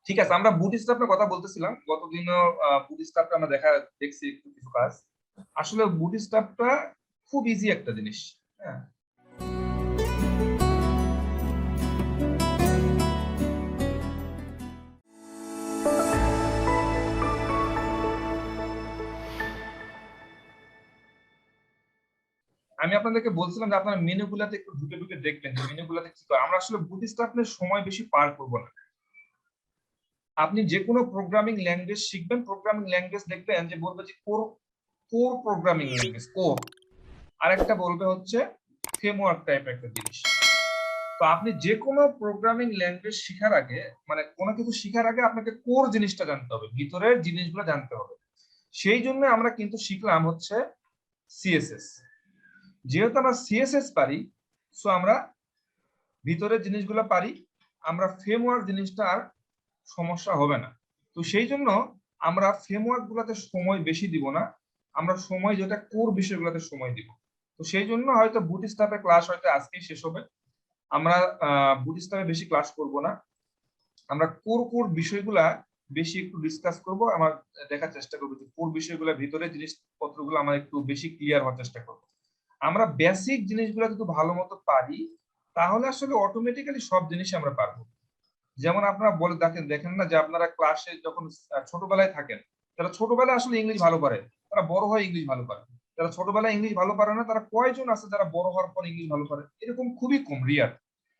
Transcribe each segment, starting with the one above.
ঠিক আছে, আমরা বুটস্ট্র্যাপের কথা বলতেছিলাম। গতদিনও বুটস্ট্র্যাপটা আমরা দেখছি একটু কিছু কাজ। আসলে বুটস্ট্র্যাপটা খুব ইজি একটা জিনিস। হ্যাঁ, আমি আপনাদেরকে বলছিলাম যে আপনারা মেনুগুলাতে একটু ঢুকে ঢুকে দেখবেন যে মেনুগুলাতে কি করে। আমরা আসলে বুটস্ট্র্যাপের সময় বেশি পার করব না। আপনি যে কোনো প্রোগ্রামিং ল্যাঙ্গুয়েজ শিখবেন, প্রোগ্রামিং ল্যাঙ্গুয়েজ দেখবেন যে বলবে যে core core programming language core, আরেকটা বলবে হচ্ছে ফ্রেমওয়ার্ক টাইপের একটা জিনিস। তো আপনি যে কোনো প্রোগ্রামিং ল্যাঙ্গুয়েজ শেখার আগে, মানে কোনো কিছু শেখার আগে আপনাকে কোর জিনিসটা জানতে হবে, ভিতরের জিনিসগুলো জানতে হবে। সেই জন্য আমরা কিন্তু শিখলাম হচ্ছে সিএসএস। যেহেতু আমরা সিএসএস পারি, সো আমরা ভিতরের জিনিসগুলো পারি, আমরা ফ্রেমওয়ার্ক জিনিসটা আর সমস্যা হবে না। তো সেই জন্য আমরা ফ্রেমওয়ার্ক গুলোতে সময় বেশি দিব না, আমরা সময় যেটা কোর বিষয়গুলোতে সময় দিব। তো সেই জন্য হয়তো বুটস্ট্র্যাপের ক্লাস হয়তো আজকেই শেষ হবে। আমরা বুটস্ট্র্যাপে বেশি ক্লাস করব না, আমরা কোর কোর বিষয়গুলা বেশি একটু ডিসকাস করব। আমার দেখার চেষ্টা করবো যে কোর বিষয়গুলোর ভিতরে জিনিসপত্রগুলো আমরা একটু বেশি ক্লিয়ার হওয়ার চেষ্টা করব। আমরা বেসিক জিনিসগুলো যদি ভালো মতো পারি, তাহলে আসলে অটোমেটিক্যালি সব জিনিস আমরা পারবো। যেমন আপনারা বলে দেখেন না যে আপনারা ক্লাসে যখন ছোটবেলায় থাকেন, তারা ছোটবেলায় আসলে ইংলিশ ভালো পারে, তারা বড় হয় ইংলিশ ভালো পারে। যারা ছোটবেলায় ইংলিশ ভালো পারে না, তারা কয়জন আছে যারা বড় হওয়ার পর ইংলিশ ভালো পারে? এরকম খুবই কম, রিয়ার।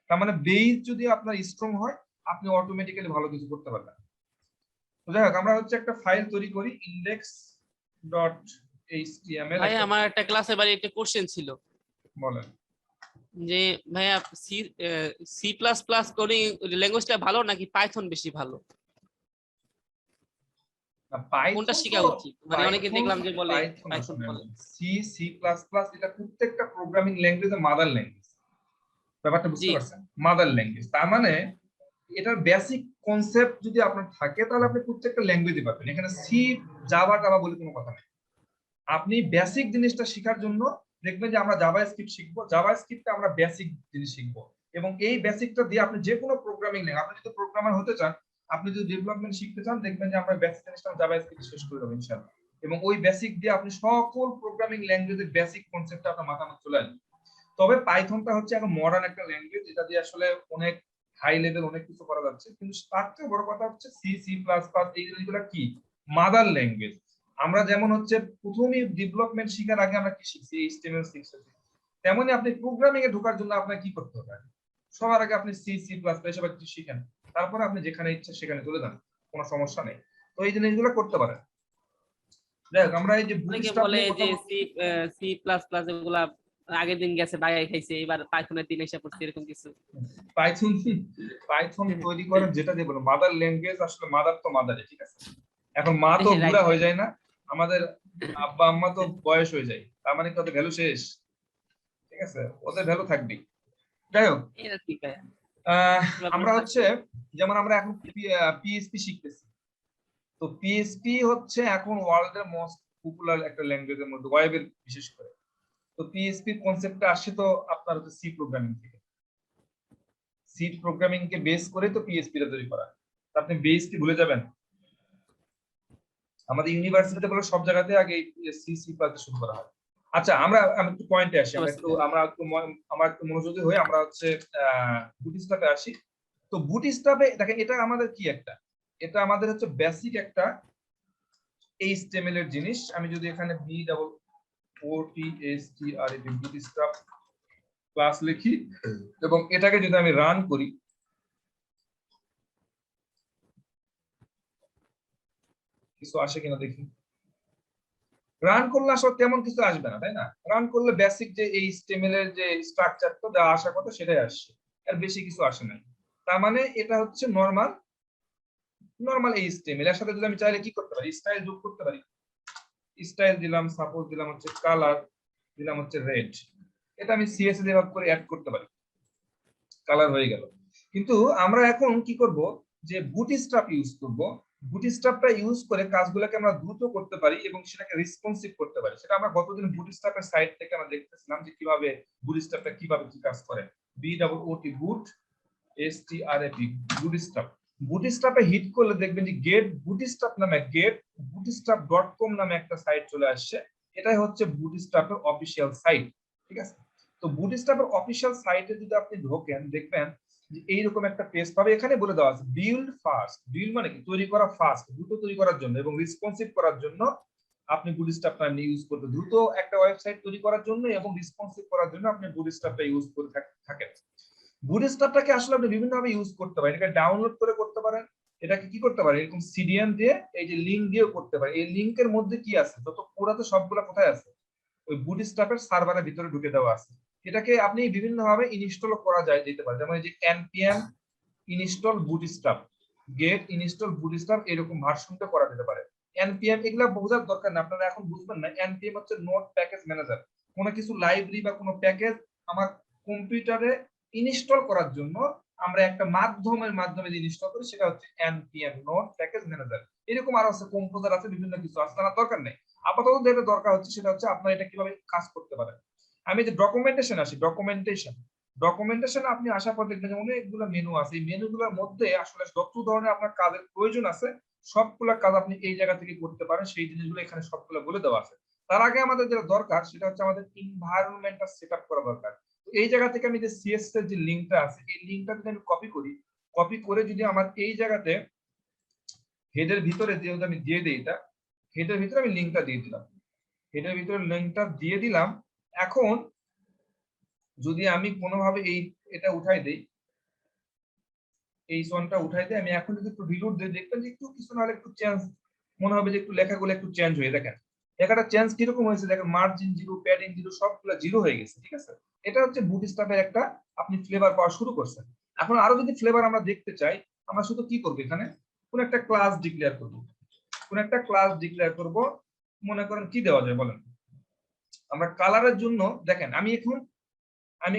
তার মানে বেস যদি আপনার স্ট্রং হয়, আপনি অটোমেটিক্যালি ভালো কিছু করতে পারবেন। তো যাই হোক, আমরা হচ্ছে একটা ফাইল তৈরি করি, index ডট এইচটিএমএল ভাই একটা। আমার একটা ক্লাসে বাড়ি একটা কোশ্চেন ছিল বলেন। যে ভাইয়া C C plus plus coding ল্যাঙ্গুয়েজটা ভালো নাকি পাইথন বেশি ভালো, কোনটা পাইথন তো শেখা উচিত? মানে অনেকে পাইথন দেখলাম যে বলে পাইথন পাইথন আসলে বলে। সি সি প্লাস প্লাস এটা প্রত্যেকটা প্রোগ্রামিং ল্যাঙ্গুয়েজের মাদার ল্যাঙ্গুয়েজ। ব্যাপারটা জি বুঝতে পারছেন? মাদার ল্যাঙ্গুয়েজ তার মানে এটার বেসিক কনসেপ্ট যদি আপনার থাকে, তাহলে আপনি প্রত্যেকটা ল্যাঙ্গুয়েজই পাবেন। এখানে সি, জাভা টাভা বলে কোনো কথা নেই। আপনি বেসিক জিনিসটা শেখার জন্য দেখবেন যে আমরা জাভা স্ক্রিপ্ট শিখবো, জাভা স্ক্রিপ্টে আমরা বেসিক জিনিস শিখবো। এবং এই বেসিকটা দিয়ে আপনি যে কোনো প্রোগ্রামিং ল্যাঙ্গুয়েজ, আপনি যদি প্রোগ্রামার হতে চান, আপনি যদি ডেভেলপমেন্ট শিখতে চান, দেখবেন যে আমরা বেসিক জিনিসটা জাভা স্ক্রিপ্ট শেষ করে দেবো ইনশাআল্লাহ। এবং ওই বেসিক দিয়ে আপনি সকল প্রোগ্রামিং ল্যাঙ্গুয়েজের বেসিক কনসেপ্টটা আপনার মাথার মধ্যে চলে আসবে। তবে পাইথনটা হচ্ছে এখন মডার্ন একটা ল্যাঙ্গুয়েজ, এটা দিয়ে আসলে অনেক হাই লেভেল অনেক কিছু করা যাচ্ছে। কিন্তু তার থেকে বড় কথা হচ্ছে সি, সি প্লাস প্লাস, এইগুলো কি মাদার ল্যাঙ্গুয়েজ। আমরা যেমন হচ্ছে প্রথমেই ডেভেলপমেন্ট শেখার আগে আমরা কি শিখছি, এইচটিএমএল শিখছি, তেমনি আপনি প্রোগ্রামিং এ ঢোকার জন্য আপনার কি করতে হবে? সবার আগে আপনি সি, সি প্লাস প্লাস এসব কিছু শিখেন, তারপরে আপনি যেখানে ইচ্ছা সেখানে চলে যান, কোনো সমস্যা নেই। তো এই জিনিসগুলো করতে পারেন। দেখ, আমরা এই যে অনেকে বুটস্ট্র্যাপ বলে নিয়ে কথা যে বলছি, সি সি প্লাস প্লাস এগুলা আগের দিন গেছে বাগাই খাইছে, এবার পাইথনের দিন এসে পড়ছে, এরকম কিছু। পাইথন পাইথন তৈরি করেন যেটা দিয়ে বলো মাদার ল্যাঙ্গুয়েজ, আসলে মাদার তো মাদারই, ঠিক আছে। এখন মা তো রাইট বুড়া ভাই। হয়ে যায় না, আমাদের আব্বা আম্মা তো বয়স হয়ে যায়, তার মানে কি ওদের ভ্যালু শেষ? ঠিক আছে, ওদের ভ্যালু থাকবেই। যাই হোক, এটা ঠিক ভাই। আমরা হচ্ছে যেমন আমরা এখন পিএইচপি শিখতেছি। তো পিএইচপি হচ্ছে এখন ওয়ার্ল্ড এর মোস্ট পপুলার একটা ল্যাঙ্গুয়েজের মধ্যে, ওয়েবের বিশেষ করে। তো পিএইচপি কনসেপ্টটা আসে তো আপনার হচ্ছে সি প্রোগ্রামিং থেকে। সি প্রোগ্রামিং কে বেস করে তো পিএইচপি টা তৈরি করা। আপনি বেস কি ভুলে যাবেন? আমাদের ইউনিভার্সিটিতে বলে সব জায়গাতে আগে সি, সি প্লাস শুরু করা হয়। আচ্ছা, আমি একটু পয়েন্টে আসি, আমরা একটু মনোযোগী হয়ে আমরা হচ্ছে বুটস্ট্র্যাপে আসি। তো বুটস্ট্র্যাপে দেখেন, এটা আমাদের কি একটা, এটা আমাদের হচ্ছে বেসিক একটা এইচটিএমএল এর জিনিস। আমি যদি এখানে B double O T S T R A bootstrap class লিখি এবং এটাকে যদি আমি রান করি, কিছু আসে কিনা দেখি। রান করলে আসলে তেমন কিছু আসবে না, তাই না? রান করলে বেসিক যে এইচটিএমএল এর যে স্ট্রাকচারটা যা আসার কথা সেটাই আসছে, আর বেশি কিছু আসে না। তার মানে এটা হচ্ছে নরমাল নরমাল এইচটিএমএল। এর সাথে যদি আমি চাইলে কি করতে পারি, স্টাইল যোগ করতে পারি। স্টাইল দিলাম, সাপোজ দিলাম হচ্ছে কালার, দিলাম হচ্ছে রেড। এটা আমি সিএসএস এর করে অ্যাড করতে পারি, কালার হয়ে গেল। কিন্তু আমরা এখন কি করব, যে বুটস্ট্র্যাপ ইউজ করব। বুটস্ট্র্যাপটা ইউজ করে কাজগুলোকে আমরা দ্রুত করতে পারি এবং সেটাকে রেসপন্সিভ করতে পারি। সেটা আমরা গতদিন বুটস্ট্র্যাপের সাইট থেকে আমরা দেখতেছিলাম যে কিভাবে বুটস্ট্র্যাপটা কিভাবে কি কাজ করে। B double O T boot, S T R A P, bootstrap. বুটস্ট্র্যাপে হিট করলে দেখবেন যে গেট বুটস্ট্র্যাপ.com নামে একটা সাইট চলে আসছে। এটাই হচ্ছে বুটস্ট্র্যাপের অফিসিয়াল সাইট, ঠিক আছে। তো বুটস্ট্র্যাপের অফিসিয়াল সাইটে যদি আপনি ঢোকেন দেখবেন যে এইরকম একটা পেজ পাবে। এখানে বলে দেওয়া আছে বিল্ড ফাস্ট। বিল্ড মানে কি? তৈরি করা ফাস্ট, দ্রুত তৈরি করার জন্য এবং রেসপন্সিভ করার জন্য আপনি বুটস্ট্র্যাপটা ইউজ করতে, দ্রুত একটা ওয়েবসাইট তৈরি করার জন্য এবং রেসপন্সিভ করার জন্য আপনি বুটস্ট্র্যাপটা ইউজ করে থাকেন। বুটস্ট্র্যাপটাকে আসলে আপনি বিভিন্ন ভাবে ইউজ করতে পারেন। এটাকে ডাউনলোড করে করতে পারেন, এটাকে কি করতে পারেন এরকম সিডিএন দিয়ে এই যে লিংক দিয়েও করতে পারেন। এই লিংকের মধ্যে কি আছে, যত কোডাতে সবগুলা কোথায় আছে, ওই বুটস্ট্র্যাপের সার্ভারের ভিতরে ঢুকে দেওয়া আছে। এটাকে আপনি বিভিন্ন ভাবে ইনস্টল করা যেতে পারে, যেমন এই যে npm install bootstrap, get install bootstrap, এরকম ভার্সনটা করা যেতে পারে। npm এগুলা বোঝার দরকার না, আপনারা এখন বুঝবেন না। npm হচ্ছে নোট প্যাকেজ ম্যানেজার। কোনো কিছু লাইব্রেরি বা কোনো প্যাকেজ আমার কম্পিউটারে ইনস্টল করার জন্য আমরা একটা মাধ্যমের মাধ্যমে যে ইনস্টল করি সেটা হচ্ছে npm নোট প্যাকেজ ম্যানেজার। এরকম আরো আছে, কম্পোজার আছে, বিভিন্ন কিছু আছে, তার দরকার নেই। আপাতত যেটা দরকার হচ্ছে সেটা হচ্ছে আপনার এটা কিভাবে কাজ করতে পারেন। আমি যে ডকুমেন্টেশন আসি, ডকুমেন্টেশন আপনি আসার পর দেখবেন যে অনেকগুলো মেনু আছে। এই মেনুগুলোর মধ্যে আসলে যত ধরনের আপনার কাজের প্রয়োজন আছে সবগুলা কাজ আপনি এই জায়গা থেকে করতে পারেন। সেই জিনিসগুলো এখানে সবগুলো বলে দেওয়া আছে। তার আগে আমাদের যেটা দরকার সেটা হচ্ছে আমাদের এনভায়রনমেন্টটা সেটআপ করা দরকার। এই জায়গা থেকে আমি যে সিএসএস এর যে লিংকটা আছে এই লিংকটা যদি আমি কপি করি, কপি করে যদি আমার এই জায়গাতে হেডের ভিতরে যেহেতু আমি দিয়ে দিই, এটা হেডের ভিতরে আমি লিংকটা দিয়ে দিলাম, হেডের ভিতরে লিংকটা দিয়ে দিলাম। এখন যদি আমি কোনোভাবে এটা উঠাই দেই, এই সনটা উঠাই দেই, আমি এখন যদি একটু রিলোড দিই দেখবেন যে একটু কিছু না হলে একটু চেঞ্জ মনে হবে, যে একটু লেখাগুলো একটু চেঞ্জ হয়ে, দেখেন লেখাটা চেঞ্জ কিরকম হয়েছে, দেখেন মার্জিন জিরো, প্যাডিং জিরো, সবগুলো জিরো হয়ে গেছে, ঠিক আছে। এটা হচ্ছে বুটস্ট্র্যাপের একটা আপনি ফ্লেভার পাওয়া শুরু করছেন। এখন আরো যদি ফ্লেভার আমরা দেখতে চাই, আমরা শুধু কি করব, এখানে কোন একটা ক্লাস ডিক্লেয়ার করব, মনে করেন কি দেওয়া যায় বলেন। আমরা কালারের জন্য দেখেন আমি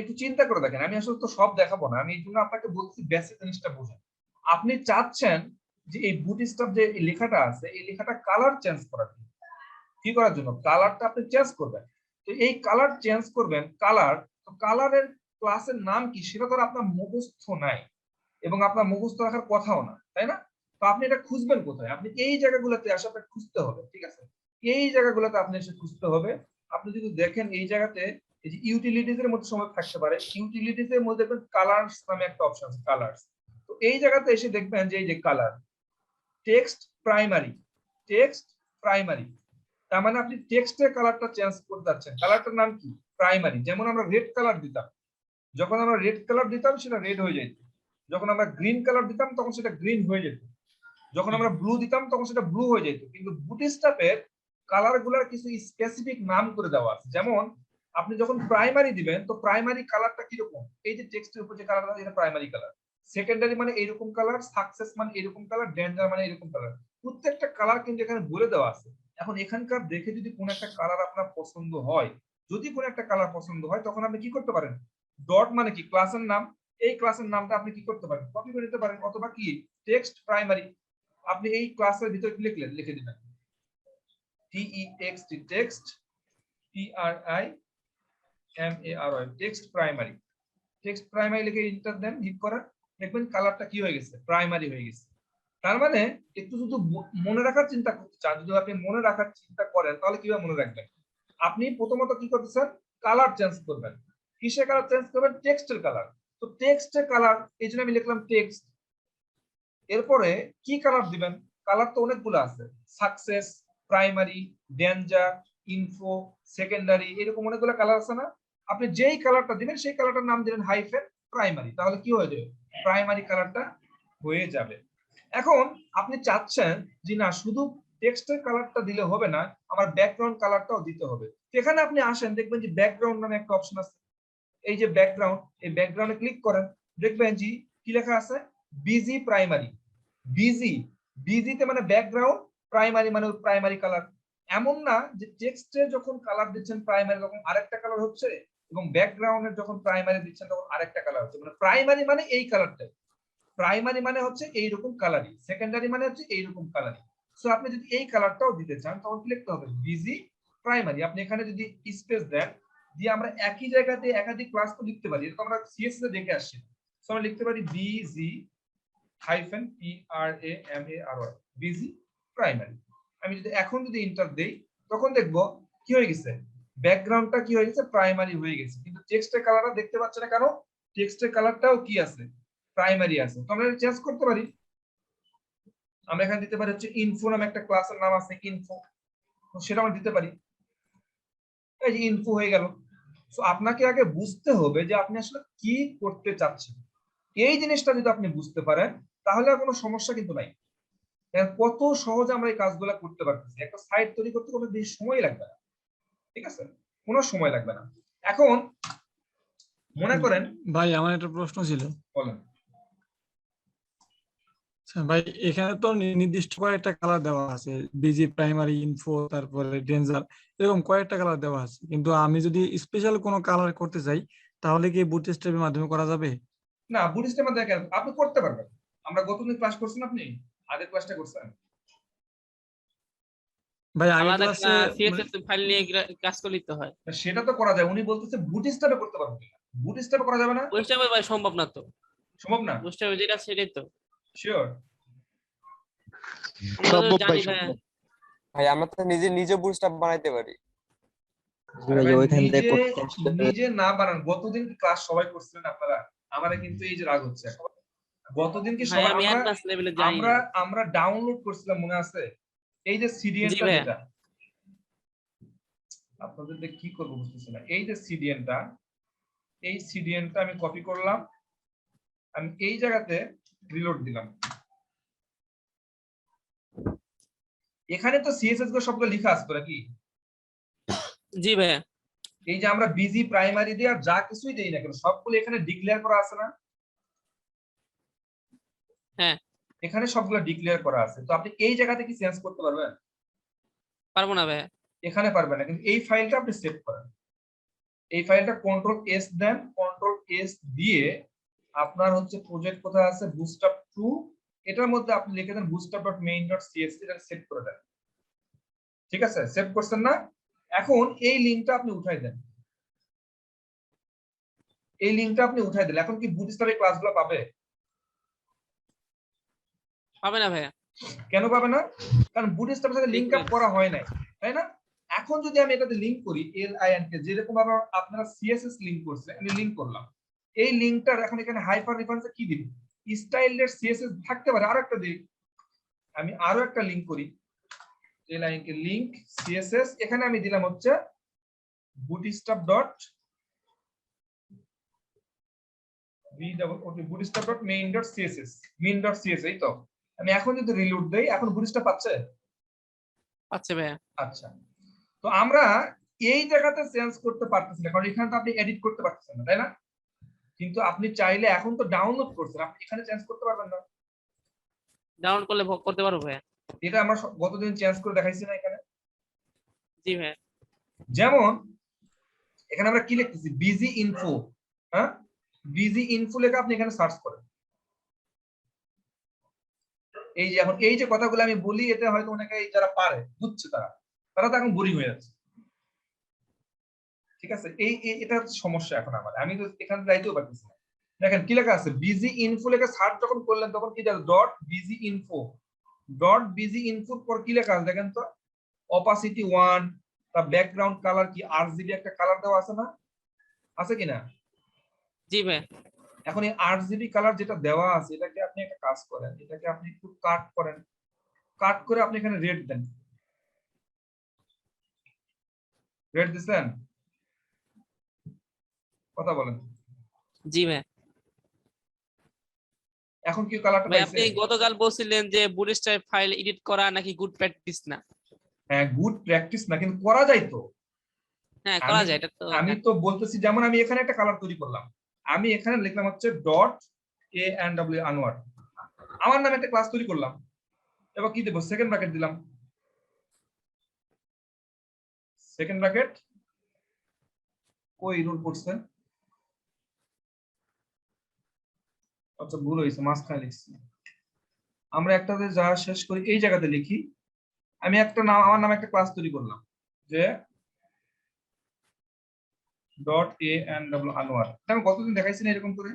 একটু চিন্তা করে দেখেন, আমি আসলে তো সব দেখাবো না, আমি এই জন্য আপনাকে বলছি বেসিক জিনিসটা বোঝেন। আপনি চাচ্ছেন যে এই বুটস্ট্র্যাপ যে লেখাটা আছে এই লেখাটা কালার চেঞ্জ করার জন্য, কি করার জন্য, কালারটা আপনি চেঞ্জ করবেন। তো এই কালার চেঞ্জ করবেন, কালারের ক্লাসের নাম কি সেটা তো আপনার মুখস্থ নাই এবং আপনার মুখস্থ রাখার কথাও না, তাই না? তো আপনি এটা খুঁজবেন কোথায়? আপনি এই জায়গাগুলোতে আসে আপনাকে খুঁজতে হবে, ঠিক আছে। এই জায়গাগুলোতে আপনি এসে খুঁজতে হবে। আপনি যদি দেখেন এই জায়গাতে এই যে ইউটিলিটিস এর মধ্যে সময় থাকতে পারে, ইউটিলিটিস এর মধ্যে দেখবেন কালারস নামে একটা অপশন আছে, কালারস। তো এই জায়গাতে এসে দেখবেন যে এই যে colour, text primary, text primary, তার মানে আপনি টেক্সটের কালারটা চেঞ্জ করতে যাচ্ছেন। কালারটার নাম কি? প্রাইমারি। যেমন আমরা রেড কালার দিতাম, যখন আমরা রেড কালার দিতাম সেটা রেড হয়ে যেত, যখন আমরা গ্রিন কালার দিতাম তখন সেটা গ্রিন হয়ে যেত, যখন আমরা ব্লু দিতাম তখন সেটা ব্লু হয়ে যেত। কিন্তু বুটস্ট্র্যাপের কালার গুলার কিছু স্পেসিফিক নাম করে দেওয়া আছে। যেমন আপনি যখন প্রাইমারি দিবেন তো প্রাইমারি কালারটা কিরকম, এই যে টেক্সটের উপর যে কালারটা এটা প্রাইমারি কালার, সেকেন্ডারি মানে এইরকম কালার, সাকসেস মানে এরকম কালার, ডেঞ্জার মানে এরকম কালার। প্রত্যেকটা কালার কিন্তু এখানে বলে দেওয়া আছে। এখন এখানকার দেখে যদি কোন একটা কালার আপনার পছন্দ হয়, যদি কোন একটা কালার পছন্দ হয় তখন আপনি কি করতে পারেন, ডট মানে কি ক্লাসের নাম, এই ক্লাসের নামটা আপনি কি করতে পারেন, কপি করে নিতে পারেন, অথবা কি টেক্সট প্রাইমারি আপনি এই ক্লাসের ভিতরে লিখে দিবেন text, text PRIMARY, text primary, text primary লিখে এন্টার দেন, হিট করেন, দেখবেন কালারটা কি হয়ে গেছে, প্রাইমারি হয়ে গেছে। তার মানে একটু যদি মনে রাখার চিন্তা করতে চান, যদি আপনি মনে রাখার চিন্তা করেন তাহলে কিভাবে মনে রাখবেন, আপনি প্রথমত কি করতেছেন, কালার চেঞ্জ করবেন। কিসের কালার চেঞ্জ করবেন? টেক্সটের কালার। তো টেক্সটের কালার এই জন্য আমি লিখলাম টেক্সট। এরপরে কি কালার দিবেন? কালার তো অনেকগুলো আছে, success, primary, danger, info, secondary, এরকম অনেকগুলো কালার আছে না? আপনি যেই কালারটা দিবেন সেই কালারটার নাম দিলেন হাইফেন প্রাইমারি, তাহলে কি হয়ে যাবে, প্রাইমারি কালারটা হয়ে যাবে। এখন আপনি চাচ্ছেন যে না শুধু টেক্সটের কালারটা দিলে হবে না, আমার ব্যাকগ্রাউন্ড কালারটাও দিতে হবে। এখানে আপনি আসেন, দেখবেন যে ব্যাকগ্রাউন্ড নামে একটা অপশন আছে, এই যে ব্যাকগ্রাউন্ড, এই ব্যাকগ্রাউন্ডে ক্লিক করেন, দেখবেন যে কি লেখা আছে, বিজি প্রাইমারি। বিজি, বিজিতে মানে ব্যাকগ্রাউন্ড, প্রাইমারি মানে প্রাইমারি কালার। এমন না যে টেক্সটে যখন কালার দিচ্ছেন প্রাইমারি তখন আরেকটা কালার হচ্ছে এবং ব্যাকগ্রাউন্ডের যখন প্রাইমারি দিচ্ছেন তখন আরেকটা কালার হচ্ছে। মানে প্রাইমারি মানে এই কালারটা, প্রাইমারি মানে হচ্ছে এইরকম কালারই, সেকেন্ডারি মানে হচ্ছে এইরকম কালারই। সো আপনি যদি এই কালারটাও দিতে চান তখন কি লিখতে হবে, বিজি প্রাইমারি। আপনি এখানে যদি স্পেস দেন দিয়ে আমরা একই জায়গাতে একাধিক ক্লাস তো লিখতে পারি, এটা তো আমরা সিএসএস এ দেখে আসছি। সো আমরা লিখতে পারি busy hyphen PRAMARY busy primary. আমি যদি এখন যদি এন্টার দেই তখন দেখবো কি হয়ে গেছে, ব্যাকগ্রাউন্ডটা কি হয়ে গেছে, প্রাইমারি হয়ে গেছে, কিন্তু টেক্সটের কালারটা দেখতে পাচ্ছ না কেন? টেক্সটের কালারটাও কি আছে, প্রাইমারি আছে। তো আমরা চেঞ্জ করতে পারি, আমরা এখানে দিতে পারি হচ্ছে ইনফো নামে একটা ক্লাসের নাম আছে ইনফো, সেটা আমরা দিতে পারি। এই যে ইনফো হয়ে গেল। সো আপনাকে আগে বুঝতে হবে যে আপনি আসলে কি করতে চাচ্ছেন। এই জিনিসটা যদি আপনি বুঝতে পারেন তাহলে আর কোনো সমস্যা কিন্তু নাই। কত সহজে আমরা এই কাজগুলো করতে পারতেছি। একটা সাইট তৈরি করতে কোনো বেশি সময় লাগবে না, ঠিক আছে, কোনো সময় লাগবে না। এখন মনে করেন, ভাই আমার একটা প্রশ্ন ছিল। বলেন। আচ্ছা ভাই, এখানে তো নির্দিষ্ট কয়েকটা কালার দেওয়া আছে, বিজি, প্রাইমারি, ইনফো, তারপরে ডেঞ্জার, এরকম কয়েকটা কালার দেওয়া আছে, কিন্তু আমি যদি স্পেশাল কোনো কালার করতে চাই তাহলে কি বুটস্ট্র্যাপের মাধ্যমে করা যাবে? না, বুদ্ধিস্টের মধ্যে আপনি করতে পারবেন। আমরা গতদিন ক্লাস করছেন, আপনি আগের ক্লাসটা করছেন। ভাই আগের আলাদা ক্লাসে সিএসএস ফাইল নিয়ে কাজ করতে দিতে হয়। সেটা তো করা যায়, উনি বলতেছে বুটস্ট্র্যাপে করতে পারবেন কিনা। বুটস্ট্র্যাপে করা যাবে না? বুটস্ট্র্যাপে ভাই সম্ভব না তো, সম্ভব না? বুটস্ট্র্যাপে যেটা সেটাই তো শিওর? আমরা তো সম্ভব ভাই, জানি ভাই। সম্ভব। ভাই আমরা তো নিজে বুটস্ট্র্যাপ বানাইতে পারি। নিজে না বানান। গতদিন কি ক্লাস সবাই করছিলেন আপনারা? আমারে কিন্তু এই যে রাগ হচ্ছে এখন। গতদিন কি ভাই সবাই আমি অ্যাডভান্স লেভেলে যাই আমরা না। আমরা ডাউনলোড করছিলাম, মনে আছে? এই যে জি সিডিএনটা, ভাই। যেটা আপনাদের দিয়ে কি করব বুঝতেছি না। এই যে সিডিএনটা, এই সিডিএনটা আমি কপি করলাম, আমি এই জায়গাতে রিলোড দিলাম। এখানে তো সিএসএস গুলো সবগুলো লেখা আছে তো নাকি? জি ভাই। এই যে আমরা বিজি, প্রাইমারি দিয়ে আর যা কিছুই দেই না কেন সবগুলো এখানে ডিক্লেয়ার করা আছে না? হ্যাঁ, এখানে সবগুলো ডিক্লেয়ার করা আছে। তো আপনি এই জায়গাতে কি চেঞ্জ করতে পারবেন? পারবো না ভাই। এখানে পারবেন না, কিন্তু এই ফাইলটা আপনি সেভ করেন। এই ফাইলটা কন্ট্রোল এস দেন, কন্ট্রোল এস দিয়ে আপনার হচ্ছে প্রজেক্ট কোথায় আছে, বুটস্ট্র্যাপ 2, এটার মধ্যে আপনি লিখে দেন bootstrap.main.csv, এটা সেভ করে দেন। ঠিক আছে, সেভ করছেন না? এখন এই লিংকটা আপনি উঠাই দেন। এই লিংকটা আপনি উঠাই দিলে এখন কি বুটস্ট্র্যাপের ক্লাসগুলো পাবে? পাবে না ভাই। কেন পাবে না? কারণ বুটস্ট্র্যাপের সাথে লিংক আপ করা হয় নাই, তাই না? এখন যদি আমি এটাতে লিংক করি LINK, যেরকম আপনারা সিএসএস লিংক করছে, আমি লিংক করলাম, এই লিংকটার এখন এখানে হাইপার রেফারেন্সে কি দিই, স্টাইলড সিএসএস থাকতে পারে, আরো একটা দিই, আমি আরো একটা লিংক করি, LINK লিংক সিএসএস, এখানে আমি দিলাম হচ্ছে bootstrap.main.css, main.css, এই তো। আমি এখন যদি রিলোড দেই, এখন বুটস্ট্র্যাপ পাচ্ছে? পাচ্ছে ভাই। আচ্ছা, তো আমরা এই জায়গাতে চেঞ্জ করতে পারতেছি না, কারণ এখানে তো আপনি এডিট করতে পারতেছেন না, তাই না? কিন্তু আপনি চাইলে, এখন তো ডাউনলোড করছেন, আপনি এখানে চেঞ্জ করতে পারবেন না। ডাউনলোড করলে করতে পারবো ভাই। এটা আমরা গতদিন চেঞ্জ করে দেখাইছি না এখানে? জি ভাই। যেমন এখানে আমরা কি লিখতেছি, বিজি ইনফো, হ্যাঁ, বিজি ইনফো লেখা আপনি এখানে সার্চ করেন। এই যে এখন এই যে কথাগুলো আমি বলি, এটা হয়তো অনেকে যারা পারে বুঝছে, তারা তো এখন বোরিং হয়ে যাচ্ছে। ঠিক আছে, এটা সমস্যা এখন আমার, আমি তো এখানে যাইতেও পারতেছি না। দেখেন কি লেখা আছে, বিজি ইনফো লেখা সার্চ যখন করলেন তখন কি যাবে, ডট বিজি ইনফোর পর কি লেখা আছে দেখেন তো, অপাসিটি 1, তার ব্যাকগ্রাউন্ড কালার কি RGB একটা কালার দেওয়া আছে না, আছে কিনা? জি ভাই। এখন এই RGB কালার যেটা দেওয়া আছে, এটাকে আপনি একটা কাজ করেন, এটাকে আপনি একটু কাট করেন, কাট করে আপনি এখানে রেড দেন। রেড দিছেন? কথা বলেন। জি ভাই। এখন কি কালারটা ভাই পাইছে? আপনি গতকাল বলছিলেন যে বুটস্ট্র্যাপ ফাইল এডিট করা নাকি গুড প্র্যাকটিস না। হ্যাঁ, গুড প্র্যাকটিস না, কিন্তু করা যায় তো। হ্যাঁ করা যায়, এটা তো আমি তো বলতেছি, যেমন আমি এখানে একটা কালার তৈরি করলাম, আমি এখানে লিখলাম হচ্ছে .ANW আনোয়ার, আমার নামে একটা ক্লাস তৈরি করলাম, এবার কি দেবো, সেকেন্ড ব্র্যাকেট দিলাম, সেকেন্ড ব্র্যাকেট কই রুল করছে, আচ্ছা ভুল হয়েছে, মাঝখানে লিখছি। আমরা একটাতে যা শেষ করি এই জায়গাতে লিখি, আমি একটা নাম, আমার নামে একটা ক্লাস তৈরি করলাম যে .ANW আনোয়ার, আমি গতদিন দেখাইছি না এরকম করে,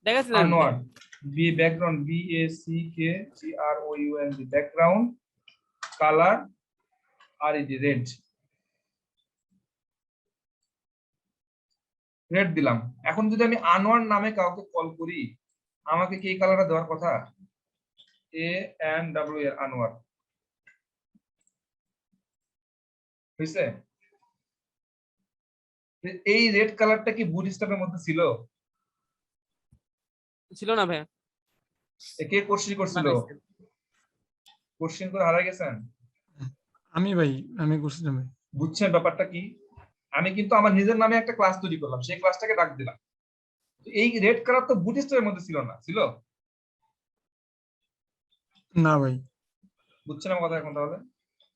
দেখাচ্ছিলেন Anwar, B background, BACKGROUND, background colour RED, red. Red দিলাম। এখন যদি আমি আনোয়ার নামে কাউকে কল করি, আমাকে কি কালারটা দেওয়ার কথা? ANWR, আনোয়ার। হয়েছে? এই রেড কালারটা কি বুটস্ট্র্যাপের মধ্যে ছিল? ছিল না ভাইয়া, কে কোশ্চেন করছিল? বানাইছেন। কোশ্চেন করে হারাই গেছেন। আমি ভাই, আমি করছিলাম ভাই। বুঝছেন ব্যাপারটা কি? আমি কিন্তু আমার নিজের নামে একটা ক্লাস তৈরি করলাম, সেই ক্লাসটাকে ডাক দিলাম। তো এই রেড কালার তো বুটস্ট্র্যাপের মধ্যে ছিল না, ছিল? না ভাই। বুঝছেন আমার কথা এখন তাহলে?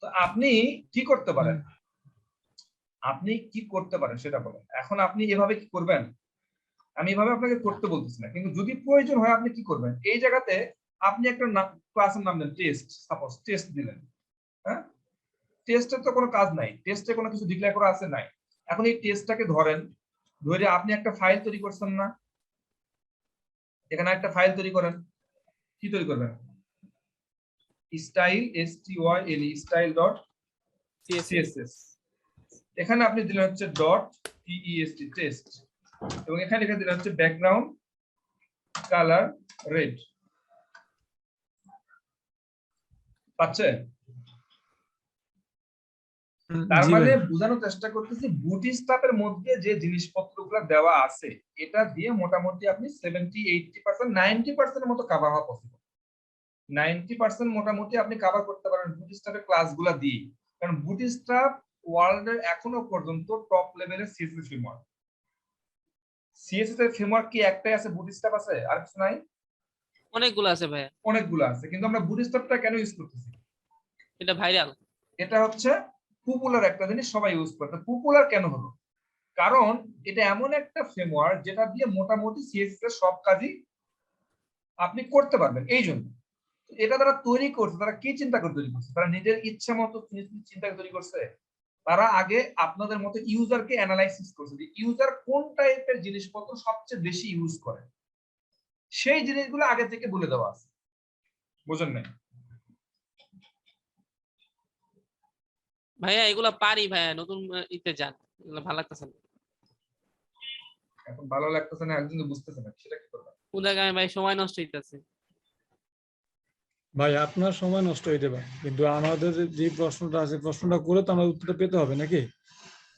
তো আপনি কি করতে পারেন? আপনি কি করতে পারেন সেটা বলেন। এখন আপনি এভাবে কি করবেন? আমি এভাবে আপনাকে করতে বলতেছি না, কিন্তু যদি প্রয়োজন হয় আপনি কি করবেন? এই জায়গাতে আপনি একটা ক্লাসের নাম দেন টেস্ট, সাপোজ টেস্ট দিলেন। হ্যাঁ, টেস্টের তো কোনো কাজ নাই, টেস্টে কোনো কিছু ডিক্লেয়ার করা আছে নাই। এখন এই টেস্টটাকে ধরেন, ধরে আপনি একটা ফাইল তৈরি করছেন না? এখানে একটা ফাইল তৈরি করেন। কি তৈরি করবেন? Style, STYLE, style dot CSS। এখানে আপনি দিলেন হচ্ছে ডট TEST, টেস্ট, এবং এখানে লিখে দিলেন হচ্ছে ব্যাকগ্রাউন্ড কালার রেড। পাচ্ছে? তার জি মানে ভাই। বোঝানোর চেষ্টা করতেছি বুটস্ট্র্যাপের মধ্যে যে জিনিসপত্রগুলো দেওয়া আছে, এটা দিয়ে মোটামুটি আপনি 70-80%, 90% মতো কভার হওয়া পসিবল। 90% মোটামুটি আপনি কভার করতে পারেন বুটস্ট্র্যাপের ক্লাসগুলো দিয়ে। কারণ বুটস্ট্র্যাপ ওয়ার্ল্ডের এখনো পর্যন্ত টপ লেভেলের CSS ফ্রেমওয়ার্ক। CSS এর ফ্রেমওয়ার্ক কি একটাই আছে? বুটস্ট্র্যাপ আছে, আর কিছু নাই? অনেকগুলো আছে ভাইয়া, অনেকগুলো আছে, কিন্তু আমরা বুটস্ট্র্যাপটা কেন ইউজ করতেছি? এটা ভাইরাল। এটা হচ্ছে পপুলার একটা জিনিস, সবাই ইউজ করতে। পপুলার কেন হলো? কারণ এটা এমন একটা ফ্রেমওয়ার্ক যেটা দিয়ে মোটামুটি CSS এর সব কাজই আপনি করতে পারবেন। এই জন্য এটা তারা তৈরি করছে, তারা কি চিন্তা করে তৈরি করছে? তারা নিজের ইচ্ছা মতো চিন্তা করে তৈরি করছে? তারা আগে আপনাদের মতো ইউজারকে অ্যানালাইসিস করছে যে ইউজার কোন টাইপের জিনিসপত্র সবচেয়ে বেশি ইউজ করে, সেই জিনিসগুলো আগে থেকে বলে দেওয়া আছে। বুঝেন নাই? ভাইয়া এগুলা পারি ভাইয়া, নতুন ইতে যান, এগুলো ভালো লাগতেছে না। এখন ভালো লাগতেছে না, একজন বুঝতেছে না, সেটা কি করবেন? কোন জায়গায় ভাই সময় নষ্ট হইতেছে। ভাই আপনার সময় নষ্ট হইতে পারে, কিন্তু আমাদের যে প্রশ্নটা আছে, প্রশ্নটা করে তো আমাদের উত্তরটা পেতে হবে নাকি?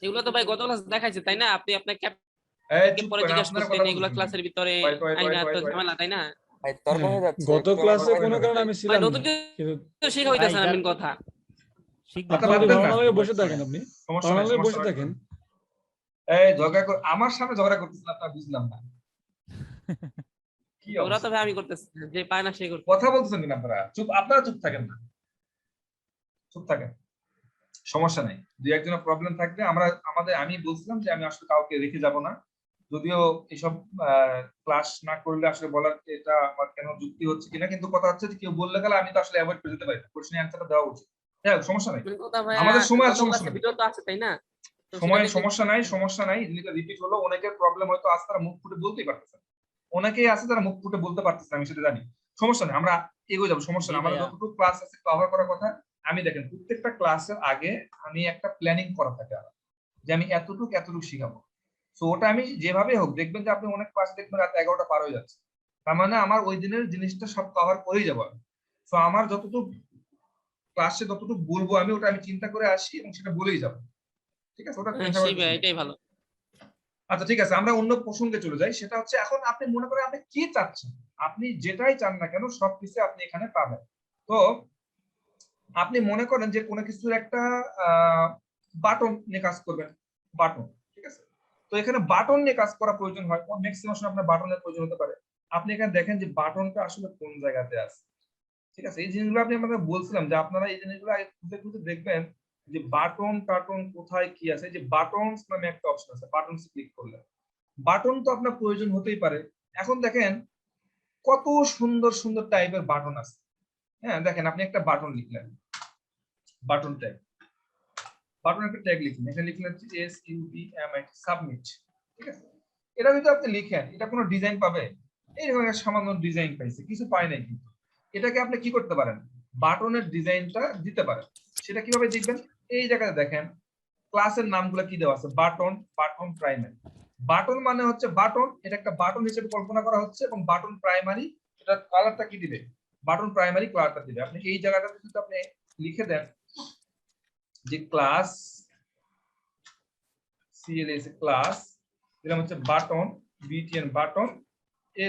এগুলো তো ভাই গত ক্লাস দেখাইছে তাই না? আপনি আপনার এই ক্যাপ্টেনকে চুপ পরে করেন, জিজ্ঞাসা আপনার করছেন, কথা এগুলা বলছেন। ক্লাসের ভিতরে ওয়েট ওয়েট আইনা ওয়েট তো ওয়েট ঝামেলা তাই না? ভাই তর্ক হ্যাঁ, হয়ে যাচ্ছে, গত একটু আমার ক্লাসে কথা কোনো বলেন কারণে ভাই। আমি ভাই ছিলাম নতুন না, কিন্তু কিছু শেখা হইতেছে না, মেন কথা। শিখবেন আচ্ছা, আপনি বাদ যদি দেন ভালো না, না লাগে বসে থাকেন, আপনি সমস্যা ভালো নাই, না লাগে সমস্যা বসে নাই। থাকেন। এই ঝগড়া আমার সামনে ঝগড়া করতেছেন আপনারা, বুঝলাম না কি ওরা তো অবস্থা? ভাই আমি করতেছি, যে পায় না সে করতে। কথা বলতেছেন কিনা আপনারা? চুপ, আপনারা চুপ থাকেন না, চুপ থাকেন, সমস্যা নাই। দুই একজনের প্রবলেম থাকবে, আমি বলছিলাম যে আমি আসলে কাউকে রেখে যাব না। যদিও এসব ক্লাস না করলে আসলে বলার এটা আমার কেন যুক্তি হচ্ছে কিনা, কিন্তু কথা হচ্ছে যে কেউ বললে গেলে আমি তো আসলে অ্যাভয়েড করে যেতে পারি না, কোশ্চেন অ্যান্সারটা দেওয়া উচিত। যাই হোক, সমস্যা নাই, মেন কথা ভাইয়া, আমাদের সময় গত আছে, সমস্যা ক্লাসের নাই, ভিডিও তো আছে তাই না? তো সেটা সময় দেখে সমস্যা নাই, সমস্যা নাই। জিনিসটা রিপিট হলো, অনেকের প্রবলেম হয়তো আজ তারা মুখ ফুটে বলতেই পারতেছে না। অনেকেই আছে যারা মুখ ফুটে বলতে পারতেছে না, আমি সেটা জানি। সমস্যা নেই, আমরা এগিয়ে যাবো, সমস্যা জি নেই। আমাদের ভাইয়া। যতটুকু ক্লাস আছে কভার করার কথা, আমি দেখেন প্রত্যেকটা ক্লাসের আগে আমি একটা প্ল্যানিং করা থাকে আমার, যে আমি এতটুকু এতটুকু শিখাবো। তো ওটা আমি যেভাবে হোক, দেখবেন যে আপনি অনেক ক্লাস দেখবেন রাত 11টা পার হয়ে যাচ্ছে, তার মানে আমার ওই দিনের জিনিসটা সব কভার করেই যাবো আমি। তো আমার যতটুকু ক্লাসে যতটুকু বলবো আমি, ওটা আমি চিন্তা করে আসি এবং সেটা বলেই যাবো। ঠিক আছে, ওটা টেনশন সেই করার কিছু ভাই নেই। এটাই ভালো। আচ্ছা ঠিক আছে, আমরা অন্য প্রসঙ্গে চলে যাই। সেটা হচ্ছে এখন আপনি মনে করেন আপনি কি চাচ্ছেন, আপনি যেটাই চান না কেন সবকিছু আপনি এখানে পাবেন। তো আপনি মনে করেন যে কোনো কিছুর একটা বাটন নিয়ে কাজ করবেন, বাটন, ঠিক আছে? তো এখানে বাটন নিয়ে কাজ করা প্রয়োজন হয়, ম্যাক্সিমাম সময় আপনার বাটনের প্রয়োজন হতে পারে। আপনি এখানে দেখেন যে বাটনটা আসলে কোন জায়গাতে আছে, ঠিক আছে? এই জিনিসগুলো আপনি আমাদের বলছিলাম যে আপনারা এই জিনিসগুলো আগে খুঁজে খুঁজে দেখবেন যে বাটন টাটন কোথায় কি আছে। যে বাটনস নামে একটা অপশন আছে, বাটনস ক্লিক করলে বাটন তো আপনার প্রয়োজন হতেই পারে। এখন দেখেন কত সুন্দর সুন্দর টাইপের বাটন আছে। হ্যাঁ, দেখেন আপনি একটা বাটন লিখলেন, বাটন ট্যাগ, বাটন একটা ট্যাগ লিখলেন, এখানে লিখলেন SUBMIT, সাবমিট, ঠিক আছে? এটা যদি আপনি লিখেন, এটা কোনো ডিজাইন পাবে? এইরকম একটা সামান্য ডিজাইন পাইছে, কিছু পায় নাই কিন্তু। এটাকে আপনি কি করতে পারেন, বাটনের ডিজাইনটা দিতে পারেন। সেটা কিভাবে দেখবেন, এই জায়গায় দেখেন ক্লাসের নামগুলো কি দেওয়া আছে, বাটন, বাটন প্রাইমারি। বাটন মানে হচ্ছে বাটন, এটা একটা বাটন হিসেবে কল্পনা করা হচ্ছে, এবং বাটন প্রাইমারি এটা কালারটা কি দিবে, বাটন প্রাইমারি কালারটা দিবে। আপনি এই জায়গাটাতে যদি আপনি লিখে দেন যে ক্লাস CLS ক্লাস, দিলাম হচ্ছে button, BTN button,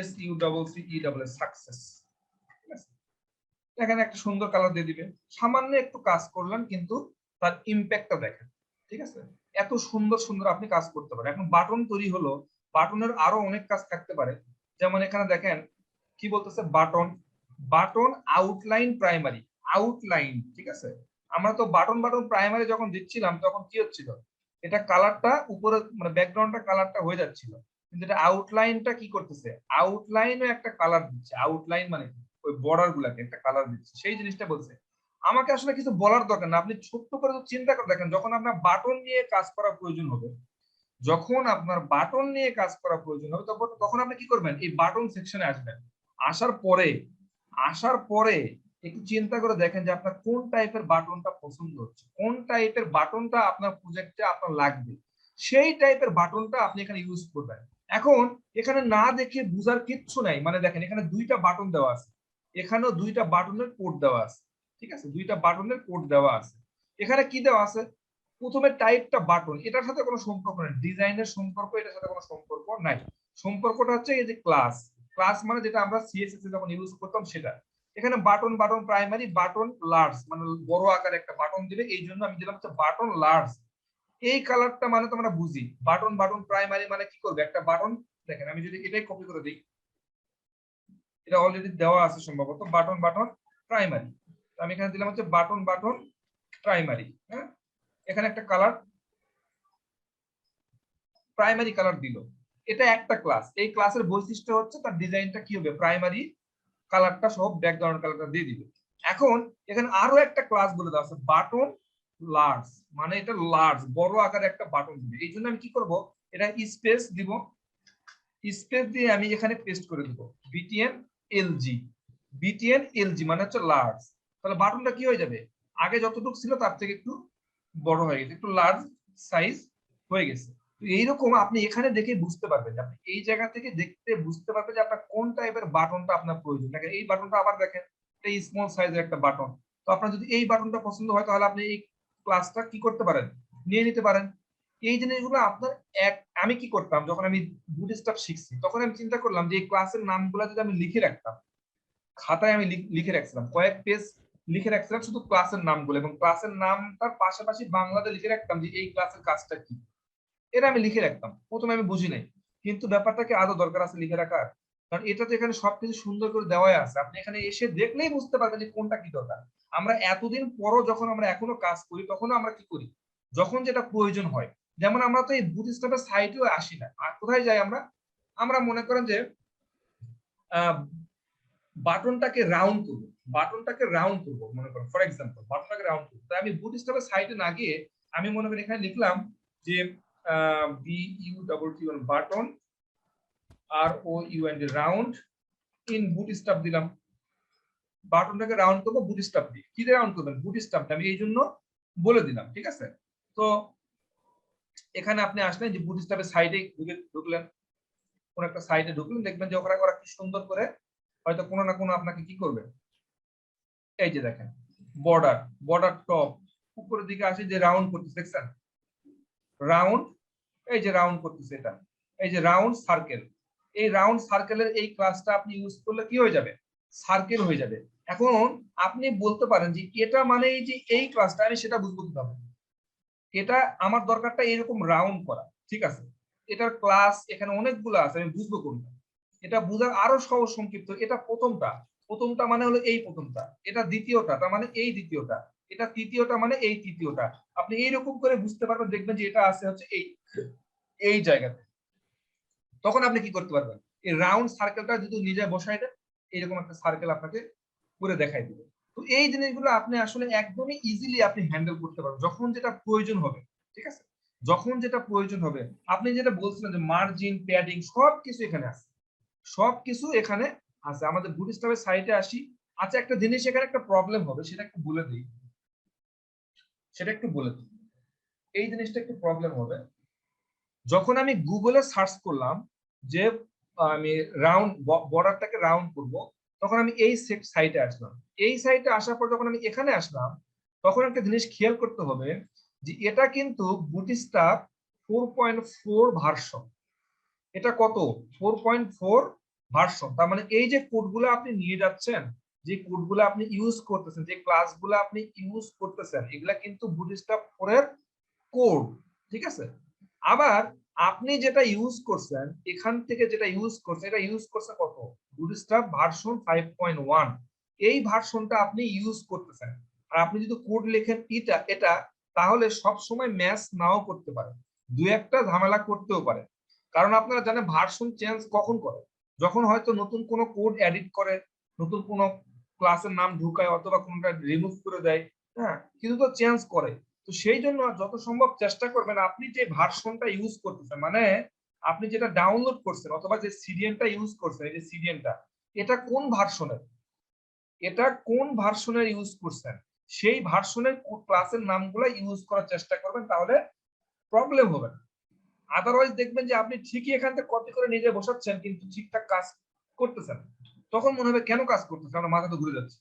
SUCCE success. ঠিক আছে, এখানে একটা সুন্দর কালার দিয়ে দিবে। সামান্য একটু কাজ করলেন কিন্তু তার ইম্প্যাক্টটা দেখেন। ঠিক আছে, এত সুন্দর সুন্দর আপনি কাজ করতে পারেন। এখন বাটন তৈরি হলো, বাটনের আরো অনেক কাজ থাকতে পারে। যেমন এখানে দেখেন কি বলতেছে, button, button outline primary, outline. ঠিক আছে, আমরা তো বাটন বাটন প্রাইমারি যখন দিচ্ছিলাম তখন কি হচ্ছিল, এটা কালারটা উপরে মানে ব্যাকগ্রাউন্ডটা কালারটা হয়ে যাচ্ছিল, কিন্তু এটা আউটলাইনটা কি করতেছে, আউটলাইনও একটা কালার দিচ্ছে। আউটলাইন মানে ওই বর্ডার গুলাকে একটা কালার দিচ্ছে, সেই জিনিসটা বলছে। আমাকে আসলে কিছু বলার দরকার না, আপনি ছোট্ট করে চিন্তা করে দেখেন, যখন আপনার বাটন নিয়ে কাজ করা প্রয়োজন হবে, যখন আপনার বাটন নিয়ে কাজ করা প্রয়োজন হবে, তখন আপনি কি করবেন, এই বাটন সেকশনে আসবেন। আসার পরে একটু চিন্তা করে দেখেন যে আপনার কোন টাইপের বাটনটা পছন্দ হচ্ছে, কোন টাইপের বাটনটা আপনার প্রজেক্টে আপনার লাগবে, সেই টাইপের বাটনটা আপনি এখানে ইউজ করবেন। এখন এখানে না দেখে বুঝার কিচ্ছু নাই, মানে দেখেন এখানে দুইটা বাটন দেওয়া আছে, এখানেও দুইটা বাটনের কোড দেওয়া আছে। ঠিক আছে, দুইটা বাটনের কোড দেওয়া আছে। এখানে কি দেওয়া আছে, প্রথমে টাইপটা বাটন, এটার সাথে কোনো সম্পর্ক নেই, ডিজাইনের সম্পর্ক এটার সাথে কোনো সম্পর্ক নাই। সম্পর্কটা হচ্ছে এই যে ক্লাস, ক্লাস মানে যেটা আমরা CSS এ যখন ইউজ করতাম সেটা। এখানে button, button primary, button large মানে বড় আকারে একটা বাটন দিবে, এই জন্য আমি দিলাম হচ্ছে বাটন লার্জ। এই কালারটা মানে তো আমরা বুঝি, বাটন, বাটন প্রাইমারি মানে কি করবে, একটা বাটন। দেখেন আমি যদি এটাই কপি করে দিই, এটা অলরেডি দেওয়া আছে সম্ভবত, বাটন, বাটন প্রাইমারি। আমি এখানে দিলাম হচ্ছে বাটন, বাটন প্রাইমারি। হ্যাঁ, এখানে একটা কালার প্রাইমারি কালার দিল, এটা একটা ক্লাস। এই ক্লাসের বৈশিষ্ট্য হচ্ছে তার ডিজাইনটা কি হবে, প্রাইমারি কালারটা সব ব্যাকগ্রাউন্ড কালারটা দিয়ে দিবে। এখন এখানে আরো একটা ক্লাস বলে দেওয়া আছে, বাটন লার্জ, মানে এটা লার্জ বড় আকারে একটা বাটন দিবে। এই জন্য আমি কি করব, এটা স্পেস দিব, স্পেস দিয়ে আমি এখানে পেস্ট করে দিব BTN LG, BTN LG মানে হচ্ছে লার্জ। তাহলে বাটনটা কি হয়ে যাবে, আগে যতটুকু ছিল তার থেকে একটু বড় হয়ে গেছে, একটু লার্জ সাইজ হয়ে গেছে। তো এইরকম আপনি এখানে দেখে বুঝতে পারবেন যে আপনি এই জায়গা থেকে দেখতে বুঝতে পারবেন যে আপনার কোন টাইপের বাটনটা আপনার প্রয়োজন। দেখেন এই বাটনটা আবার দেখেন, এই স্মল সাইজের একটা বাটন। তো আপনার যদি এই বাটনটা পছন্দ হয় তাহলে আপনি এই ক্লাসটা কি করতে পারেন, নিয়ে নিতে পারেন। এই জিনিসগুলো আপনার আমি কি করতাম যখন আমি বুটস্ট্র্যাপ শিখছি, তখন আমি চিন্তা করলাম যে এই ক্লাসের নামগুলো যদি আমি লিখে রাখতাম, খাতায় আমি লিখে রাখছিলাম, কয়েক পেজ লিখে রাখছিলাম শুধু ক্লাসের নামগুলো, এবং ক্লাসের নামটার পাশাপাশি বাংলাতে লিখে রাখতাম যে এই ক্লাসের কাজটা কি, এটা আমি লিখে রাখতাম। প্রথমে আমি বুঝি নাই, কিন্তু ব্যাপারটাকে আদৌ দরকার আছে লিখে রাখার, কারণ এটা তো এখানে সবকিছু সুন্দর করে দেওয়াই আছে, আপনি এখানে এসে দেখলেই বুঝতে পারবেন যে কোনটা কি দরকার। আমরা এতদিন পরও যখন আমরা এখনো কাজ করি, তখন আমরা কি করি, যখন যেটা প্রয়োজন হয়, যেমন আমরা তো এই বুটস্ট্র্যাপের সাইটেও আসি না, আর কোথায় যাই আমরা, আমরা মনে করেন যে বাটনটাকে রাউন্ড করবো, বাটনটাকে রাউন্ড করবো মনে করেন, ফর এক্সাম্পল বাটনটাকে রাউন্ড করবো, তাই আমি বুটস্ট্র্যাপের সাইটে না গিয়ে আমি মনে করি এখানে লিখলাম যে BUTT button ROUND round in bootstrap দিলাম, বাটনটাকে রাউন্ড করবো বুটস্ট্র্যাপ দিয়ে। কি দিয়ে রাউন্ড করবেন, বুটস্ট্র্যাপ, আমি এই জন্য বলে দিলাম। ঠিক আছে, তো এখানে আপনি আসলেন যে বুটস্ট্র্যাপের সাইডে ঢুকলেন, কোন একটা সাইডে ঢুকলেন, দেখবেন যে ওরা কি সুন্দর করে হয়তো কোনো না কোনো আপনাকে কি করবে, এই যে দেখেন বর্ডার, বর্ডার টপ উপরের দিকে আসে যে রাউন্ড করতেছে, দেখছেন রাউন্ড, এই যে রাউন্ড করতেছে, এটা এই যে রাউন্ড সার্কেল, এই রাউন্ড সার্কেলের এই ক্লাসটা আপনি ইউজ করলে কি হয়ে যাবে, সার্কেল হয়ে যাবে। এখন আপনি বলতে পারেন যে এটা মানে এই যে এই ক্লাসটা, আমি সেটা বুঝবো কিভাবে, এটা আমার দরকারটা এরকম রাউন্ড করা। ঠিক আছে, এটার ক্লাস এখানে অনেকগুলো আছে, আমি বুঝবো কোনটা, এটা বুঝার আরো সহজ সংক্ষিপ্ত, এটা প্রথমটা, প্রথমটা মানে হলো এই প্রথমটা, এটা দ্বিতীয়টা তার মানে এই দ্বিতীয়টা, এটা তৃতীয়টা মানে এই তৃতীয়টা। আপনি এইরকম করে বুঝতে পারবেন, দেখবেন যে এটা আছে হচ্ছে এই জায়গাতে। তখন আপনি কি করতে পারবেন, এই রাউন্ড সার্কেলটা যদি নিজে বসাই দেন, এরকম একটা সার্কেল আপনাকে করে দেখাই দিবে। তো এই জিনিসগুলো আপনি আসলে একদমই ইজিলি আপনি হ্যান্ডেল করতে পারবেন যখন যেটা প্রয়োজন হবে। ঠিক আছে, যখন যেটা প্রয়োজন হবে। আপনি যেটা বলছিলেন যে মার্জিন, প্যাডিং সবকিছু এখানে আছে, সবকিছু এখানে আছে। আমাদের বুটস্ট্র্যাপের সাইটে আসি। আচ্ছা, একটা জিনিস এখানে একটা প্রবলেম হবে, সেটা একটু বলে দিই। এই জিনিসটা একটু প্রবলেম হবে। যখন আমি গুগলে সার্চ করলাম যে আমি রাউন্ড বর্ডারটাকে রাউন্ড করব, তখন আমি এই সাইটে আসলাম। এই সাইটে আসার পর যখন আমি এখানে আসলাম, তখন একটা জিনিস খেয়াল করতে হবে যে এটা কিন্তু বুটস্ট্র্যাপ 4.4 ভার্সন। এটা কত? 4.4 ভার্সন। তার মানে এই যে কোডগুলো আপনি নিয়ে যাচ্ছেন, যে কোডগুলো আপনি ইউজ করতেছেন, যে ক্লাসগুলো আপনি ইউজ করতেছেন, এগুলা কিন্তু বুটস্ট্র্যাপ 4 এর কোড, ঠিক আছে? আবার আপনি যেটা ইউজ করছেন, এখান থেকে যেটা ইউজ করছেন, এটা ইউজ করছে কত? Bootstrap version 5.1। এই ভার্সনটা আপনি ইউজ করতেছেন। আর আপনি যদি কোড লেখেন এটা তাহলে সব সময় ম্যাচ নাও করতে পারে, দুই একটা ঝামেলা করতেও পারে। কারণ আপনারা জানেন ভার্সন চেঞ্জ কখন করে? যখন হয়তো নতুন কোনো কোড এডিট করে, নতুন কোনো ক্লাসের নাম ঢুকায়, অথবা কোনটা রিমুভ করে দেয়, হ্যাঁ, কিন্তু তো চেঞ্জ করে। তো সেই জন্য যত সম্ভব চেষ্টা করবেন আপনি যে ভার্সনটা ইউজ করতেছেন, মানে আপনি যেটা ডাউনলোড করছেন অথবা যে সিডিএনটা ইউজ করছেন, এই যে সিডিএনটা, এটা কোন ভার্সনের ইউজ করছেন, সেই ভার্সনের ক্লাসের নামগুলো ইউজ করার চেষ্টা করবেন, তাহলে প্রবলেম হবে না। আদারওয়াইজ দেখবেন যে আপনি ঠিকই এখান থেকে কপি করে নিজে বসাচ্ছেন, কিন্তু ঠিকঠাক কাজ করতেছেন। তখন মনে হবে কেন কাজ করতেছেন, আমার মাথা তো ঘুরে যাচ্ছে।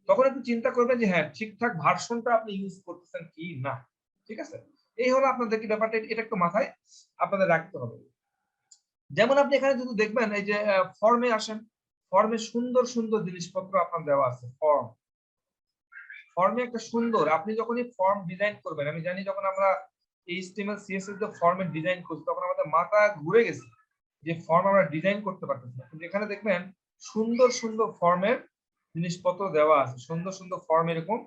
তখন একটু চিন্তা করবেন যে হ্যাঁ, ঠিকঠাক ভার্সনটা আপনি ইউজ করতেছেন কি না। ঠিক আছে? এই হলো আপনাদের কি ব্যাপারটা, এটা একটু মাথায় আপনাদের রাখতে হবে। যেমন আপনি এখানে যদি দেখবেন, এই যে ফর্মে আসেন, ফর্মে সুন্দর সুন্দর জিনিসপত্র আপনার দেওয়া আছে। ফর্মে একটা সুন্দর, আপনি যখনই ফর্ম ডিজাইন করবেন, আমি জানি যখন আমরা HTML CSS এর ফর্মে ডিজাইন করছি, তখন আমাদের মাথা ঘুরে গেছে যে ফর্ম আমরা ডিজাইন করতে পারতেছি না। কিন্তু এখানে দেখবেন সুন্দর সুন্দর ফর্মের জিনিসপত্র দেওয়া আছে, সুন্দর সুন্দর ফর্ম এরকম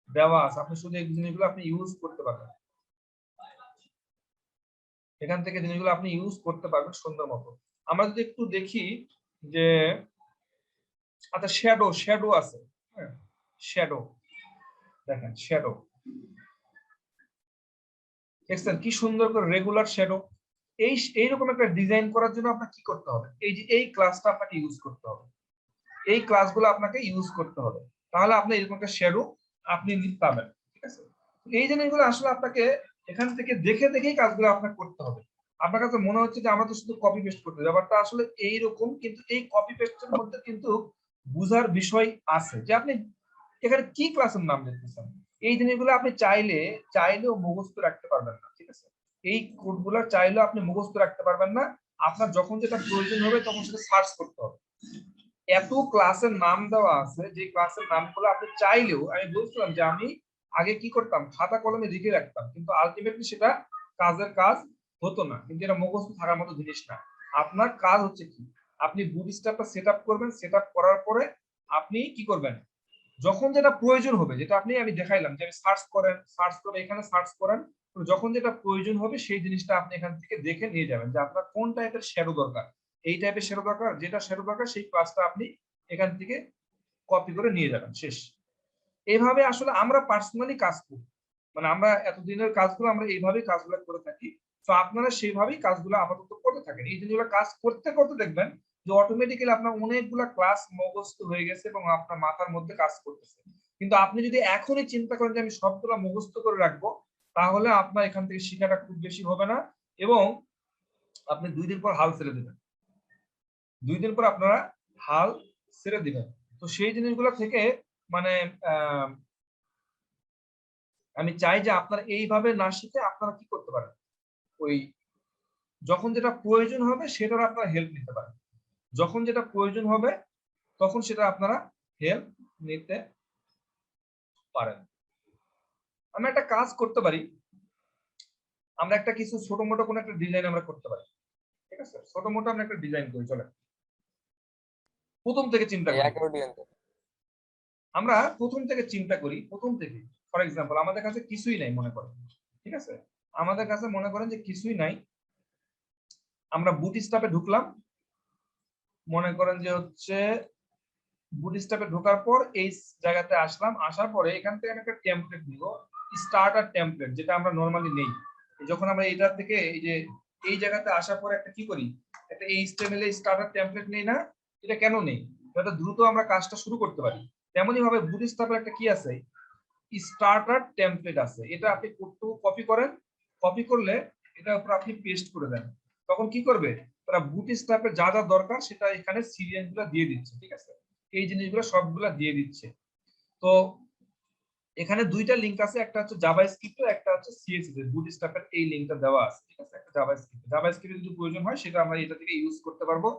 দেওয়া আছে। আপনি শুধু এই জিনিসগুলো আপনি ইউজ করতে পারবেন, এখান থেকে জিনিসগুলো আপনি ইউজ করতে পারবেন সুন্দর মতো। আমরা যদি একটু দেখি যে আচ্ছা, শ্যাডো আছে, হ্যাঁ, শ্যাডো, দেখেন শ্যাডো দেখছেন কি সুন্দর করে রেগুলার শ্যাডো। এইরকম একটা ডিজাইন করার জন্য আপনাকে কি করতে হবে? এই যে এই ক্লাসটা আপনাকে ইউজ করতে হবে, এই ক্লাসগুলো আপনাকে ইউজ করতে হবে, তাহলে আপনি এরকম একটা শ্যাডো আপনি পাবেন। ঠিক আছে? এই জিনিসগুলো আসলে আপনাকে এখান থেকে দেখে দেখেই কাজগুলো আপনাকে করতে হবে। আপনার কাছে মনে হচ্ছে যে আমরা তো শুধু কপি পেস্ট করতে, ব্যাপারটা আসলে এইরকম, কিন্তু এই কপি পেস্টের মধ্যে কিন্তু বুঝার বিষয় আছে যে আপনি এখানে কি ক্লাসের নাম লিখতেছেন। এই জিনিসগুলো আপনি চাইলেও মুখস্থ রাখতে পারবেন না। ঠিক আছে? এই কোডগুলো চাইলেও আপনি মুখস্থ রাখতে পারবেন না। আপনার যখন যেটা প্রয়োজন হবে তখন সেটা সার্চ করতে হবে। এত ক্লাসের নাম দেওয়া আছে, যে ক্লাসের নামগুলো আপনি চাইলেও, আমি বলছিলাম যে আমি আগে কি করতাম, খাতা কলমে লিখে রাখতাম, কিন্তু আলটিমেটলি সেটা কাজের কাজ হতো না। কিন্তু এটা মুখস্থ থাকার মতো জিনিস না। আপনার কাজ হচ্ছে কি, আপনি বুটস্ট্র্যাপটা সেটআপ করবেন, সেটআপ করার পরে আপনি কি করবেন, যখন যেটা প্রয়োজন হবে, যেটা আমি দেখাইলাম যে সার্চ করে এখানে সার্চ করেন, যখন যেটা প্রয়োজন হবে সেই জিনিসটা আপনি এখান থেকে দেখে নিয়ে যাবেন যে আপনার কোন টাইপের শ্যাডো দরকার। এই টাইপের শ্যাডো দরকার, যেটা শ্যাডো দরকার সেই ক্লাসটা আপনি এখান থেকে কপি করে নিয়ে যাবেন, শেষ। এইভাবে আসলে আমরা পার্সোনালি কাজ করি, মানে আমরা এতদিনের কাজগুলো আমরা এইভাবেই কাজগুলো করে থাকি। তো আপনারা সেইভাবেই কাজগুলো আপাতত করতে থাকেন। এই জিনিসগুলো কাজ করতে করতে দেখবেন যে অটোমেটিক্যালি আপনার অনেকগুলা ক্লাস মুখস্থ হয়ে গেছে এবং আপনার মাথার মধ্যে কাজ করতেছে। কিন্তু আপনি যদি এখনই চিন্তা করেন যে আমি সবগুলো মুখস্থ করে রাখবো, তাহলে আপনার এখান থেকে শেখাটা খুব বেশি হবে না, এবং আপনি 2 দিন পর হাল ছেড়ে দেবেন। 2 দিন পর আপনারা হাল ছেড়ে দিবেন। তো সেই জিনিসগুলো থেকে মানে আমি চাই যে আপনারা এইভাবে না শিখে আপনারা কি করতে পারেন, ওই যখন যেটা প্রয়োজন হবে সেটার আপনারা হেল্প নিতে পারেন। যখন যেটা প্রয়োজন হবে তখন সেটা আপনারা হেল্প নিতে পারেন। আমরা একটা কাজ করতে পারি, আমরা একটা কিছু ছোট মোটো কোনো একটা ডিজাইন আমরা করতে পারি। ঠিক আছে? ছোট মোটো আমরা একটা ডিজাইন করি, চলে প্রথম থেকে চিন্তা ভাই করি। অ্যাকর্ডিয়ন তো। আমরা প্রথম থেকে চিন্তা করি, প্রথম থেকে। ফর এক্সাম্পল আমাদের কাছে কিছুই নাই মনে করেন, ঠিক আছে, আমাদের কাছে মনে করেন যে কিছুই নাই, আমরা বুটস্ট্র্যাপে ঢুকলাম, মনে করেন যে হচ্ছে বুটস্ট্র্যাপে ঢোকার পর এই জায়গাতে আসলাম, আসার পরে এখান থেকে আমি একটা টেমপ্লেট নিব, স্টার্টার টেমপ্লেট, যেটা আমরা নরমালি নেই। যখন আমরা এইটা থেকে এই যে এই জায়গাতে আসার পরে একটা কি করি, একটা HTML স্টার্টার টেমপ্লেট নেই না? এটা কেন নেই? যাতে দ্রুত আমরা কাজটা শুরু করতে পারি। তেমনই ভাবে বুটস্ট্র্যাপের একটা কি আছে, স্টার্টার টেমপ্লেট আছে। এটা আপনি কোডটুকু কপি করেন, কপি করলে এটার উপর আপনি পেস্ট করে দেন। তখন কি করবে, তারা বুটস্ট্র্যাপের যা যা দরকার সেটা এখানে সিরিয়ালগুলো দিয়ে দিচ্ছে। ঠিক আছে, এই জিনিসগুলো সবগুলা দিয়ে দিচ্ছে। তো এখানে দুইটা লিংক আছে, একটা হচ্ছে জাভাস্ক্রিপ্ট, একটা হচ্ছে সিএসএস এর। বুটস্ট্র্যাপের এই লিংকটা দেওয়া আছে। ঠিক আছে, একটা জাভাস্ক্রিপ্ট যদি প্রয়োজন হয় সেটা আমরা এটা থেকে ইউজ করতে পারবো।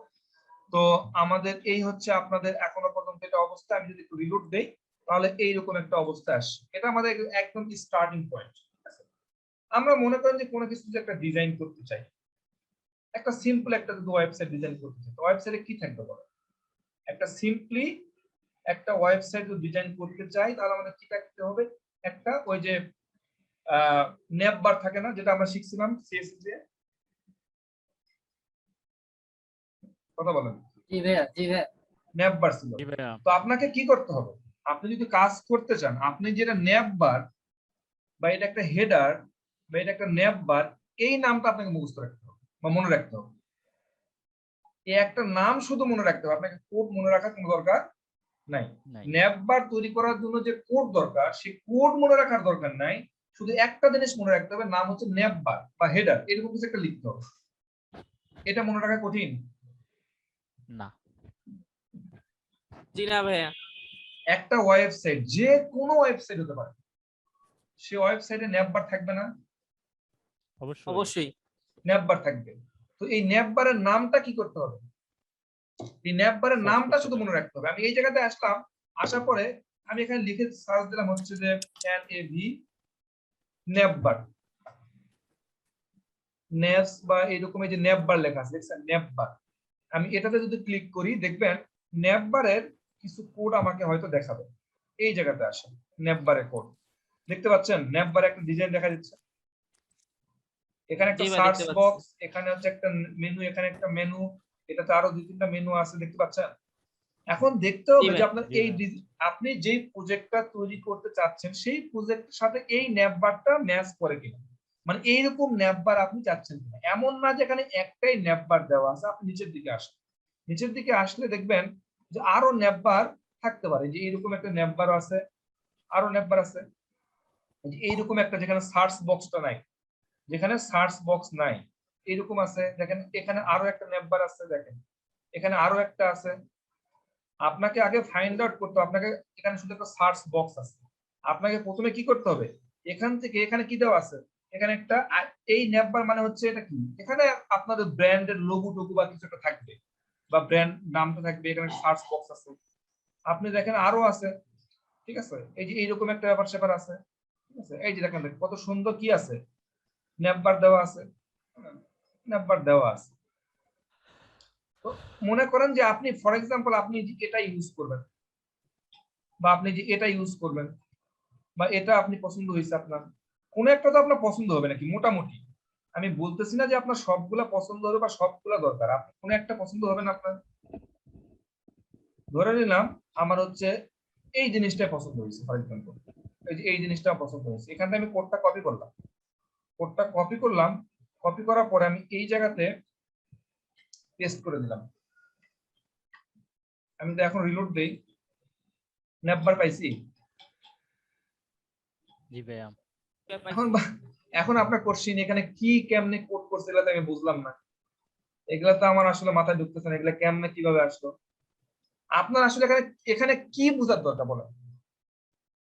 তো আমাদের এই হচ্ছে আপনাদের এখনো পর্যন্ত এটা অবস্থা। আমি যদি একটু রিলোড দেই তাহলে এইরকম একটা অবস্থা আসে। এটা আমাদের একদম স্টার্টিং পয়েন্ট। আমরা মনে করেন যে কোনো কিছু যে একটা ডিজাইন করতে চাই, একটা সিম্পল একটা যদি ওয়েবসাইট ডিজাইন করতে চাই, তো ওয়েবসাইটে কি থাকবে বলো? একটা সিম্পলি একটা ওয়েবসাইট যদি ডিজাইন করতে চাই তাহলে আমাদের কি থাকতে হবে, একটা ওই যে নেভ বার থাকে না, যেটা আমরা শিখছিলাম সিএসএস এ। কথা বলেন। জি ভাইয়া, জি ভাইয়া। নেভ বার ছিল। জি ভাইয়া। তো আপনাকে কি করতে হবে, আপনি যদি কাজ করতে চান, আপনি যেটা নেভ বার বা এটা একটা হেডার বা এটা একটা নেভ বার, এই নামটা আপনাকে মুখস্থ রাখতে হবে বা মনে রাখতে হবে। এই একটা নাম শুধু মনে রাখতে হবে, আপনাকে কোড মনে রাখার কোনো দরকার নাই। নাই। নেভ বার তৈরি করার জন্য যে কোড দরকার, সেই কোড মনে রাখার দরকার নাই। শুধু একটা জিনিস মনে রাখতে হবে, নাম হচ্ছে নেভ বার বা হেডার, এরকম কিছু একটা লিখতে হবে। এটা মনে রাখা কঠিন না। জি না ভাইয়া। একটা ওয়েবসাইট, যে কোনো ওয়েবসাইট হতে পারে, সেই ওয়েবসাইটে নেভ বার থাকবে না? অবশ্যই। অবশ্যই। নেভ বার থাকবে। তো এই নেভ বারের নামটা কি করতে হবে, এই নেভ বারের Search নামটা করতে শুধু হবে। মনে রাখতে হবে। আমি এই জায়গাতে আসলাম, আসার পরে আমি এখানে লিখে সার্চ দিলাম হচ্ছে যে NAV নেভ বার, নেভস বা এরকম এই যে নেভ বার লেখা আছে, দেখছেন নেভ বার। আমি এটাতে যদি ক্লিক করি দেখবেন নেভ বারের কিছু কোড আমাকে হয়তো দেখাবে। এই জায়গাতে আসেন, নেভ বারের কোড দেখতে পাচ্ছেন, নেভ বারে একটা ডিজাইন দেখা যাচ্ছে। এখানে একটা জি ভাই, সার্চ দেখতে পাচ্ছি। বক্স, এখানে হচ্ছে একটা মেনু, এখানে একটা মেনু, এটাতে আরো দুই তিনটা মেনু আছে, দেখতে পাচ্ছেন। এখন দেখতে হবে ভাই, যে আপনার জি এই ভাই। আপনি যেই প্রজেক্টটা তৈরি করতে চাচ্ছেন সেই প্রজেক্টের সাথে এই ন্যাপবারটা ম্যাচ করে কিনা, মানে এইরকম ন্যাপবার আপনি চাচ্ছেন কিনা। এমন না যে এখানে একটাই ন্যাপবার দেওয়া আছে। আপনি নিচের দিকে আসেন, নিচের দিকে আসলে দেখবেন যে আরো ন্যাপবার থাকতে পারে, যে এইরকম একটা ন্যাপবার আছে, আরো ন্যাপবার আছে, এই যে এইরকম একটা যেখানে সার্চ বক্সটা নাই, যেখানে সার্চ বক্স নাই, এইরকম আছে। দেখেন এখানে আরো একটা ন্যাপবার আছে, দেখেন এখানে আরো একটা আছে। আপনাকে আগে ফাইন্ড আউট করতে হবে, আপনাকে এখানে শুধু একটা সার্চ বক্স আছে। আপনাকে প্রথমে কি করতে হবে, এখান থেকে এখানে কি দেওয়া আছে, এখানে একটা এই নেভবার মানে হচ্ছে এটা কি, এখানে আপনাদের ব্র্যান্ডের লোগো টোগো বা কিছু একটা থাকবে বা ব্র্যান্ড নামটা থাকবে, এখানে সার্চ বক্স আছে। আপনি দেখেন আরো আছে, ঠিক আছে, এই যে এইরকম একটা ব্যাপার স্যাপার আছে, ঠিক আছে। এই যে দেখেন কত সুন্দর কি আছে, নেভবার দেওয়া আছে, নেভবার দেওয়া আছে। তো মনে করেন যে আপনি ফর এক্সাম্পল আপনি এটা ইউজ করবেন বা আপনি যে এটা ইউজ করবেন বা এটা আপনি পছন্দ হয়েছে আপনার, কোন একটা তো আপনার পছন্দ হবে নাকি, মোটামুটি। আমি বলতেছি না যে আপনার সবগুলা পছন্দ হবে বা সবগুলা দরকার, আপনি কোন একটা পছন্দ হবে না আপনার। ধরে নিলাম আমার হচ্ছে এই জিনিসটা পছন্দ হয়েছে, ফর এক্সাম্পল এই যে এই জিনিসটা পছন্দ হয়েছে, এখান থেকে আমি কোডটা কপি করলাম, কোডটা কপি করলাম, কপি করার পরে আমি এই জায়গাতে পেস্ট করে দিলাম। আমি তো এখন রিলোড দেই, নেভবার পাইছি। জি ভাইয়া। এখন এখন আপনার কোশ্চিন এখানে কি কেমনে কোড করছে এগুলা তো আমি বুঝলাম না, এগুলা তো আমার আসলে মাথায় ঢুকতেছে না, এগুলা কেমনে কিভাবে আসলো। আপনার আসলে এখানে এখানে কি বোঝার দরকার বলেন,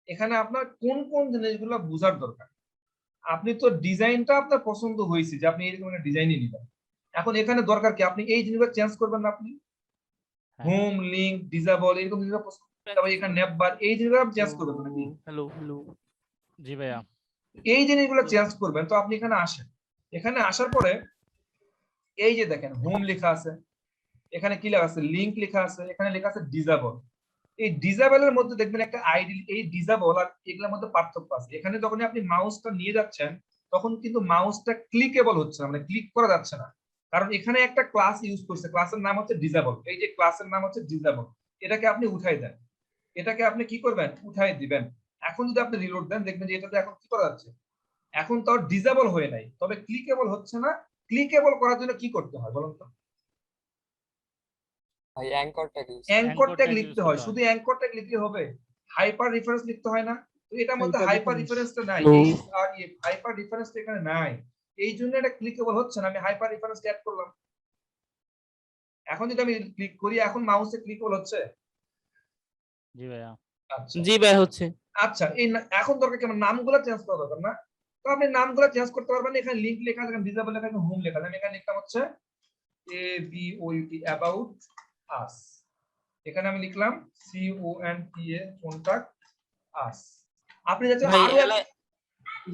এখানে আপনার কোন কোন জিনিসগুলো বোঝার দরকার। আপনি তো ডিজাইনটা আপনার পছন্দ হয়েছে যে আপনি এরকম একটা ডিজাইনই নিবেন, এখন এখানে দরকার কি আপনি এই জিনিসগুলো চেঞ্জ করবেন না, আপনি হ্যাঁ। হোম লিংক ডিসেবল এরকম জিনিসগুলো পছন্দ, তারপর এখানে নেভবার এই জিনিসগুলো চেঞ্জ করবেন নাকি, হ্যালো হ্যালো। জি ভাইয়া। এই জিনিসগুলো চেঞ্জ করবেন। তো আপনি এখানে আসেন, এখানে আসার পরে এই যে দেখেন হোম লেখা আছে, এখানে কি লেখা আছে, লিংক লেখা আছে, এখানে লেখা আছে ডিসেবল। এই ডিসেবলের মধ্যে দেখবেন একটা আইডি, এই ডিসেবল আর এগুলোর মধ্যে পার্থক্য আছে। এখানে যখন আপনি মাউসটা নিয়ে যাচ্ছেন তখন কিন্তু মাউসটা ক্লিকেবল হচ্ছে না, মানে ক্লিক করা যাচ্ছে না, কারণ এখানে একটা ক্লাস ইউজ করছে, ক্লাসের নাম হচ্ছে ডিসেবল। এই যে ক্লাসের নাম হচ্ছে ডিসেবল, এটাকে আপনি উঠাই দেন, এটাকে আপনি কি করবেন, উঠাই দিবেন। এখন যদি আপনি রিলোড দেন দেখবেন যে এটাতে এখন কি করা যাচ্ছে, এখন তো ডিসেবল হয়ে নাই, তবে ক্লিকেবল হচ্ছে না। ক্লিকেবল করার জন্য কি করতে হয় বলুন তো, ভাই anchor tag use anchor tag tag লিখতে use হয়, করতে শুধু অ্যাঙ্কর ট্যাগ লিখলে হবে? হাইপার রেফারেন্স লিখতে হয় না? তো এটার মধ্যে Hyper হাইপার reference। রেফারেন্সটা নাই, আর হাইপার রেফারেন্সটা এখানে নাই, এই জন্য এটা ক্লিকেবল হচ্ছে না। আমি হাইপার রেফারেন্স অ্যাড করলাম, এখন যদি আমি ক্লিক করি, এখন মাউসে ক্লিকেবল হচ্ছে। জি ভাইয়া আচ্ছা জি ভাই হচ্ছে। আচ্ছা, এখন দরকার কি আমার নামগুলো চেঞ্জ করা দরকার না? তো আপনি নামগুলো চেঞ্জ করতে পারবেন, এখানে লিংক লেখা আছে, এখানে ডিসেবল লেখা আছে, হোম লেখা আছে। আমি এখানে লিখলাম হচ্ছে about us, এখানে আমি লিখলাম contact us। আপনি যাচ্ছেন ভাই আরো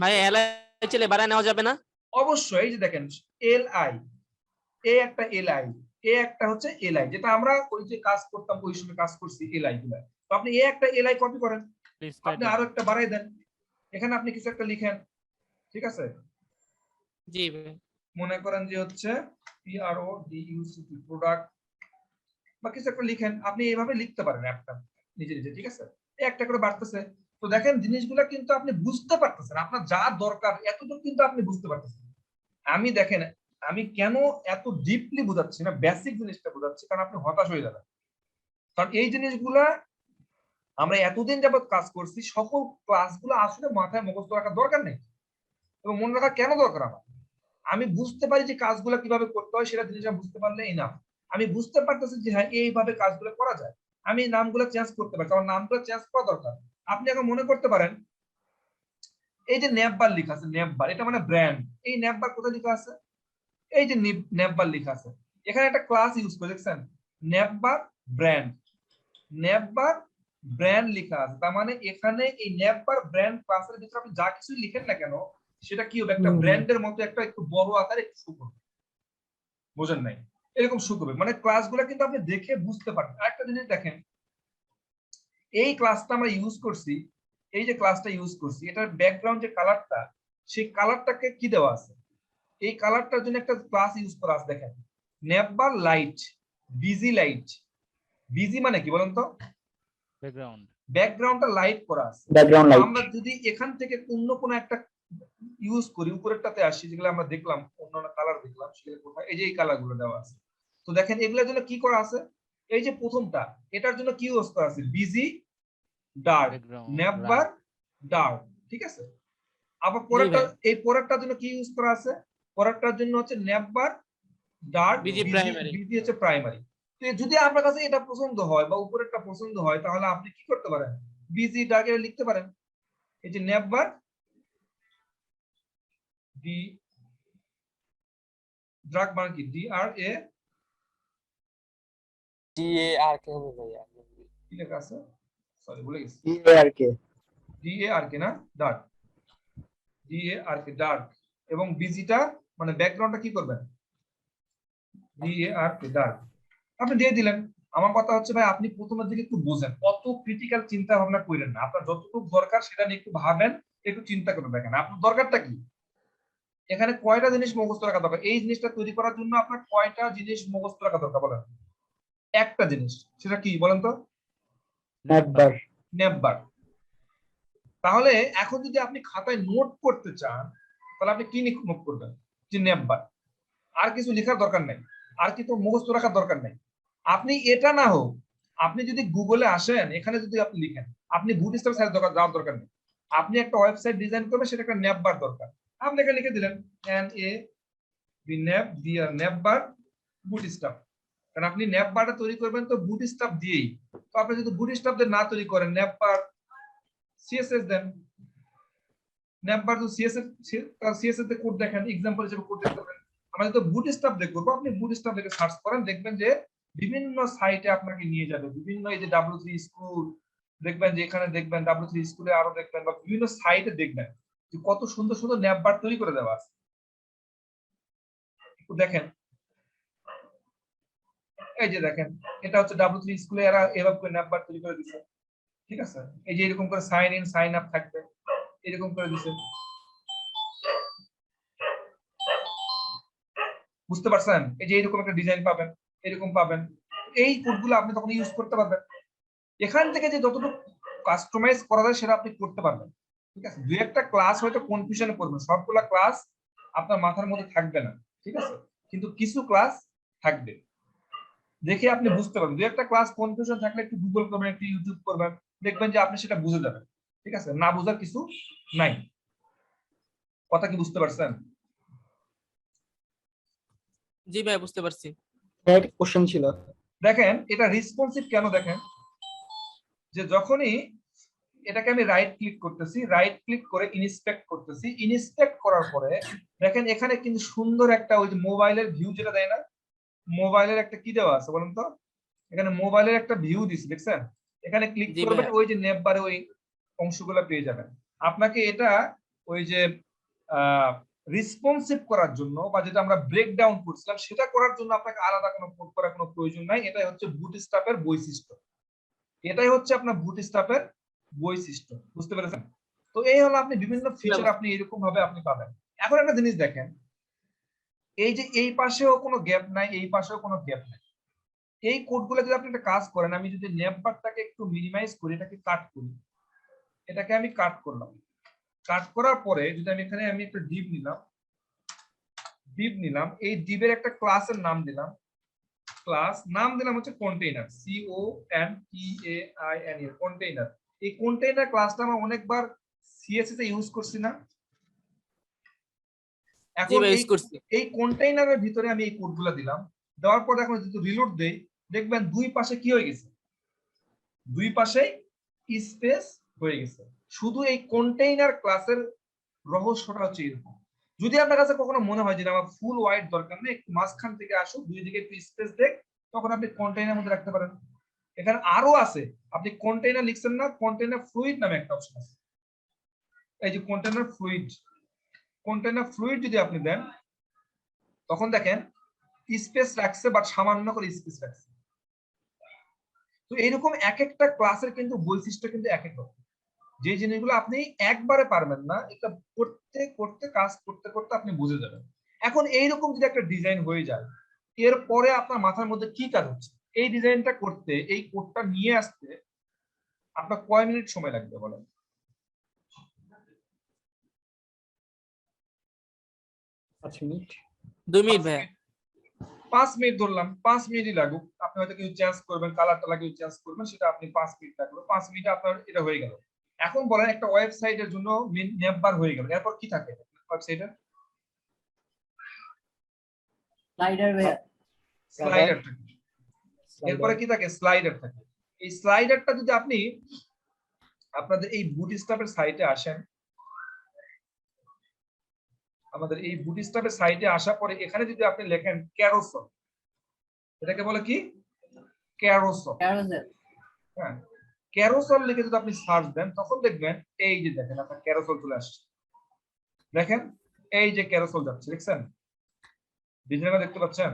ভাই এলআই চলে বাড়ায় নেওয়া যাবে না? অবশ্যই, এই যে দেখেন এলআই, এ একটা এলআই, এ একটা হচ্ছে এলআই, যেটা আমরা ওই যে কাজ করতাম ওই সময় কাজ করছি এলআই গুলা। তো আপনি এ একটা এলআই কপি করেন, প্লিজ আপনি আরো একটা বাড়াই দেন, এখানে আপনি কিছু একটা লিখেন, ঠিক আছে? জি ভাই। মনে করেন যে হচ্ছে প্রোডাক্ট বা কিছু একটা লিখেন, আপনি এইভাবে লিখতে পারেন একটা নিজে নিজে, ঠিক আছে? একটা করে বাড়তেছে। তো দেখেন জিনিসগুলো কিন্তু আপনি বুঝতে পারতেছেন, আপনার যা দরকার এতটুকু কিন্তু আপনি বুঝতে পারতেছেন। আমি দেখেন আমি কেন এত ডিপলি বোঝাচ্ছি না, বেসিক জিনিসটা বোঝাচ্ছি, কারণ আপনি হতাশ হয়ে যাবেন। কারণ এই জিনিসগুলা আমরা এতদিন যাবত কাজ করছি, সকল ক্লাসগুলো আসলে মাথায় মুখস্থ রাখার দরকার নেই, এবং মনে রাখা কেন দরকার আমার? আমি বুঝতে পারি যে কাজগুলো কিভাবে করতে হয়, সেটা জিনিসটা বুঝতে পারলেই না। আমি বুঝতে পারতেছি যে হ্যাঁ এইভাবে কাজগুলো করা যায়, আমি নামগুলো চেঞ্জ করতে পারি, কারণ নামগুলো চেঞ্জ করা দরকার। আপনি এখন মনে করতে পারেন এই যে নেপবার লেখা আছে, নেপবার এটা মানে ব্র্যান্ড, এই নেপবার কোথায় লেখা আছে? এই যে নেপবার লেখা আছে, এখানে একটা ক্লাস ইউজ করে দেখছেন, নেপবার ব্র্যান্ড, নেপবার ব্র্যান্ড লেখা আছে। তার মানে এখানে এই নেপবার ব্র্যান্ড ক্লাসের ভিতরে আপনি যা কিছু লিখেন না কেন, সেটা কি হবে? একটা ব্র্যান্ডের মতো একটা একটু বড় আকারে একটু শো করবে, বোঝেন নাই? এরকম শো করবে, মানে ক্লাসগুলো কিন্তু আপনি দেখে বুঝতে পারবেন। আরেকটা জিনিস দেখেন, এই ক্লাসটা আমরা ইউজ করছি, এই যে ক্লাসটা ইউজ করছি, এটার ব্যাকগ্রাউন্ড যে কালারটা, সেই কালারটাকে কি দেওয়া আছে? এই কালারটার জন্য একটা ক্লাস ইউজ করা আছে, দেখেন নেপবার লাইট, বিজি লাইট। বিজি মানে কি বলেন তো? ব্যাকগ্রাউন্ড ব্যাকগ্রাউন্ডটা লাইট করা আছে। Background light. আমরা যদি এখান থেকে অন্য কোনো একটা ইউজ করি, উপরেরটাতে আসি, যেগুলো আমরা দেখলাম অন্যান্য কালার দেখলাম, সেগুলো কোথায়? এই যে এই কালার গুলো দেওয়া আছে। তো দেখেন এগুলোর জন্য কি করা আছে? এই যে প্রথমটা, এটার জন্য কি ইউজ করা আছে? Busy dark, background never dark, ঠিক আছে? আবার পরেরটা, এই পরেরটার জন্য কি ইউজ করা আছে? পরেরটার জন্য হচ্ছে never dark, busy primary. Busy হচ্ছে প্রাইমারি। তো যদি আপনার কাছে এটা পছন্দ হয় বা উপরেরটা পছন্দ হয়, তাহলে আপনি কি করতে পারেন? বিজি ডার্কে লিখতে পারেন, এই যে নেভার ডি ড্রাগ মানে কি? ডি আর এ DARK হবে ভাইয়া। কি লেখা আছে? সরি ভুলে গেছি। DARK। D A R K না, dark, D A R K dark. এবং বিজিটা মানে ব্যাকগ্রাউন্ডটা কি করবেন? D A R K dark, আপনি দিয়ে দিলেন। আমার কথা হচ্ছে ভাই, আপনি প্রথমের দিকে একটু বোঝেন, অত ক্রিটিক্যাল চিন্তা ভাবনা করেন না, আপনার যতটুকু দরকার সেটা নিয়ে একটু ভাবেন, একটু চিন্তা করে দেখেন আপনার দরকারটা কি। এখানে কয়টা জিনিস মুখস্থ রাখা দরকার? এই জিনিসটা তৈরি করার জন্য আপনার কয়টা জিনিস মুখস্থ রাখা দরকার বলেন? একটা জিনিস, সেটা কি বলেন তো? নেটবার। নেপবার। তাহলে এখন যদি আপনি খাতায় নোট করতে চান, তাহলে আপনি কি নোট করবেন? যে নেপবার, আর কিছু লেখার দরকার নেই, আর কিছু মুখস্থ রাখার দরকার নেই। আপনি এটা না হোক, আপনি যদি গুগলে আসেন, এখানে যদি আপনি লিখেন, আপনি বুটস্ট্র্যাপ সাইট যাওয়ার দরকার নেই, আপনি একটা ওয়েবসাইট ডিজাইন করবেন, সেটা একটা নেপবার দরকার, আপনি এখানে লিখে দিলেন নেপবার বুটস্ট্র্যাপ। কারণ আপনি নেপবারটা তৈরি করবেন তো বুটস্ট্র্যাপ দিয়েই। তো আপনি যদি বুটস্ট্র্যাপ দিয়ে না তৈরি করেন, নেপবার সিএসএস দেন, নেপবার তো সিএসএস তে কোড দেখেন, एग्जांपल হিসেবে কোড দেখতে পারেন। আমরা যদি বুটস্ট্র্যাপ দিয়ে করব, আপনি বুটস্ট্র্যাপ দেখে সার্চ করেন, দেখবেন যে বিভিন্ন সাইটে আপনাকে নিয়ে যাবে, বিভিন্ন এই যে W3 স্কুল দেখবেন, যে এখানে দেখবেন W3 স্কুলে আরো দেখবেন, বা বিভিন্ন সাইটে দেখবেন যে কত সুন্দর সুন্দর নেপবার তৈরি করে দেওয়া আছে। একটু দেখেন, এই যে দেখেন, এটা হচ্ছে W3 স্কুলে এরা এভাবে করে নেপবার তৈরি করে দিয়েছে, ঠিক আছে? এই যে এরকম করে সাইন ইন সাইন আপ থাকবে, এরকম করে দিয়েছে, বুঝতে পারছেন? এই যে এরকম একটা ডিজাইন পাবেন, এরকম পাবেন, এই কোডগুলো আপনি তখন ইউজ করতে পারবেন। এখান থেকে যে যতটুকু কাস্টমাইজ করা যায় সেটা আপনি করতে পারবেন, ঠিক আছে? দুই একটা ক্লাস হয়তো কনফিউশনে পড়বেন, সবগুলা ক্লাস আপনার মাথার মধ্যে থাকবে না, ঠিক আছে? কিন্তু কিছু ক্লাস থাকবে। দেখে আপনি বুঝতে পারবেন। দু একটা ক্লাস কনফিউশন থাকলে একটু গুগল করবেন, একটু ইউটিউব করবেন, দেখবেন যে আপনি সেটা বুঝে যাবেন। ঠিক আছে, না বোঝার কিছু নাই। কথা কি বুঝতে পারছেন? জি ভাই বুঝতে পারছি। একটা কোশ্চেন ছিল। দেখেন এটা রেসপন্সিভ কেন, দেখেন যে যখনই এটাকে আমি রাইট ক্লিক করতেছি, রাইট ক্লিক করে ইনস্পেক্ট করতেছি, ইনস্পেক্ট করার পরে দেখেন এখানে কিন্তু সুন্দর একটা ওই যে মোবাইলের ভিউ যেটা দেয় না, মোবাইলের একটা কি দেওয়া আছে বলুন তো, এখানে মোবাইলের একটা ভিউ দিছি দেখছেন, এখানে ক্লিক জি করবেন ভাইয়া। ওই যে নেপ বারে ওই অংশগুলো পেয়ে যাবেন। আপনাকে এটা ওই যে রেসপন্সিভ করার জন্য বা যেটা আমরা ব্রেকডাউন করছিলাম সেটা করার জন্য আপনাকে আলাদা কোনো কোড করার কোনো প্রয়োজন নাই। এটাই হচ্ছে বুটস্ট্র্যাপের বৈশিষ্ট্য, এটাই হচ্ছে আপনার বুটস্ট্র্যাপের বৈশিষ্ট্য। বুঝতে পেরেছেন? তো এই হলো আপনি বিভিন্ন ফিচার আপনি এরকম ভাবে আপনি পাবেন। এখন একটা জিনিস দেখেন, এই যে এই পাশেও কোনো গ্যাপ নাই, এই পাশেও কোনো গ্যাপ নাই, এই কোডগুলো যদি আপনি একটা কাজ করেন, আমি যদি নেপবারটাকে একটু মিনিমাইজ করি, এটাকে কাট করি, এটাকে আমি কাট করলাম, কাট করার পরে যদি আমি এখানে আমি একটা ডিভ নিলাম, এই ডিভের একটা ক্লাসের নাম দিলাম, ক্লাস নাম দিলাম হচ্ছে কন্টেইনার, CONTAINER, কন্টেইনার। এই কন্টেইনার ক্লাসটা আমরা অনেকবার সিএসএস এ ইউজ করছি না? জি এখন ভাই এই ইউজ করছি। এই কন্টেইনারের ভিতরে আমি এই কোডগুলো দিলাম, দেওয়ার পর এখন যদি রিলোড দেই, দেখবেন দুই পাশে কি হয়ে গেছে, দুই পাশে স্পেস হয়ে গেছে। শুধু এই কন্টেইনার ক্লাসের রহস্যটা হচ্ছে এরকম। যদি আপনার কাছে কখনো মনে হয় যে আমার ফুল ওয়াইড দরকার নেই, একটু মাঝখান থেকে আসুক, দুই দিকে একটু স্পেস দেখ, তখন আপনি কন্টেইনার মধ্যে রাখতে পারেন। এখানে আরো আছে, আপনি কন্টেইনার লিখছেন না, কন্টেইনার ফ্লুইড নামে একটা অপশন আছে, এই যে কন্টেইনার ফ্লুইড, কন্টেইনার ফ্লুইড যদি আপনি দেন তখন দেখেন স্পেস রাখছে, বাট সামান্য করে স্পেস রাখছে। তো এইরকম এক একটা ক্লাসের কিন্তু বৈশিষ্ট্য কিন্তু এক এক রকম, যে জিনিসগুলো আপনি একবারে পারবেন না, এটা করতে করতে কাজ করতে করতে আপনি বুঝে যাবেন। এখন এইরকম যদি একটা ডিজাইন হয়ে যায়, এরপরে আপনার মাথার মধ্যে কি কাজ হচ্ছে, এই ডিজাইনটা করতে, এই কোডটা নিয়ে আসতে আপনার কয় মিনিট সময় লাগবে বলেন? 5 মিনিট। 2 মিনিট ভাইয়া। 5 মিনিট ধরলাম, 5 মিনিটই লাগুক, আপনি হয়তো কিছু চেঞ্জ করবেন, কালারটা লাগিয়ে চেঞ্জ করবেন, সেটা আপনি 5 মিনিট লাগলো, 5 মিনিটে আপনার এটা হয়ে গেল। এখন বলেন একটা ওয়েবসাইটের জন্য নেমবার হয়ে গেল, এরপর কি থাকে ওয়েবসাইটের? স্লাইডার স্লাইডার থাকে। এরপরে কি থাকে? স্লাইডার থাকে। এই স্লাইডারটা যদি আপনি আপনাদের এই বুটস্ট্র্যাপের সাইটে আসেন, আমাদের এই বুটস্ট্র্যাপের সাইটে আসার পরে এখানে যদি আপনি লেখেন ক্যারোসেল, এটাকে বলে কি? ক্যারোসেল। হ্যাঁ, ক্যারোসেল লিখে যদি আপনি সার্চ দেন, তখন দেখবেন এই যে দেখেন আপনার ক্যারোসেল চলে আসছে। দেখেন এই যে ক্যারোসেল যাচ্ছে, দেখছেন ডিজাইনটা দেখতে পাচ্ছেন?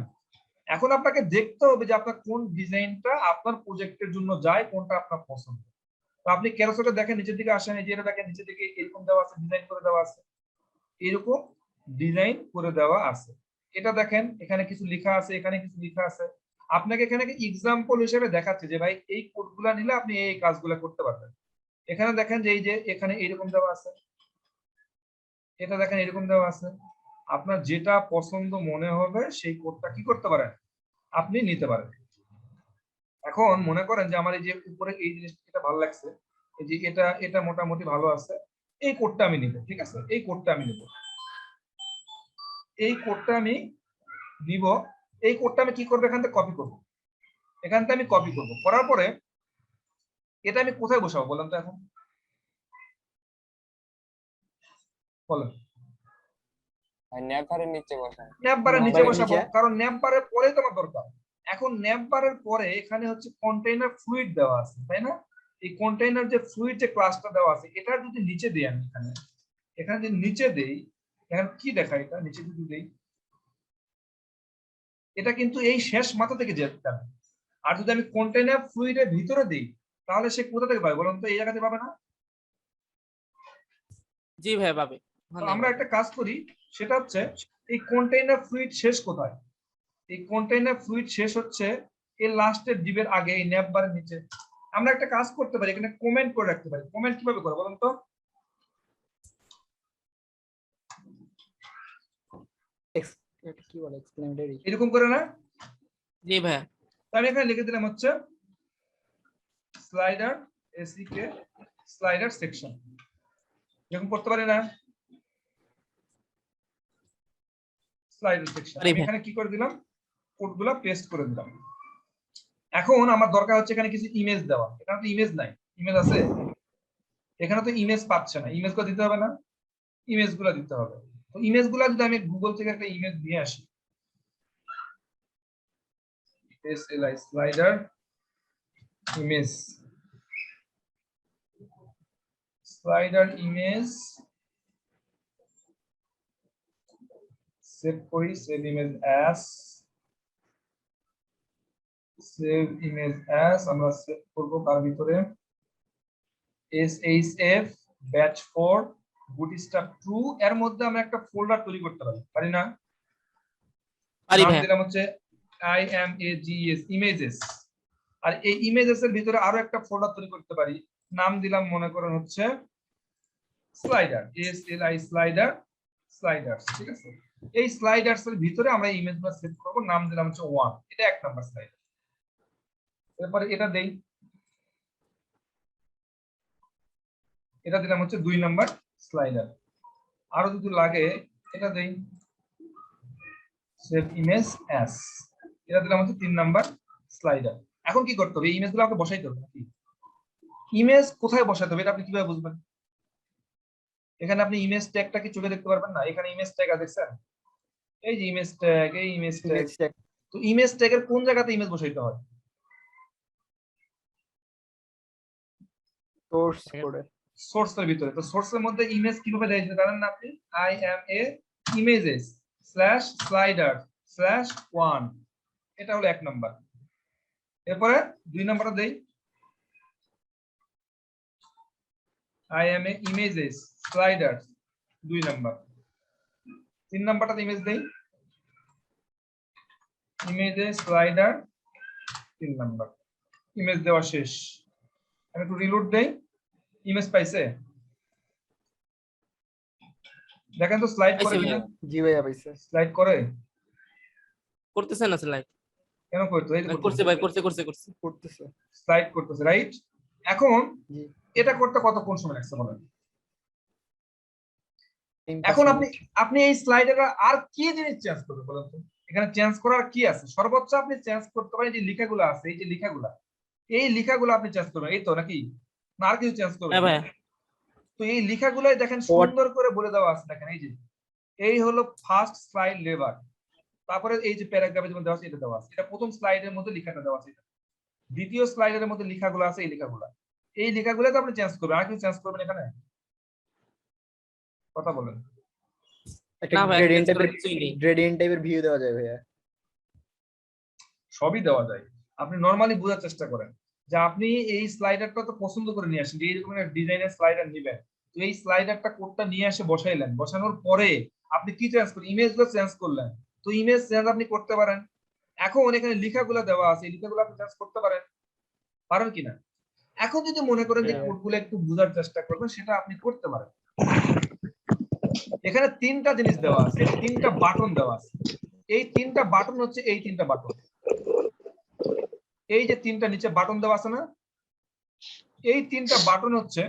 এখন আপনাকে দেখতে হবে যে আপনার কোন ডিজাইনটা আপনার প্রজেক্টের জন্য যায়, কোনটা আপনার পছন্দ। তো আপনি ক্যারোসেলটা দেখেন, নিচের দিকে আসেন, এই যে এটা দেখেন নিচের দিকে এরকম দেওয়া আছে, ডিজাইন করে দেওয়া আছে, এরকম ডিজাইন করে দেওয়া আছে। এটা দেখেন এখানে কিছু লেখা আছে, এখানে কিছু লেখা আছে। আপনাকে এখানে এক্সাম্পল হিসেবে দেখাচ্ছে যে ভাই এই কোডগুলা নিলে আপনি এই কাজগুলো করতে পারবেন। এখানে দেখেন যে এই যে এখানে এরকম দেওয়া আছে, এটা দেখেন এরকম দেওয়া আছে। আপনার যেটা পছন্দ মনে হবে সেই কোডটা কি করতে পারেন, আপনি নিতে পারেন। এখন মনে করেন যে আমার এই যে উপরে এই জিনিসটা ভালো লাগছে, এই যে এটা এটা মোটামুটি ভালো আছে, এই কোডটা আমি নিব। ঠিক আছে, এই কোডটা আমি নিব, এই কোডটা আমি নিব। এই কোডটা আমি কি করব, এখান থেকে কপি করব, এখান থেকে আমি কপি করব, করার পরে এটা আমি কোথায় বসাবো বলেন তো? এখন বলেন। নেভারের নিচে বসান। ন্যাপ বারের নিচে বারের বসাবো, নিচে? কারণ ন্যাপ বারের পরে তো আমার দরকার। এখন ন্যাপ বারের পরে এখানে হচ্ছে কন্টেইনার ফ্লুইড দেওয়া আছে, তাই না? এই কন্টেইনার যে ফ্লুইড যে ক্লাসটা দেওয়া আছে, এটা যদি নিচে দেই আমি, এখানে এখানে যদি নিচে দেই, এখানে কি দেখায়, এটা নিচে যদি দেই, এটা কিন্তু এই শেষ মাথা থেকে যেতে হবে। আর যদি আমি কন্টেইনার ফ্লুইডের ভিতরে দিই, তাহলে সে কোথা থেকে পাবে বলুন তো? এই জায়গাতে পাবে না? জি ভাই পাবে। তো আমরা একটা কাজ করি, সেটা হচ্ছে এই কন্টেইনার ফ্লুইড শেষ কোথায়? এই কন্টেইনার ফ্লুইড শেষ হচ্ছে এই লাস্টের ডিবের আগে, এই ন্যাপ বারের নিচে। আমরা একটা কাজ করতে পারি, এখানে কমেন্ট করে রাখতে পারি। কমেন্ট কিভাবে করে বলুন তো? কি বলে এক্সপ্লেনেটরি? এরকম করে না? জি ভাইয়া। তো আমি এখানে লিখে দিলাম হচ্ছে স্লাইডার এসিকে স্লাইডার সেকশন, এরকম করতে পারি না? স্লাইডার সেকশন পারি আমি ভাই। এখানে কি করে দিলাম, কোডগুলো পেস্ট করে দিলাম। এখন আমার দরকার হচ্ছে এখানে কিছু ইমেজ দেওয়া, এখানে তো ইমেজ নাই, ইমেজ আছে? এখানে তো ইমেজ পাচ্ছে না, ইমেজ গুলো দিতে হবে না? ইমেজ গুলো দিতে হবে। তো ইমেজ গুলো যদি আমি গুগল থেকে একটা ইমেজ নিয়ে আসি, SLI slider image, slider image save করি, save image as, save image as আমরা সেভ করব তার ভিতরে SHF ব্যাচ 4 বুটস্ট্র্যাপ 2 এর মধ্যে আমরা একটা ফোল্ডার তৈরি করতে পারি না? পারি নাম ভাই। দিলাম হচ্ছে IMAGES ইমেজেস, আর এই ইমেজেস এর ভিতরে আরো একটা ফোল্ডার তৈরি করতে পারি, নাম দিলাম মনে করেন হচ্ছে স্লাইডার, SLI স্লাইডার স্লাইডার্স, ঠিক আছে? এই স্লাইডার্স এর ভিতরে আমরা ইমেজগুলো সেভ করব, নাম দিলাম হচ্ছে 1, এটা এক নাম্বার স্লাইডার। এরপরে এটা দেই, এটা দিলাম হচ্ছে 2 নাম্বার স্লাইডার। আরো যদি লাগে এটা দেই, সেভ ইমেজ অ্যাস, এটা দিলাম হচ্ছে 3 নাম্বার স্লাইডার। এখন কি করতে হবে, এই ইমেজগুলো আমাকে বসাইতে হবে নাকি? ইমেজ কোথায় বসাতে হবে এটা আপনি কিভাবে বুঝবেন? এখানে আপনি ইমেজ ট্যাগটা কি চোখে দেখতে পারবেন না? এখানে ইমেজ ট্যাগ আছে দেখছেন, এই যে ইমেজ ট্যাগ, এই ইমেজ ট্যাগ। ইমেজ ট্যাগ তো ইমেজ ট্যাগের কোন জায়গাতে ইমেজ বসাইতে হয়? সোর্স কোডে। সোর্সের ভিতরে। তো সোর্সের মধ্যে ইমেজ কিভাবে দেয় জানেন না আপনি? IMA images slash slider slash 1, এটা হলো 1 নাম্বার। এরপরে 2 নাম্বারটা দেই, IMA ইমেজেস স্লাইডার 2 নাম্বার। 3 নাম্বারটা ইমেজ দেই, ইমেজেস স্লাইডার 3 নাম্বার। ইমেজ দেওয়া শেষ, আমি একটু রিলোড দেই, ইমেজ পাইছে? দেখেন তো স্লাইড করে পাইছে কিনা? জি ভাইয়া পাইছে। স্লাইড করে? করতেছে না স্লাইড। কেন করতো? এই যে করছে ভাই, করছে করছে করছে। করতেছে। স্লাইড করতেছে, রাইট? এখন জি। এটা করতে কতক্ষণ সময় লাগছে বলেন? 3-5 এখন আপনি মিনিট। আপনি এই স্লাইডারে আর কি জিনিস চেঞ্জ করবেন বলেন তো? এখানে চেঞ্জ করার কি আছে? সর্বোচ্চ আপনি চেঞ্জ করতে পারেন যে লেখাগুলো আছে, এই যে লেখাগুলো, এই লেখাগুলো আপনি চেঞ্জ করবেন, এই তো নাকি? না আর কিছু চেঞ্জ করবেন? হ্যাঁ ভাই। তো এই লেখাগুলোই দেখেন সুন্দর করে বলে দেওয়া আছে, দেখেন এই যে এই হলো ফার্স্ট স্লাইড লেবার, তারপরে এই যে প্যারাগ্রাফে যেমন দেওয়া আছে এটা দেওয়া আছে, এটা প্রথম স্লাইডের মধ্যে লেখাটা দেওয়া আছে, দ্বিতীয় স্লাইডের মধ্যে লেখাগুলো আছে, এই লেখাগুলো, এই লেখাগুলো তো আপনি চেঞ্জ করবেন, আর কিছু চেঞ্জ করবেন এখানে? কথা বলেন। একটা না ভাই, গ্রেডিয়েন্ট cancel টাইপের করার কিছুই নেই। ভিউ দেওয়া যায় ভাইয়া। সবই দেওয়া যায়, আপনি নরমালি বোঝার চেষ্টা করেন যে আপনি এই স্লাইডারটা তো পছন্দ করে নিয়ে আসেন, যে এইরকম একটা ডিজাইনের স্লাইডার নেবেন, তো এই স্লাইডারটা কোডটা নিয়ে এসে বসাইলেন, বসানোর পরে আপনি কি চেঞ্জ করলেন? ইমেজগুলো চেঞ্জ করলেন, তো ইমেজ চেঞ্জ আপনি করতে পারেন। এখন এখানে লেখাগুলো দেওয়া আছে, এই লেখাগুলো আপনি চেঞ্জ করতে পারেন কিনা? এখন যদি মনে করেন যে কোডগুলো একটু বোঝার চেষ্টা করবেন, সেটা আপনি করতে পারেন। এখানে 3টা জিনিস দেওয়া আছে, 3টা বাটন দেওয়া আছে, এই 3টা বাটন হচ্ছে এই 3টা বাটন, এই যে 3টা নিচে বাটন দেওয়া আছে না, এই 3টা বাটন হচ্ছে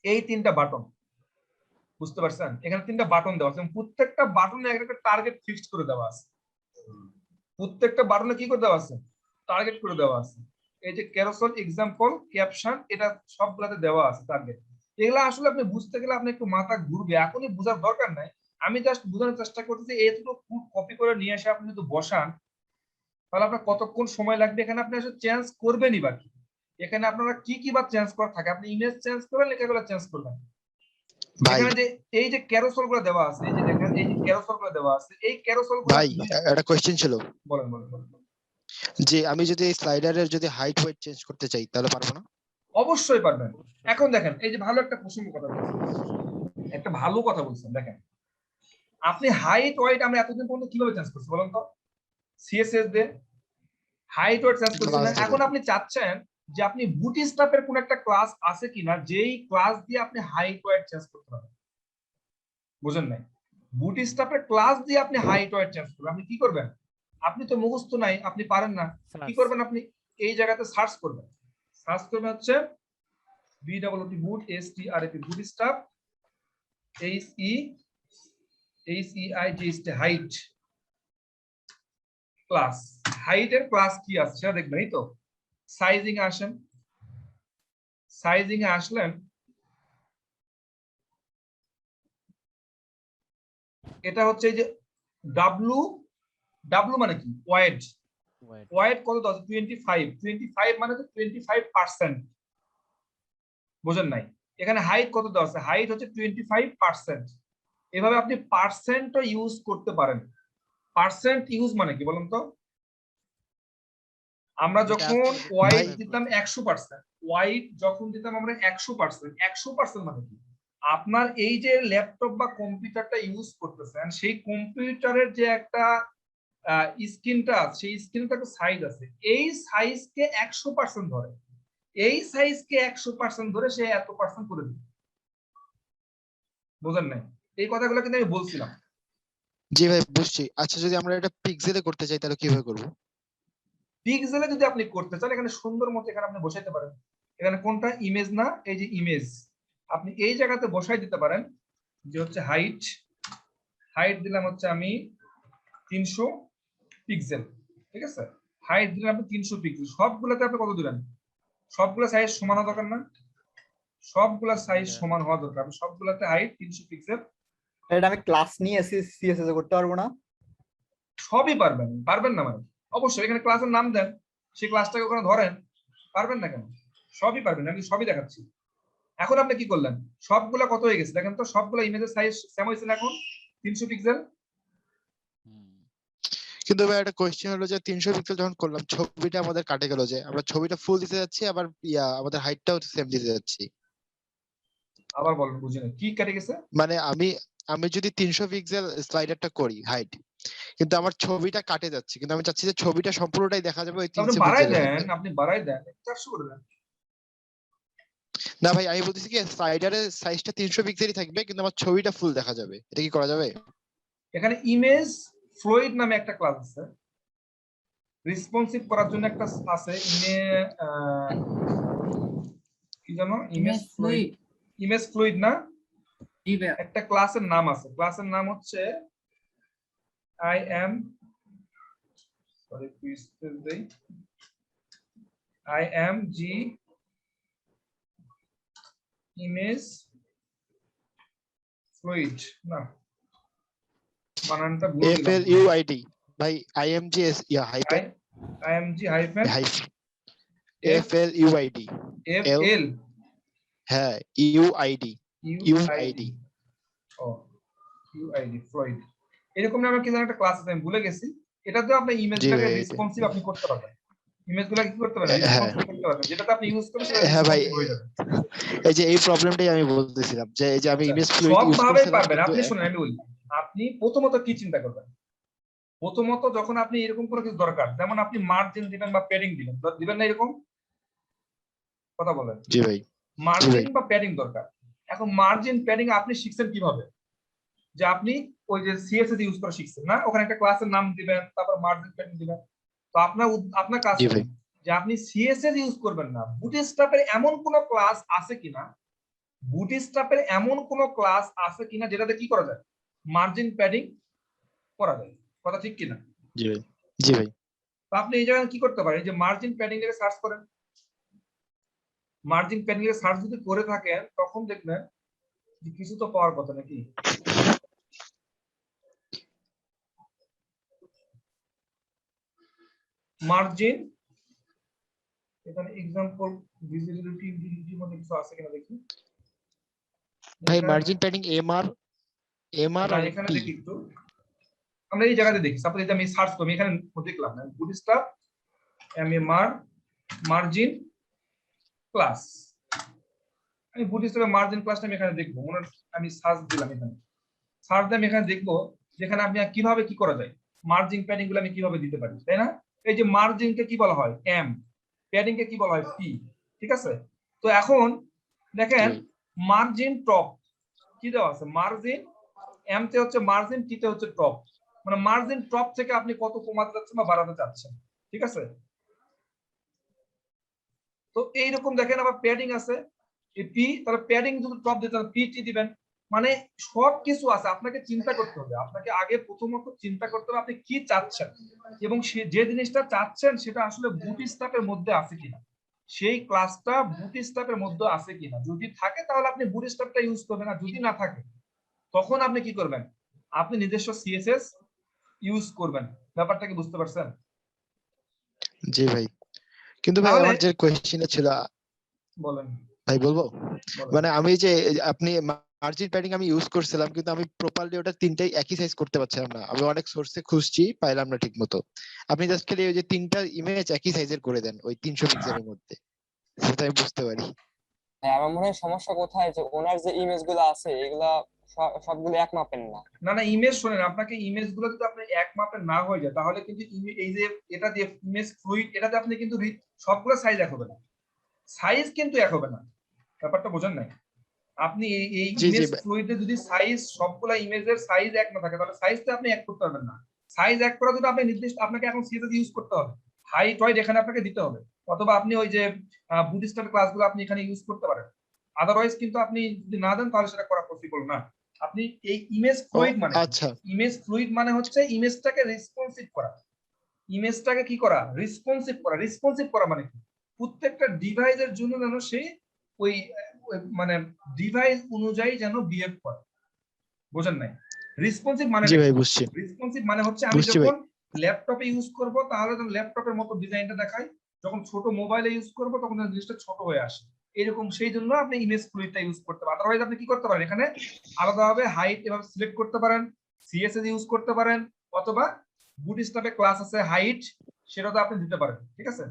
এই 3টা বাটন, বুঝতে পারছেন? এখানে 3টা বাটন দেওয়া আছে, প্রত্যেকটা বাটনে একটা টার্গেট ফিক্সড করে দেওয়া আছে, প্রত্যেকটা বাটনে কি করে দেওয়া আছে? টার্গেট করে দেওয়া আছে। এই যে ক্যারোসেল, এক্সাম্পল, ক্যাপশন, এটা সবগুলাতে দেওয়া আছে টার্গেট। এগুলা আসলে আপনি বুঝতে গেলে আপনি একটু মাথা ঘুরবে, এখনই বোঝার দরকার নাই, আমি জাস্ট বোঝানোর চেষ্টা করতেছি। এইটুকু কপি করে নিয়ে এসে আপনি যদি বসান, তাহলে আপনার কতক্ষণ সময় লাগবে? এখানে আপনি আসলে চেঞ্জ করবেনই বাকি, এখানে আপনারা কি কি বা চেঞ্জ করা থাকে, আপনি ইমেজ চেঞ্জ করবেন, লেখাগুলো চেঞ্জ করবেন। এখানে যে এই যে ক্যারোসেল গুলো দেওয়া আছে, এই যে দেখেন এই যে ক্যারোসেল গুলো দেওয়া আছে, এই ক্যারোসেল গুলো ভাই একটা কোশ্চেন ছিল বলেন বলেন বলেন। যে আমি যদি এই স্লাইডারের যদি হাইট ওয়েট চেঞ্জ করতে চাই তাহলে পারবো না? অবশ্যই পারবেন। এখন দেখেন এই যে ভালো একটা প্রসঙ্গ কথা বলছেন, একটা ভালো কথা বলছেন, দেখেন আপনি হাইট ওয়েট আমরা এতদিন পর্যন্ত কিভাবে চেঞ্জ করছি বলেন তো? সিএসএস দিয়ে হাইট ওয়েট চেঞ্জ করছি না। এখন আপনি চাচ্ছেন যে আপনি বুটস্ট্র্যাপের কোন একটা ক্লাস আছে কিনা, যেই ক্লাস দিয়ে আপনি হাইট ওয়েট চেঞ্জ করতে পারবেন। বুঝেন নাই? বুটস্ট্র্যাপের ক্লাস দিয়ে আপনি হাইট ওয়েট চেঞ্জ করবেন, আপনি কি করবেন? আপনি তো মুখস্থ নাই, আপনি পারেন না, কি করবেন আপনি এই জায়গাতে সার্চ করবেন, সার্চ করবেন হচ্ছে BOOT boot STRAP bootstrap HEIGHT height class, হাইটের ক্লাস কি আছে সেটা দেখবেন। এই তো সাইজিং এ আসেন, সাইজিং এ আসলেন, এটা হচ্ছে এই যে ডাব্লু মানে কি ওয়াইড, ওয়াইড কত দাও 25 মানে তো 25%, বুঝেন নাই? এখানে হাইট কত দেওয়া আছে, হাইট হচ্ছে 25%। এভাবে আপনি পার্সেন্টও ইউজ করতে পারেন। পার্সেন্ট ইউজ মানে কি বলুন তো? আমরা যখন ওয়াইড দিতাম 100%, ওয়াইড যখন দিতাম আমরা 100%, 100% মানে কি, আপনার এই যে ল্যাপটপ বা কম্পিউটারটা ইউজ করতেছেন সেই কম্পিউটারের যে একটা স্ক্রিনটা আছে, সেই স্ক্রিনটা একটা সাইজ আছে, এই সাইজকে 100% ধরে, এই সাইজকে 100% ধরে সে এত পার্সেন্ট করে দিবে, বুঝেন নাই? এই কথাগুলো কিন্তু আমি বলছিলাম। জি ভাই বুঝছি। আচ্ছা যদি আমরা এটা পিক্সেলে করতে চাই তাহলে কিভাবে করব? পিক্সেলে যদি আপনি করতে চান, এখানে সুন্দর মতো এখানে আপনি বসাইতে পারেন। এখানে কোনটা ইমেজ না, এই যে ইমেজ, আপনি এই জায়গাতে বসাই দিতে পারেন যে হচ্ছে হাইট, হাইট দিলাম হচ্ছে আমি 300 পিক্সেল, ঠিক আছে? হাইট দিলাম আপনি 300 পিক্সেল। সবগুলোতে আপনি কত দিবেন? সবগুলো সাইজ সমান হওয়া দরকার না? সবগুলা সাইজ সমান হওয়া দরকার। আপনি সবগুলাতে হাইট 300 পিক্সেল। এটা আমি ক্লাস নিয়ে সিএসএস এ করতে পারবো না? সবই পারবেন, পারবেন না মানে অবশ্যই এখানে ক্লাসের নাম দেন, সেই ক্লাসটাকে ওখানে ধরেন, পারবেন না কেন? সবই পারবেন, আমি সবই দেখাচ্ছি। এখন আপনি কি করলেন, সবগুলা কত হয়ে গেছে দেখেন তো, সবগুলা ইমেজের সাইজ সেম হয়েছে না এখন 300 পিক্সেল? কিন্তু ভাই একটা কোশ্চেন হলো যে 300 পিক্সেল যখন করলাম ছবিটা আমাদের কাটে গেল, যে আমরা ছবিটা ফুল দিতে যাচ্ছি আবার আমাদের হাইটটাও সেম দিতে যাচ্ছি। আবার বলেন, বুঝিনি কি কেটে গেছে? মানে আমি আমি যদি 300 পিক্সেল স্লাইডারটা করি হাইট, কিন্তু আমার ছবিটা কাটে যাচ্ছে, কিন্তু আমি চাচ্ছি যে ছবিটা সম্পূর্ণটাই দেখা যাবে ওই আপনি 300 বাড়াই পিক্সেলের দেন, মধ্যে। আপনি বাড়াই দেন 400 করে দেন। না ভাই আমি বলতেছি কি স্লাইডারের সাইজটা 300 পিক্সেলই থাকবে কিন্তু আমার ছবিটা ফুল দেখা যাবে, এটা কি করা যাবে? এখানে ইমেজ ফ্লুইড নামে একটা ক্লাস আছে, রেসপন্সিভ করার জন্য একটা আছে, কি জানো, ইমেজ ফ্লুইড, ইমেজ ফ্লুইড না, একটা ক্লাসের নাম আছে, ক্লাসের নাম হচ্ছে আই এম, সরি প্লিজ দেই, IMG ইমেজ ফ্লুইড, না বানানটা ভুল দিলাম, FLUID ভাই IMGS hyphen IMG hyphen FLUID FL হ্যাঁ UID UID ও UID ফ্লুইড, এরকম নামে কি জানো একটা ক্লাস আছে, আমি ভুলে গেছি। এটাতে আপনি ইমেজটাকে রেসপন্সিভ আপনি করতে পারবেন, ইমেজগুলো কি করতে পারবেন, রেসপন্সিভ করতে পারবেন, যেটাতে আপনি ইউজ করবেন সেটা হ্যাঁ ভাই, রেসপন্সিভ হয়ে যাবে। এই যে এই প্রবলেমটাই আমি বলতেছিলাম যে এই যে আমি ইমেজ ফ্লুইড সব ইউজ ভাবে করতেছিলাম পারবেন। কিন্তু আপনি শুনেন আমি বলি, আপনি প্রথমত কি চিন্তা করবেন, প্রথমত যখন আপনি এরকম কোনো কিছু দরকার, যেমন আপনি মার্জিন দিবেন বা প্যাডিং দিবেন, দিবেন না এরকম কথা বলেন, জি ভাই মার্জিন বা প্যাডিং দরকার। এখন মার্জিন প্যাডিং আপনি শিখছেন কিভাবে, যে আপনি ওই যে সিএসএস ইউজ করা শিখছেন না, ওখানে একটা ক্লাসের নাম দিবেন, তারপর মার্জিন প্যাডিং দিবেন। তো আপনার কাজ জি ভাই যে আপনি সিএসএস ইউজ করবেন না, বুটস্ট্র্যাপের এমন কোন ক্লাস আছে কিনা, বুটস্ট্র্যাপের এমন কোন ক্লাস আছে কিনা যেটাতে কি করা যায়, মার্জিন প্যাডিং করা যায়, কথা ঠিক কিনা? জি ভাই জি ভাই তো আপনি এই জায়গায় কি করতে পারেন, যে মার্জিন প্যাডিং এর সার্চ করেন, মার্জিন প্যাডিং এর সার্চ যদি করে থাকেন তখন দেখবেন যে কিছু তো পাওয়ার কথা নাকি। মার্জিন, এখানে এক্সাম্পল ভিজিবিলিটি ইন্টিগ্রিটির মধ্যে কিছু আছে কিনা দেখি ভাই মার্জিন প্যাডিং MR আর এখানে P দেখি একটু, আমরা এই জায়গাতে দেখি, সাপোজ এটা আমি সার্চ করি, এখানে দেখলাম না বুটস্ট্র্যাপ MR মার্জিন ক্লাস, আমি বুটস্ট্র্যাপের মার্জিন ক্লাসটা আমি এখানে দেখবো, মনে আমি সার্চ দিলাম, এখানে সার্চ দিয়ে আমি এখানে দেখবো যেখানে আপনি কিভাবে কি করা যায়, মার্জিন প্যাডিং গুলো আমি কিভাবে দিতে পারি, তাই না? এই যে মার্জিনকে কি বলা হয় M, প্যাডিং কে কি বলা হয় P, ঠিক আছে? তো এখন দেখেন মার্জিন টপ কি দেওয়া আছে, মার্জিন M তে হচ্ছে মার্জিন, T তে হচ্ছে টপ, মানে মার্জিন টপ থেকে আপনি কত কমাতে চাচ্ছেন বা বাড়াতে চাচ্ছেন, ঠিক আছে? তো এইরকম দেখেন আবার প্যাডিং আছে, এই পি, তাহলে প্যাডিং যদি টপ দিতে পিটি দিবেন, মানে সব কিছু আছে। আপনাকে চিন্তা করতে হবে, আপনাকে আগে প্রথমত চিন্তা করতে হবে আপনি কি চাচ্ছেন, এবং যে জিনিসটা চাচ্ছেন সেটা আসলে বুটস্ট্র্যাপের মধ্যে আছে কিনা, সেই ক্লাসটা বুটস্ট্র্যাপের মধ্যে আছে কিনা। যদি থাকে তাহলে আপনি বুটস্ট্র্যাপটা ইউজ করবেন, আর যদি না থাকে তখন আপনি কি করবেন, আপনি নিজস্ব সিএসএস ইউজ করবেন। ব্যাপারটা কি বুঝতে পারছেন? জি ভাই, কিন্তু ভাই তাহলে আমার যে কোয়েশ্চেনটা ছিল, বলেন ভাই বলবো, বলেন। মানে আমি যে আপনি মার্জিন প্যাডিং আমি ইউজ করছিলাম, কিন্তু আমি প্রপারলি ওটা তিনটাই একই সাইজ করতে পারছিলাম না। আমি অনেক সোর্সে খুঁজছি, পাইলাম না ঠিক মতো। আপনি জাস্ট খালি ওই যে তিনটা ইমেজ একই সাইজের করে দেন ওই 300 পিক্সেলের মধ্যে, সেটা আমি বুঝতে পারি। হ্যাঁ, আমার মনে হয় সমস্যা কোথায়, যে ওনার যে ইমেজ গুলো আছে এগুলা সবগুলো এক মাপের না। না না, ইমেজ শোনেন, আপনাকে ইমেজ গুলো যদি আপনি এক মাপের না হয়ে যায় তাহলে কিন্তু এই যে এটা দিয়ে ইমেজ ফ্লুইড, এটাতে আপনি কিন্তু সবগুলো সাইজ এক হবে না, সাইজ কিন্তু এক হবে না। ব্যাপারটা বোঝেন নাই? আপনি এই জি জি ইমেজ ফ্লুইডে যদি সাইজ, সবগুলা ইমেজের সাইজ এক না থাকে তাহলে সাইজটা আপনি এক করতে পারবেন না। সাইজ এক করার জন্য আপনি নির্দিষ্ট, আপনাকে এখন সিএসএস ইউজ করতে হবে, হাইট ওয়াইড এখানে আপনাকে দিতে হবে, অথবা আপনি ওই যে বুটস্ট্র্যাপ ক্লাসগুলো আপনি এখানে ইউজ করতে পারেন। আদারওয়াইজ কিন্তু আপনি যদি না দেন তাহলে সেটা করা পসিবল না। আপনি এই ইমেজ ফ্লুইড মানে, আচ্ছা, ইমেজ ফ্লুইড মানে হচ্ছে ইমেজটাকে রেসপন্সিভ করা, ইমেজটাকে কি করা, রেসপন্সিভ করা। রেসপন্সিভ করা মানে কি, প্রত্যেকটা ডিভাইসের জন্য যেন সে ওই মানে ডিভাইস অনুযায়ী যেন বিহেভ করে। বোঝেন নাই? রেসপন্সিভ মানে, জি ভাই বুঝছি, রেসপন্সিভ মানে হচ্ছে আমি বুঝছি ভাই। যখন ল্যাপটপে ইউজ করব তাহলে যেন ল্যাপটপের মতো ডিজাইনটা দেখায়, যখন ছোট মোবাইলে ইউজ করব তখন যেন জিনিসটা ছোট হয়ে আসে, এরকম। সেই জন্য আপনি ইমেজ ফ্লুইডটা ইউজ করতে পারেন। আদারওয়াইজ আপনি কি করতে পারেন, এখানে আলাদাভাবে হাইট এভাবে সিলেক্ট করতে পারেন, সিএসএস ইউজ করতে পারেন, অথবা বুটস্ট্র্যাপে ক্লাস আছে হাইট, সেটাতে আপনি দিতে পারেন, ঠিক আছে?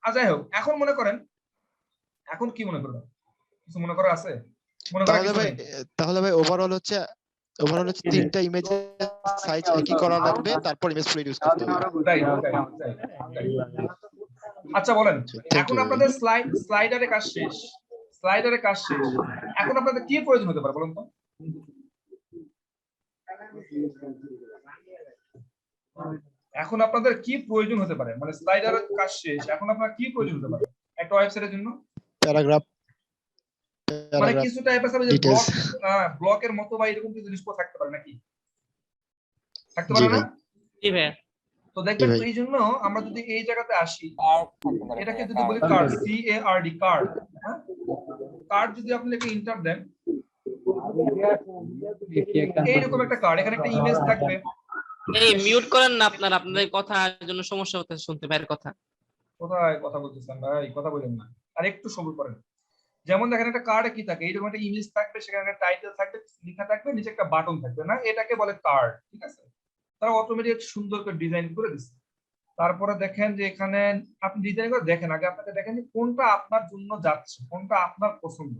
আর যাই হোক, এখন মনে করেন, এখন কি মনে করবেন, কিছু মনে করা আছে? মনে করা তাহলে কিছু ভাই, নেই? তাহলে ভাই ওভারঅল হচ্ছে তিনটা ইমেজের সাইজ একই করা লাগবে, তারপর ইমেজ ফ্লুইড ইউজ করতে হবে। Right right right. আচ্ছা বলেন, থ্যাংক এখন ইউ ভাই। আপনাদের স্লাইডারে কাজ শেষ, স্লাইডারে কাজ শেষ, এখন আপনাদের কি প্রয়োজন হতে পারে বলুন তো? এখন আপনাদের কি প্রয়োজন হতে পারে, মানে স্লাইডারের কাজ শেষ, এখন আপনার কি প্রয়োজন হতে পারে একটা ওয়েবসাইটের জন্য? প্যারাগ্রাফ, মানে কিছু টাইপের ব্লক, ডিটেইলস। ব্লকের মতো বা এরকম কিছু জিনিস থাকতে পারে নাকি, থাকতে জি পারে না? ভাই, জি ভাইয়া। তো জি দেখবেন ভাই। এই জন্য আমরা যদি এই জায়গাতে আসি, কার্ড থাকতে পারে এটাকে ভাইয়া, যদি বলি card। কার্ড, CARD, কার্ড, হ্যাঁ, কার্ড যদি আপনি লিখে ইন্টার দেন, এইরকম একটা কার্ড, এখানে একটা ইমেজ থাকবে। এই মিউট করেন না, আপনাদের কথার জন্য সমস্যা হচ্ছে শুনতে ভাইয়ের কথা। কোথায় কথা বলতেছেন ভাই, কথা বলেন না, আর একটু সবুর করেন। যেমন দেখেন একটা কার্ডে কি থাকে, এইরকম একটা ইমেজ থাকবে, সেখানে একটা টাইটেল থাকবে, লেখা থাকবে, নিচে একটা বাটন থাকবে না, এটাকে বলে কার্ড, ঠিক আছে? তারা অটোমেটিক সুন্দর করে ডিজাইন করে দিচ্ছে। তারপরে দেখেন যে এখানে আপনি ডিজাইন করে দেখেন, আগে আপনাকে দেখেন যে কোনটা আপনার জন্য যাচ্ছে, কোনটা আপনার পছন্দ,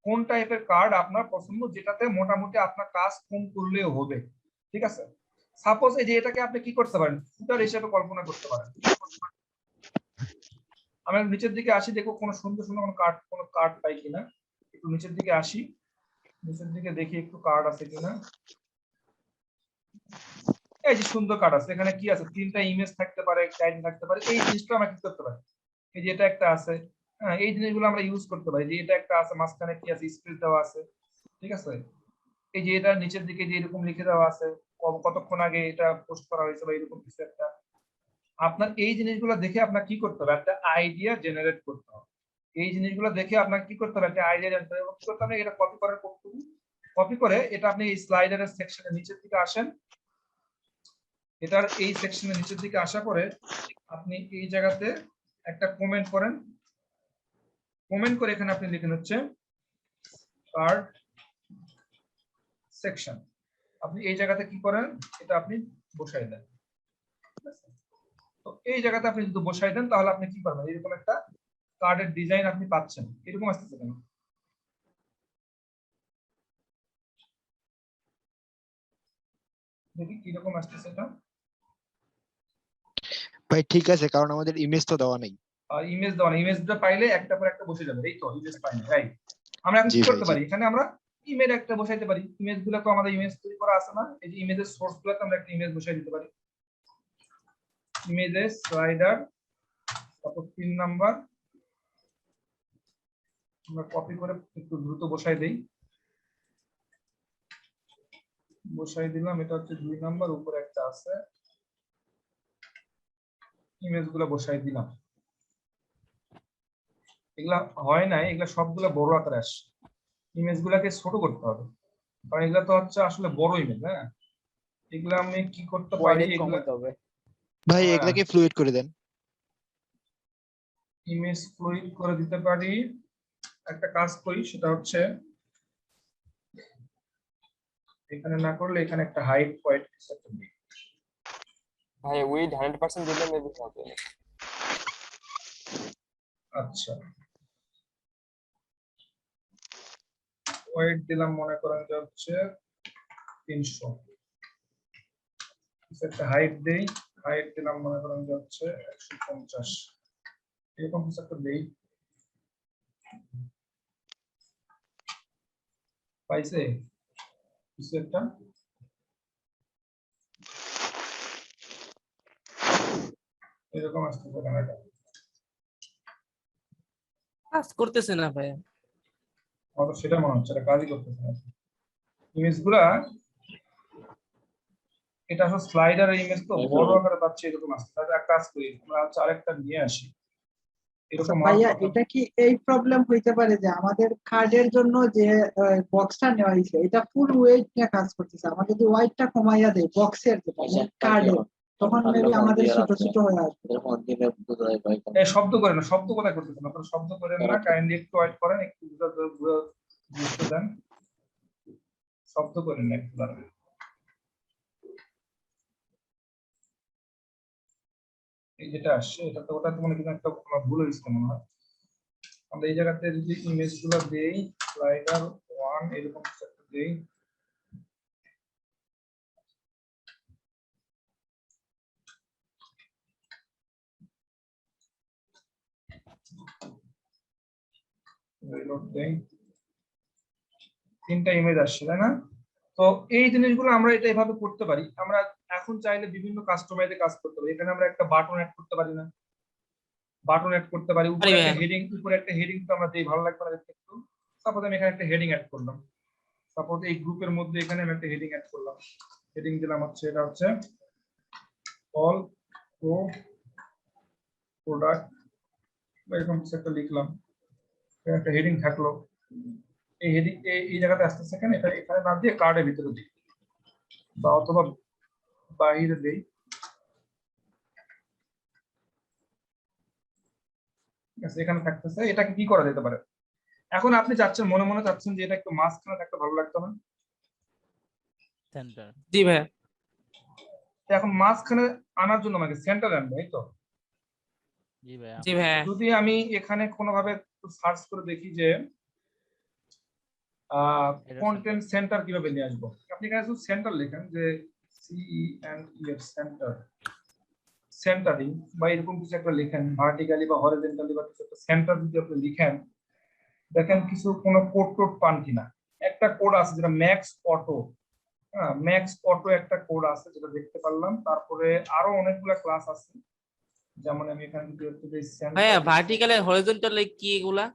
কোন টাইপের কার্ড আপনার পছন্দ, যেটাতে মোটামুটি আপনার কাজ কম করলেও হবে, ঠিক আছে? সাপোজ এই যে এটাকে আপনি কি করতে পারেন, ফুটার হিসেবে কল্পনা করতে পারেন। আমরা নিচের দিকে আসি, দেখো কোনো সুন্দর সুন্দর কোনো কার্ড পাই কিনা, একটু নিচের দিকে আসি, নিচের দিকে দেখি একটু কার্ড আছে কিনা। এই যে সুন্দর কার্ড আছে, এখানে কি আছে, তিনটা ইমেজ থাকতে পারে, টাইটেল থাকতে পারে, এই জিনিসটা আমরা কি করতে পারি, এই যে এটা একটা আছে, হ্যাঁ, এই জিনিসগুলো আমরা ইউজ করতে পারি। যে এটা একটা আছে, মাঝখানে কি আছে, স্পেস দেওয়া আছে, ঠিক আছে? এই যে এটা নিচের দিকে যে এরকম লিখে দেওয়া আছে, কতক্ষণ আগে এটা পোস্ট করা হয়েছে বা এরকম কিছু একটা। আপনার এই জিনিসগুলো দেখে আপনার কি করতে হবে, একটা আইডিয়া জেনারেট করতে হবে। এই জিনিসগুলো দেখে আপনার কি করতে হবে, একটা আইডিয়া জেনারেট করতে হবে। এটা কপি করার পদ্ধতি, কপি করে এটা আপনি এই স্লাইডারের সেকশনের নিচের দিকে আসেন, এটার এই সেকশনের নিচের দিকে আসা পরে আপনি এই জায়গাতে একটা কমেন্ট করেন, কমেন্ট করে এখানে আপনি লিখেন হচ্ছে কার্ড সেকশন। আপনি এই জায়গাতে কি করেন, এটা আপনি বসাই দেন। তো এই জায়গাতে আপনি যদি বসাই দেন তাহলে আপনি কি পাবেন, এরকম একটা কার্ডের ডিজাইন আপনি পাচ্ছেন। এরকম আসতেছে কেন, দেখি কিরকম আসতেছে এটা। ভাই ঠিক আছে, কারণ আমাদের ইমেজ তো দেওয়া নেই। ইমেজ দেওয়া, ইমেজটা পাইলে একটা পর একটা বসে যাবে, এই তো ইমেজ পাইনি, রাইট? আমরা এখন জি কি ভাই, করতে জি। পারি, এখানে আমরা ইমেজ একটা বসাইতে পারি। ইমেজ গুলো তো আমাদের ইমেজ তৈরি করা আছে না, এই যে ইমেজের সোর্স গুলোতে আমরা একটা ইমেজ বসাই দিতে পারি। ইমেজের স্লাইডার, তারপর 3 নাম্বার আমরা কপি করে একটু দ্রুত বসাই দেই। বসাই দিলাম, এটা হচ্ছে 2 নাম্বার, উপরে একটা আছে, ইমেজ গুলো বসাই দিলাম। এগুলা হয় নাই, এগুলা সবগুলো বড় আকারে আসে। ইমেজ গুলাকে ছোট করতে হবে, কারণ এগুলা তো হচ্ছে আসলে বড় ইমেজ। হ্যাঁ, এগুলা আমি কি করতে পারি, ওয়াইড এগুলা কমাতে হবে। ভাই হ্যাঁ। এগুলাকে ফ্লুইড করে দেন। ইমেজ ফ্লুইড করে দিতে পারি। একটা কাজ করি, সেটা হচ্ছে এখানে না করলে এখানে একটা হাইট পয়েন্ট সেট দিই। ভাই উইড 100% দিলে মেবি হবে। আচ্ছা, ওয়েট দিলাম, মনে করেন যে হচ্ছে 300। একটা হাইট দেই, হাইট দিলাম মনে করেন যে হচ্ছে 150, এরকম কিছু একটা দেই। পাইছে কিছু একটা? এরকম আসতেছে ক্যামেরাটা। কাজ করতেছে না ভাইয়া। আমার সেটা মনে হচ্ছে এটা কাজই করতেছে না। ইমেজ গুলা, এটা আসলে স্লাইডার ইমেজ তো বড় আকারে পাচ্ছে, এরকম আসছে। তাহলে এক কাজ করি, আমরা হচ্ছে আরেকটা নিয়ে আসি এরকম ভাইয়া এটা কি এই প্রবলেম হইতে পারে যে আমাদের কার্ডের জন্য যে বক্সটা নেওয়া হয়েছে এটা ফুল ওয়েট নিয়ে কাজ করতেছে, আমরা যদি ওয়েটটা কমাইয়া দেই বক্সের কার্ডের, তখন মেবি আমাদের ছোট ছোট হয়ে আসবে। এই শব্দ করেন না, শব্দ কোথায় করতেছেন আপনারা? শব্দ করেন না, কাইন্ডলি একটু ওয়েট করেন, একটু বুঝতে দেন। শব্দ করেন না একটু দাঁড়ান। এই যেটা আসছে এটা তো, ওটা তো মনে কিন্তু একটা কোনো ভুল হয়েছে মনে হয়। আমরা এই জায়গাতে যদি ইমেজ গুলো দেই, স্লাইডার 1 এরকম কিছু একটা দেই, রিলোড দেই, 3টা ইমেজ আসছে তাই না? তো এই জিনিসগুলো আমরা এটা এভাবে করতে পারি। আমরা এখন চাইলে বিভিন্ন কাস্টমাইজে কাজ করতে পারি। এখানে আমরা একটা বাটন অ্যাড করতে পারি না? বাটন অ্যাড করতে পারি, উপরে একটা হেডিং, উপরে একটা হেডিং তো আমরা দেই, ভালো লাগবে না দেখতে একটু। সাপোজ আমি এখানে একটা হেডিং অ্যাড করলাম, সাপোজ এই গ্রুপের মধ্যে এখানে আমি একটা হেডিং অ্যাড করলাম। হেডিং দিলাম হচ্ছে, এটা হচ্ছে অল প্রো প্রোডাক্ট, এরকম কিছু একটা লিখলাম, একটা হেডিং থাকলো। এই হেডিং এই জায়গাতে আসতেছে, এখানে এটা এখানে না দিয়ে কার্ডের ভিতরে দিই, বা অথবা বাইরে দেই। ঠিক আছে, এখানে থাকতেছে। এটাকে কি করা যেতে পারে? এখন আপনি চাচ্ছেন, মনে মনে চাচ্ছেন যে এটা একটু মাঝখানে থাকতে ভালো লাগতো না? সেন্টার। জি ভাইয়া। এখন মাঝখানে আনার জন্য আমাকে সেন্টার আনবে, এই তো? জি ভাইয়া। জি ভাইয়া। যদি আমি এখানে কোনোভাবে সার্চ করে দেখি যে কন্টেন্ট সেন্টার কিভাবে নিয়ে আসবো, আপনি এখানে শুধু সেন্টার লেখেন, যে CENTER সেন্টার, সেন্টারিং বা এরকম কিছু একটা লেখেন, ভার্টিক্যালি বা হরিজন্টালি বা কিছু একটা সেন্টার যদি আপনি লিখেন, দেখেন কিছু কোনো কোড টোড পান কিনা। একটা কোড আছে যেটা ম্যাক্স অটো, হ্যাঁ ম্যাক্স অটো একটা কোড আছে যেটা দেখতে পারলাম। তারপরে আরো অনেকগুলো ক্লাস আছে, যেমন আমি এখানে যদি ভাইয়া ভার্টিক্যাল আর হরিজন্টাল কি এগুলা?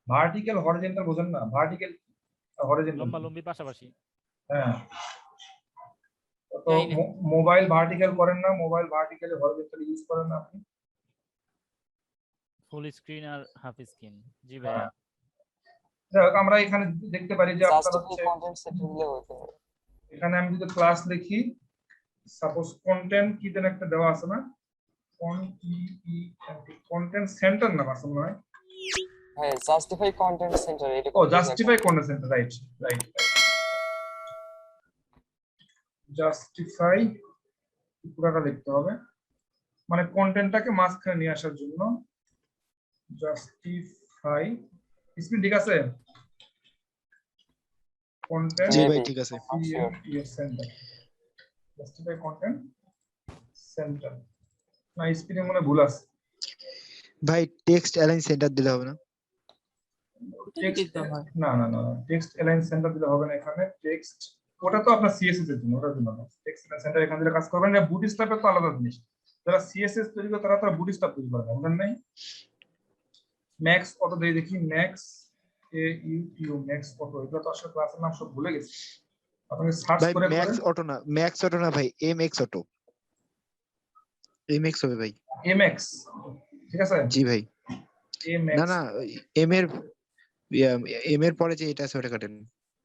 ভার্টিক্যাল হরিজন্টাল বোঝেন না? ভার্টিক্যাল হরিজন্টাল লম্বা লম্বি পাশাপাশি। হ্যাঁ, তো জানি না। মোবাইল ভার্টিক্যাল করেন না? মোবাইল ভার্টিক্যালি হরিজন্টাল ইউজ করেন না আপনি? ফুল স্ক্রিন আর হাফ স্ক্রিন। জি ভাইয়া। যাই হোক, আমরা এখানে দেখতে পারি যে আপনার জাস্টিফাই হচ্ছে কন্টেন্ট সেট দিলে হতে হবে। এখানে আমি যদি ক্লাস লিখি, সাপোজ কন্টেন্ট কি যেন একটা দেওয়া আছে না, কন্টেন্ট সেন্টার নাম আছে মনে হয়। হ্যাঁ জাস্টিফাই কন্টেন্ট সেন্টার, এটা ও justify content centre, right right. Justify পুরোটা লিখতে হবে, মানে কন্টেন্টটাকে মাঝখানে নিয়ে আসার জন্য। জাস্টিফাই স্পিড ঠিক আছে? কন্টেন্ট জি ভাই ঠিক আছে। Centre, justify content centre. না স্পিডে মনে ভুল আছে ভাই টেক্সট অ্যালাইন সেন্টার দিলে হবে না? টেক্সট দিতে হয়। না না না টেক্সট অ্যালাইন সেন্টার দিলে হবে না এখানে টেক্সট ওটা তো আপনার সিএসএস এর জন্য ওটার জন্য না টেক্সট অ্যালাইন সেন্টার এখানে দিলে কাজ করবেন না বুটস্ট্র্যাপের তো আলাদা জিনিস যারা সিএসএস তৈরি করে তারা তো বুটস্ট্র্যাপ তৈরি করে না ওটার নাই ম্যাক্স অটো দিয়ে দেখি max A U U max auto এটা তো আসলে ক্লাসের নাম সব ভুলে গেছি আপনাকে সার্চ ভাই করে ম্যাক্স অটো না ভাই এমএক্স অটো এমএক্স হবে ভাই এমএক্স ঠিক আছে জি ভাই এমএক্স না না এম এর পরে যে এটা আছে ওটা কাটেন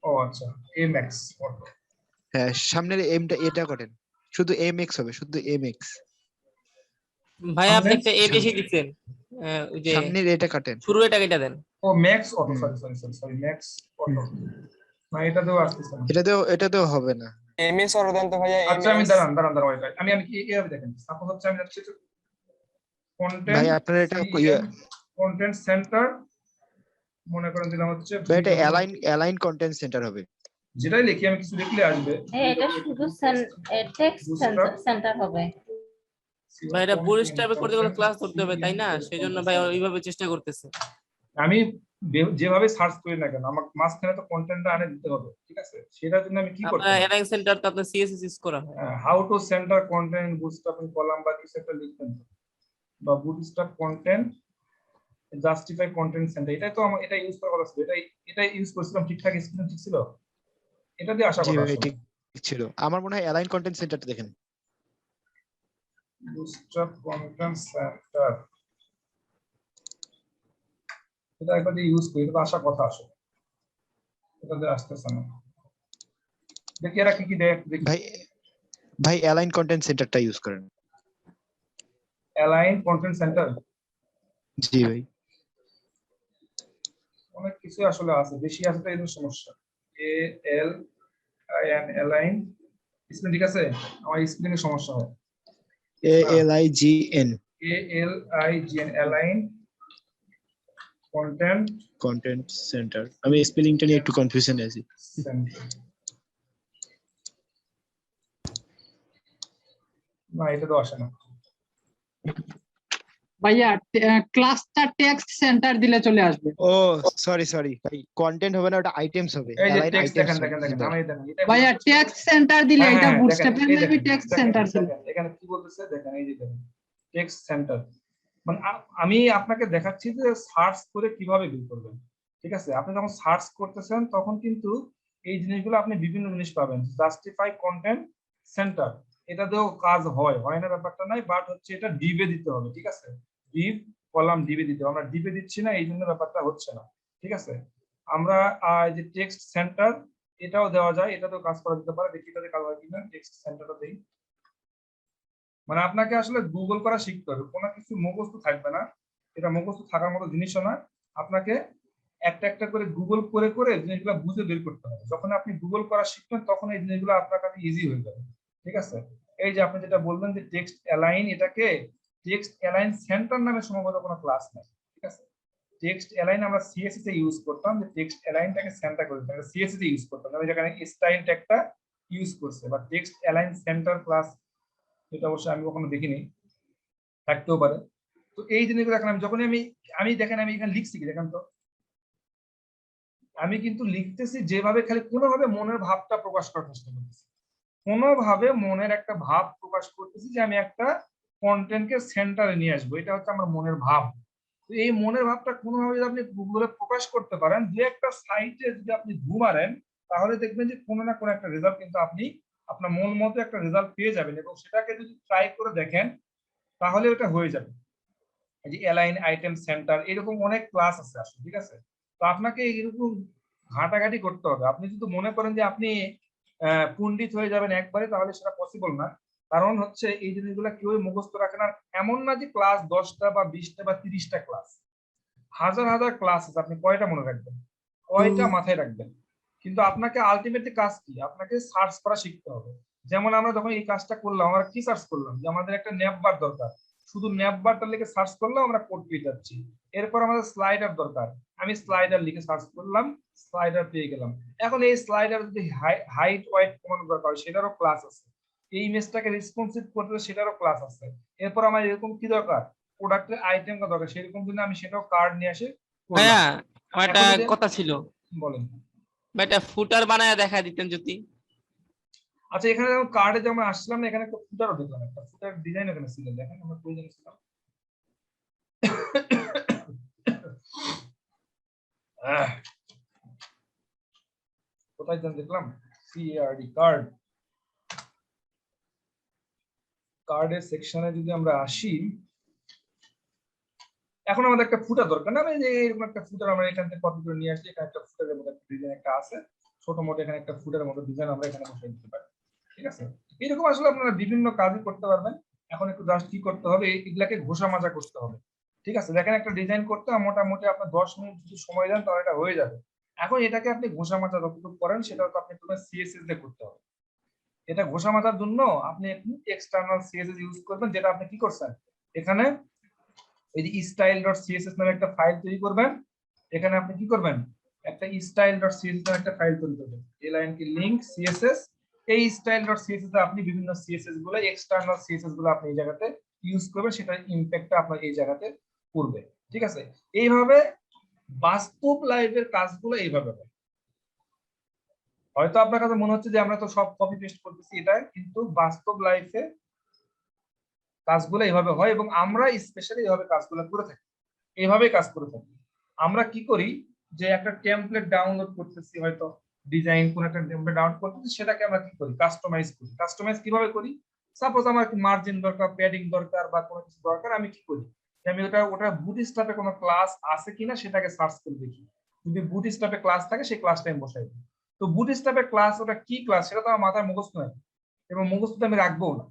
ও আচ্ছা এমএক্স অটো হ্যাঁ সামনের এমটা এটা কাটেন শুধু এমএক্স হবে শুধু এমএক্স ভাই আপনি একটা এ বেশি দিচ্ছেন ওই যে সামনের এটা কাটেন শুরু এটা কেটে দেন। ও max auto sorry max auto না এটা দেও আসতেছে না এটাতেও হবে না এমএস অর দেন তো ভাইয়া আচ্ছা আমি দাঁড়ান ওইটা আমি কি এইভাবে দেখেন সাপোজ হচ্ছে আমি যাচ্ছি কন্টেন্ট ভাই আপনার এটা কন্টেন্ট সেন্টার মনে করেন দিলাম হচ্ছে ভাই এটা অ্যালাইন কন্টেন্ট সেন্টার হবে যেটাই লিখি আমি কিছু লিখলে আসবে এটা শুধু টেক্সট সেন্টার হবে। ভাই এটা বুটস্ট্র্যাপে করতে গেলে ক্লাস ধরতে হবে তাই না, সেজন্য ভাই ওইভাবে চেষ্টা করতেছে। আমি যেভাবে সার্চ করি না কেন আমার মাঝখানে তো কন্টেন্টটা আনে দিতে হবে ঠিক আছে সেটার জন্য আমি কি করতে আপনার অ্যালাইন সেন্টার তো আপনার সিএসএস ইউজ করা হয়। How to centre content bootstrapping column বা কিছু একটা লিখবেন বা bootstrap content justify content centre এটাই তো আমার এটা ইউজ করা কথা ছিল এটা ইউজ করছিলাম ঠিকঠাক স্ক্রিন ঠিক ছিল এটা দিয়ে আশা জি করা ভাই ঠিক ছিল আমার মনে হয় অ্যালাইন কন্টেন্ট সেন্টারটা দেখেন বুটস্ট্র্যাপ কন্টেন্ট সেন্টার এটা একবার ইউজ করি এটা আশা কথা আসে এটা দিয়ে আসতেছে না দেখি এরা কি দেয় দেখি ভাই অ্যালাইন কন্টেন্ট সেন্টারটা ইউজ করেন অ্যালাইন কন্টেন্ট সেন্টার জি ভাই অনেক কিছু আসলে আছে বেশি আছে তো এই সমস্যা A L I N align spelling ঠিক আছে আমার স্পেলিং এর সমস্যা হয় ALIGN অ্যালাইন কন্টেন্ট সেন্টার আমি স্পেলিংটা নিয়ে একটু কনফিউশনে আছি না এটা তো আসে না ভাইয়া ক্লাসটা টেক্সট সেন্টার দিলে চলে আসবে। ও সরি ভাই কন্টেন্ট হবে না ওটা আইটেমস হবে এই যে অ্যালাইন টেক্সট আইটেমস দেখেন আমি দেখেন এটা ভাইয়া টেক্সট সেন্টার দিলে হ্যাঁ, এটা হ্যাঁ, বুটস্ট্র্যাপের দেখেন, এই নেবি দেখেন, টেক্সট দেখেন, সেন্টার দিলে দেখেন, এখানে কি বলতেছে দেখেন এই যে দেখেন টেক্সট সেন্টার মানে আমি আপনাকে দেখাচ্ছি যে সার্চ করে কিভাবে বের করবেন ঠিক আছে আপনি যখন সার্চ করতেছেন তখন কিন্তু এই জিনিসগুলো আপনি বিভিন্ন জিনিস পাবেন জাস্টিফাই কন্টেন্ট সেন্টার এটা দিয়েও কাজ হয় না ব্যাপারটা নাই বাট হচ্ছে এটা ডিবে দিতে হবে ঠিক আছে ডিভ কলাম ডিবে দিতে হবে আমরা ডিবে দিচ্ছি না এই জন্য ব্যাপারটা হচ্ছে না ঠিক আছে আমরা যে টেক্সট সেন্টার এটাও দেওয়া যায় এটাতেও কাজ করা যেতে পারে দেখি এটাতে কাজ হয় কিনা টেক্সট সেন্টারটা দেই মানে আপনাকে আসলে গুগল করা শিখতে হবে কোনো কিছু মুখস্থ থাকবে না এটা মুখস্থ থাকার মতো জিনিসও না আপনাকে একটা একটা করে গুগল করে করে জিনিসগুলো বুঝে বের করতে হবে যখন আপনি গুগল করা শিখবেন তখন এই জিনিসগুলো আপনার কাছে ইজি হয়ে যাবে ঠিক আছে এই যে আপনি যেটা বললেন যে টেক্সট অ্যালাইন এটাকে টেক্সট অ্যালাইন সেন্টার নামে সম্ভবত কোনো ক্লাস নেই ঠিক আছে টেক্সট অ্যালাইন আমরা সিএসএস এ ইউজ করতাম যে টেক্সট অ্যালাইনটাকে সেন্টার করে দিতাম সিএসএস এ ইউজ করতাম আমি যেখানে স্টাইল ট্যাগটা ইউজ করছে বা টেক্সট অ্যালাইন সেন্টার ক্লাস এটা অবশ্যই আমি কখনো দেখিনি থাকতেও পারে তো এই জিনিসগুলো দেখেন আমি যখনই আমি দেখেন আমি এখানে লিখছি কি দেখেন তো আমি কিন্তু লিখতেছি যেভাবে খালি কোনোভাবে মনের ভাবটা প্রকাশ করার চেষ্টা করতেছি কোনোভাবে মনের একটা ভাব প্রকাশ করতেছি যে আমি একটা কন্টেন্টকে সেন্টারে নিয়ে আসবো এটা হচ্ছে আমার মনের ভাব তো এই মনের ভাবটা কোনোভাবে যদি আপনি গুগলে প্রকাশ করতে পারেন যে একটা সাইটে যদি আপনি ঘুমারেন তাহলে দেখবেন যে কোনো না কোনো একটা রেজাল্ট কিন্তু আপনি আপনার মন মতো একটা রেজাল্ট পেয়ে যাবেন এবং সেটাকে যদি ট্রাই করে দেখেন তাহলে ওটা হয়ে যাবে এই যে অ্যালাইন আইটেম সেন্টার এরকম অনেক ক্লাস আছে আসলে ঠিক আছে তো আপনাকে এরকম ঘাটাঘাটি করতে হবে আপনি যদি মনে করেন যে আপনি পণ্ডিত হয়ে যাবেন একবারে তাহলে সেটা পসিবল না কারণ হচ্ছে এই জিনিসগুলো কেউই মুখস্থ রাখে না এমন না যে ক্লাস 10টা বা 20টা বা 30টা ক্লাস হাজার হাজার ক্লাস আছে আপনি কয়টা মনে রাখবেন কয়টা মাথায় রাখবেন কিন্তু আপনাকে আলটিমেটলি কাজ কি আপনাকে সার্চ করা শিখতে হবে যেমন আমরা যখন এই কাজটা করলাম আমরা কি সার্চ করলাম যে আমাদের একটা ন্যাপ বার দরকার শুধু ন্যাপ বারটা লিখে সার্চ করলাম আমরা কোড পেয়ে যাচ্ছি এরপর আমাদের স্লাইডার দরকার আমি স্লাইডার লিখে সার্চ করলাম স্লাইডার পেয়ে গেলাম এখন এই স্লাইডার যদি হাইট ওয়েট কমানো দরকার হয় সেটারও ক্লাস আছে এই ইমেজটাকে রেসপন্সিভ করতে সেটারও ক্লাস আছে এরপর আমার এরকম কি দরকার প্রোডাক্টের আইটেম দরকার সেরকম জন্য আমি সেটাও কার্ড নিয়ে আসে ভাইয়া আমার একটা এখন যে- কথা ছিল, বলেন। ভাই একটা ফুটার বানায় দেখা দিতেন যদি। আচ্ছা, এখানে যেমন কার্ডে যেমন আসছিলাম না, এখানে একটা ফুটারও দেখলাম, একটা ফুটার ডিজাইন এখানে ছিল, দেখেন আমরা প্রয়োজন ছিল। কোথায় যেন দেখলাম, সিআরডি কার্ড, কার্ডের সেকশনে যদি আমরা আসি, এখন আমাদের একটা ফুটার দরকার না, আমি যে এরকম একটা ফুটার আমরা এখান থেকে কপি করে নিয়ে আসি, এখানে একটা ফুটারের মতো একটা ডিজাইন একটা আছে, ছোট মোটো এখানে একটা ফুটারের মতো ডিজাইন আমরা এখানে বসিয়ে দিতে পারি। ঠিক আছে, এরকম আসলে আপনারা বিভিন্ন কাজই করতে পারবেন। এখন একটু জাস্ট কি করতে হবে, এগুলাকে ঘষা মাজা করতে হবে। ঠিক আছে, দেখেন একটা ডিজাইন করতে মোটামুটি আপনার 10 মিনিট যদি সময় দেন তাহলে এটা হয়ে যাবে। এখন এটাকে আপনি ঘষা মাজা যতটুকু করেন সেটা তো আপনি পুরো সিএসএস দিয়ে করতে হবে। এটা ঘষা মাজার জন্য আপনি এক্সটার্নাল সিএসএস ইউজ করবেন, যেটা আপনি কি করছেন, এখানে এই যে style.css নামে একটা ফাইল তৈরি করবেন। এখানে আপনি কি করবেন, একটা style.css নামে একটা ফাইল তৈরি করবেন, এই লাইন কি লিংক সিএসএস, এই style.css এ আপনি বিভিন্ন সিএসএস গুলো, এক্সটার্নাল সিএসএস গুলো আপনি এই জায়গাতে ইউজ করবেন, সেটার ইমপ্যাক্টটা আপনার এই জায়গাতে পড়বে। ঠিক আছে, এইভাবে বাস্তব লাইভের কাজগুলো এইভাবে হয়। হয়তো আপনার কাছে মনে হচ্ছে যে আমরা তো সব কপি পেস্ট করতেছি, এটা কিন্তু বাস্তব লাইফে কাজগুলো এইভাবে হয়, এবং আমরা স্পেশালি এইভাবে কাজগুলো করে থাকি, এইভাবে কাজ করে থাকি। আমরা কি করি, যে একটা টেমপ্লেট ডাউনলোড করতেছি, হয়তো ডিজাইন কোন একটা টেমপ্লেট ডাউনলোড করতেছি, সেটাকে আমরা কি করি, কাস্টমাইজ করি। কাস্টমাইজ কিভাবে করি, সাপোজ আমার মার্জিন দরকার, প্যাডিং দরকার, বা কোনো কিছু দরকার, আমি কি করি, আমি ওটা বুটস্ট্র্যাপে কোনো ক্লাস আছে কিনা সেটাকে সার্চ করে দেখি, যদি বুটস্ট্র্যাপে ক্লাস থাকে সেই ক্লাসটা আমি বসাই দিই। তো বুটস্ট্র্যাপে ক্লাস ওটা কি ক্লাস সেটা তো আমার মাথায় মুখস্থ নাই, এবং মুখস্থ আমি রাখবো না,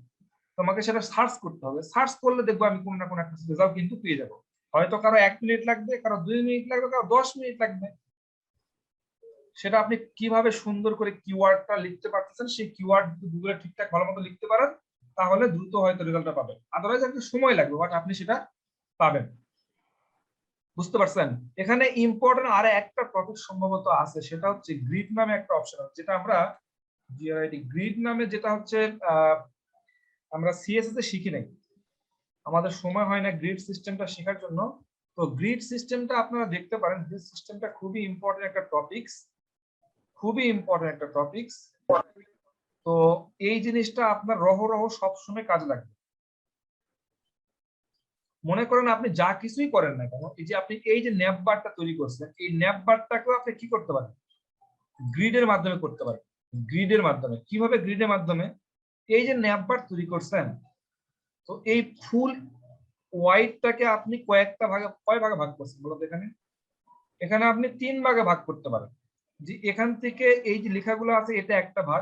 তোমাকে সেটা সার্চ করতে হবে। সার্চ করলে দেখবো আমি কোনো না কোনো একটা রেজাল্ট কিন্তু পেয়ে যাবো। হয়তো কারো 1 মিনিট লাগবে, কারো 2 মিনিট লাগবে, কারো 10 মিনিট লাগবে। সেটা আপনি কিভাবে সুন্দর করে কিওয়ার্ডটা লিখতে পারতেছেন, সেই কিওয়ার্ড যদি গুগলে ঠিকঠাক ভালো মতো লিখতে পারেন তাহলে দ্রুত হয়তো রেজাল্টটা পাবেন, আদারওয়াইজ একটু সময় লাগবে, বাট আপনি সেটা পাবেন। বুঝতে পারছেন? এখানে ইম্পর্টেন্ট আর একটা টপিক সম্ভবত আছে, সেটা হচ্ছে গ্রিড নামে একটা অপশন আছে, যেটা আমরা গ্রিড নামে, যেটা হচ্ছে আমরা সিএসএস এ শিখি নাই, আমাদের সময় হয় না গ্রিড সিস্টেমটা শেখার জন্য। তো গ্রিড সিস্টেমটা আপনারা দেখতে পারেন, গ্রিড সিস্টেমটা খুবই ইম্পর্টেন্ট একটা টপিকস, খুবই ইম্পর্টেন্ট একটা টপিকস। তো এই জিনিসটা আপনার রহ সবসময় কাজে লাগবে। মনে করেন আপনি যা কিছুই করেন না কেন, এই যে আপনি এই যে ন্যাপ বারটা তৈরি করছেন, এই ন্যাপ বারটাকেও আপনি কি করতে পারেন, গ্রিডের মাধ্যমে করতে পারেন। গ্রিডের মাধ্যমে কিভাবে, গ্রিডের মাধ্যমে এই যে ন্যাপ বার তৈরি করছেন, তো এই ফুল হোয়াইটটাকে আপনি কয়েকটা ভাগে, কয় ভাগে ভাগ করছেন বলো তো? এখানে এখানে আপনি 3 ভাগে ভাগ করতে পারেন, যে এখান থেকে এই যে লেখাগুলো আছে এটা একটা ভাগ,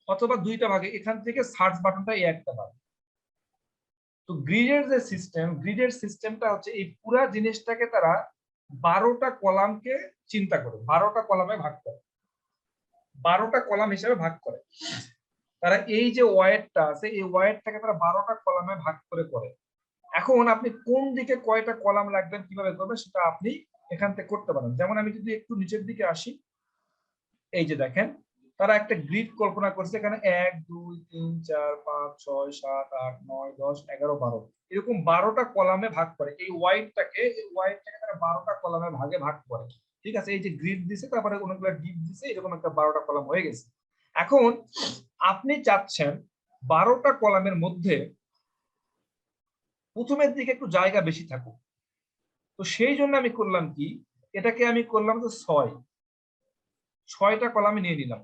অথবা 2টা ভাগে, এখান থেকে সার্চ বাটনটা এই একটা ভাগ। তো গ্রিডের যে সিস্টেম, গ্রিডের সিস্টেমটা হচ্ছে এই পুরো জিনিসটাকে তারা 12টা কলামকে চিন্তা করে 12টা কলামে ভাগ করে, 12টা কলাম হিসেবে ভাগ করে তারা। এই যে ওয়াইডটা আছে, এই ওয়াইডটাকে তারা 12টা কলামে ভাগ করে করে। এখন আপনি কোন দিকে কয়টা কলাম লাগবেন, কিভাবে করবেন, সেটা আপনি এখান থেকে করতে পারেন। যেমন আমি যদি একটু নিচের দিকে আসি, এই যে দেখেন তারা একটা গ্রিড কল্পনা করছে, এখানে 1 2 3 4 5 6 7 8 9 10 11 12 এরকম 12টা কলামে ভাগ করে। এই ওয়াইডটাকে তারা 12টা কলামে ভাগে ভাগ করে। ঠিক আছে, এই যে গ্রিড দিছে, তারপরে অনেকগুলো ডিপ দিছে, এরকম একটা 12টা কলাম হয়ে গেছে। এখন আপনি চাচ্ছেন 12টা কলামের মধ্যে প্রথমের দিকে একটু জায়গা বেশি থাকুক। তো সেই জন্য আমি করলাম কি, এটাকে আমি করলাম তো 6টা কলামে নিয়ে নিলাম,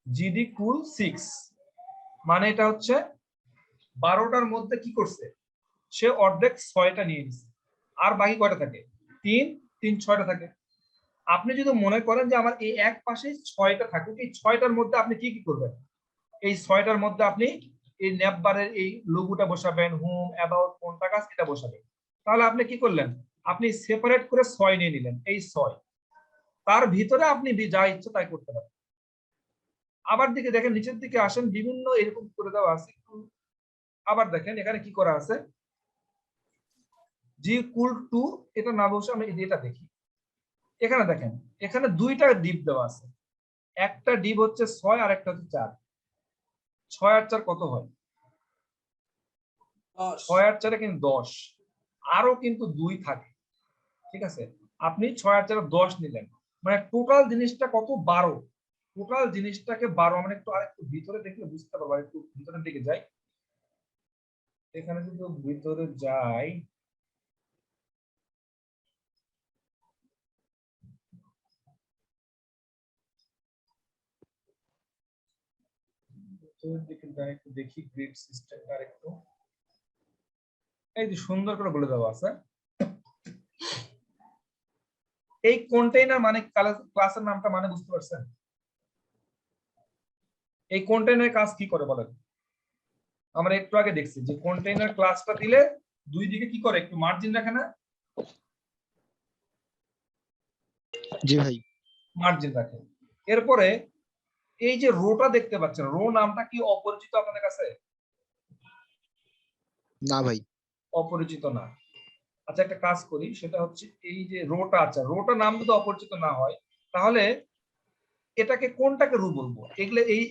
জিডি কুল 6, মানে এটা হচ্ছে 12টার মধ্যে কি করছে, সে অর্ধেক 6টা নিয়ে নিছে, আর বাকি কয়টা থাকে, 3 3 6টা থাকে। আপনি যদি মনে করেন যে আমার এই এক পাশে 6টা থাকুক, এই 6টার মধ্যে আপনি কি কি করবেন, এই 6টার মধ্যে আপনি এই ন্যাপ বারের এই লোগোটা বসাবেন, হোম অ্যাবাউট কোনটা কাজ এটা বসাবেন। তাহলে আপনি কি করলেন, আপনি সেপারেট করে 6 নিয়ে নিলেন, এই 6, তার ভিতরে আপনি যা ইচ্ছে তাই করতে পারেন। আবার দিকে দেখেন, নিচের দিকে আসেন, বিভিন্ন এরকম করে দেওয়া আছে। আবার দেখেন এখানে কি করা আছে, জি কুল টু, এটা না বসে আমি এটা দেখি। এখানে দেখেন, এখানে 2টা ডিপ দেওয়া আছে, একটা ডিপ হচ্ছে 6 আর একটা হচ্ছে 4। 6 আর 4 কত হয়, 6 আর 4 কিন্তু 10, আরো কিন্তু 2 থাকে। ঠিক আছে, আপনি 6 আর 4 10 নিলেন, মানে টোটাল জিনিসটা কত 12। টোটাল জিনিসটাকে 12, আমরা একটু আরেকটু ভিতরে দেখলে বুঝতে পারবো। একটু ভিতরের দিকে যাই, এখানে যদি ভিতরে যাই, ভিতরের দিকে যাই একটু দেখি গ্রিড সিস্টেমটা আরেকটু। এই যে সুন্দর করে বলে দেওয়া আছে। এই কন্টেইনার মানে ক্লাসের নামটা মানে বুঝতে পারছেন? এই কন্টেইনার কাজ কি করে বলেন? আমরা একটু আগে দেখছি যে কন্টেইনার ক্লাসটা দিলে দুই দিকে কি করে, একটু মার্জিন রাখে না? জি ভাই। মার্জিন রাখে। এরপরে এই যে রোটা দেখতে পাচ্ছেন, রো নামটা কি অপরিচিত আপনাদের কাছে? না ভাই। অপরিচিত না। আচ্ছা একটা কাজ করি, সেটা হচ্ছে এই যে রোটা, আচ্ছা রোটা নাম যদি অপরিচিত না হয় তাহলে এটাকে কোনটাকে রো বলবো?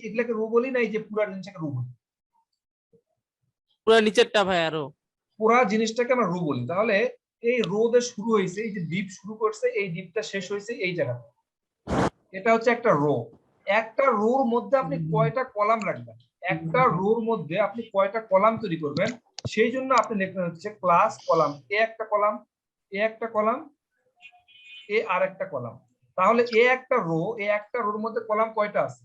এগুলাকে রো বলি না এই যে পুরা জিনিসটাকে রো বলি? পুরো নিচেরটা ভাই আরো। পুরা জিনিসটাকে আমরা রো বলি। তাহলে এই রো দিয়ে শুরু হয়েছে, এই যে ডিপ শুরু করছে, এই ডিপটা শেষ হয়েছে এই জায়গাতে, এটা হচ্ছে একটা রো। একটা রোর মধ্যে আপনি কয়টা কলাম রাখবেন, একটা রোর মধ্যে আপনি কয়টা কলাম তৈরি করবেন, সেই জন্য আপনি লিখবেন হচ্ছে ক্লাস কলাম। এ একটা কলাম, এ একটা কলাম, এ আর একটা কলাম। তাহলে এ একটা রো, এ একটা রোর মধ্যে কলাম কয়টা আছে?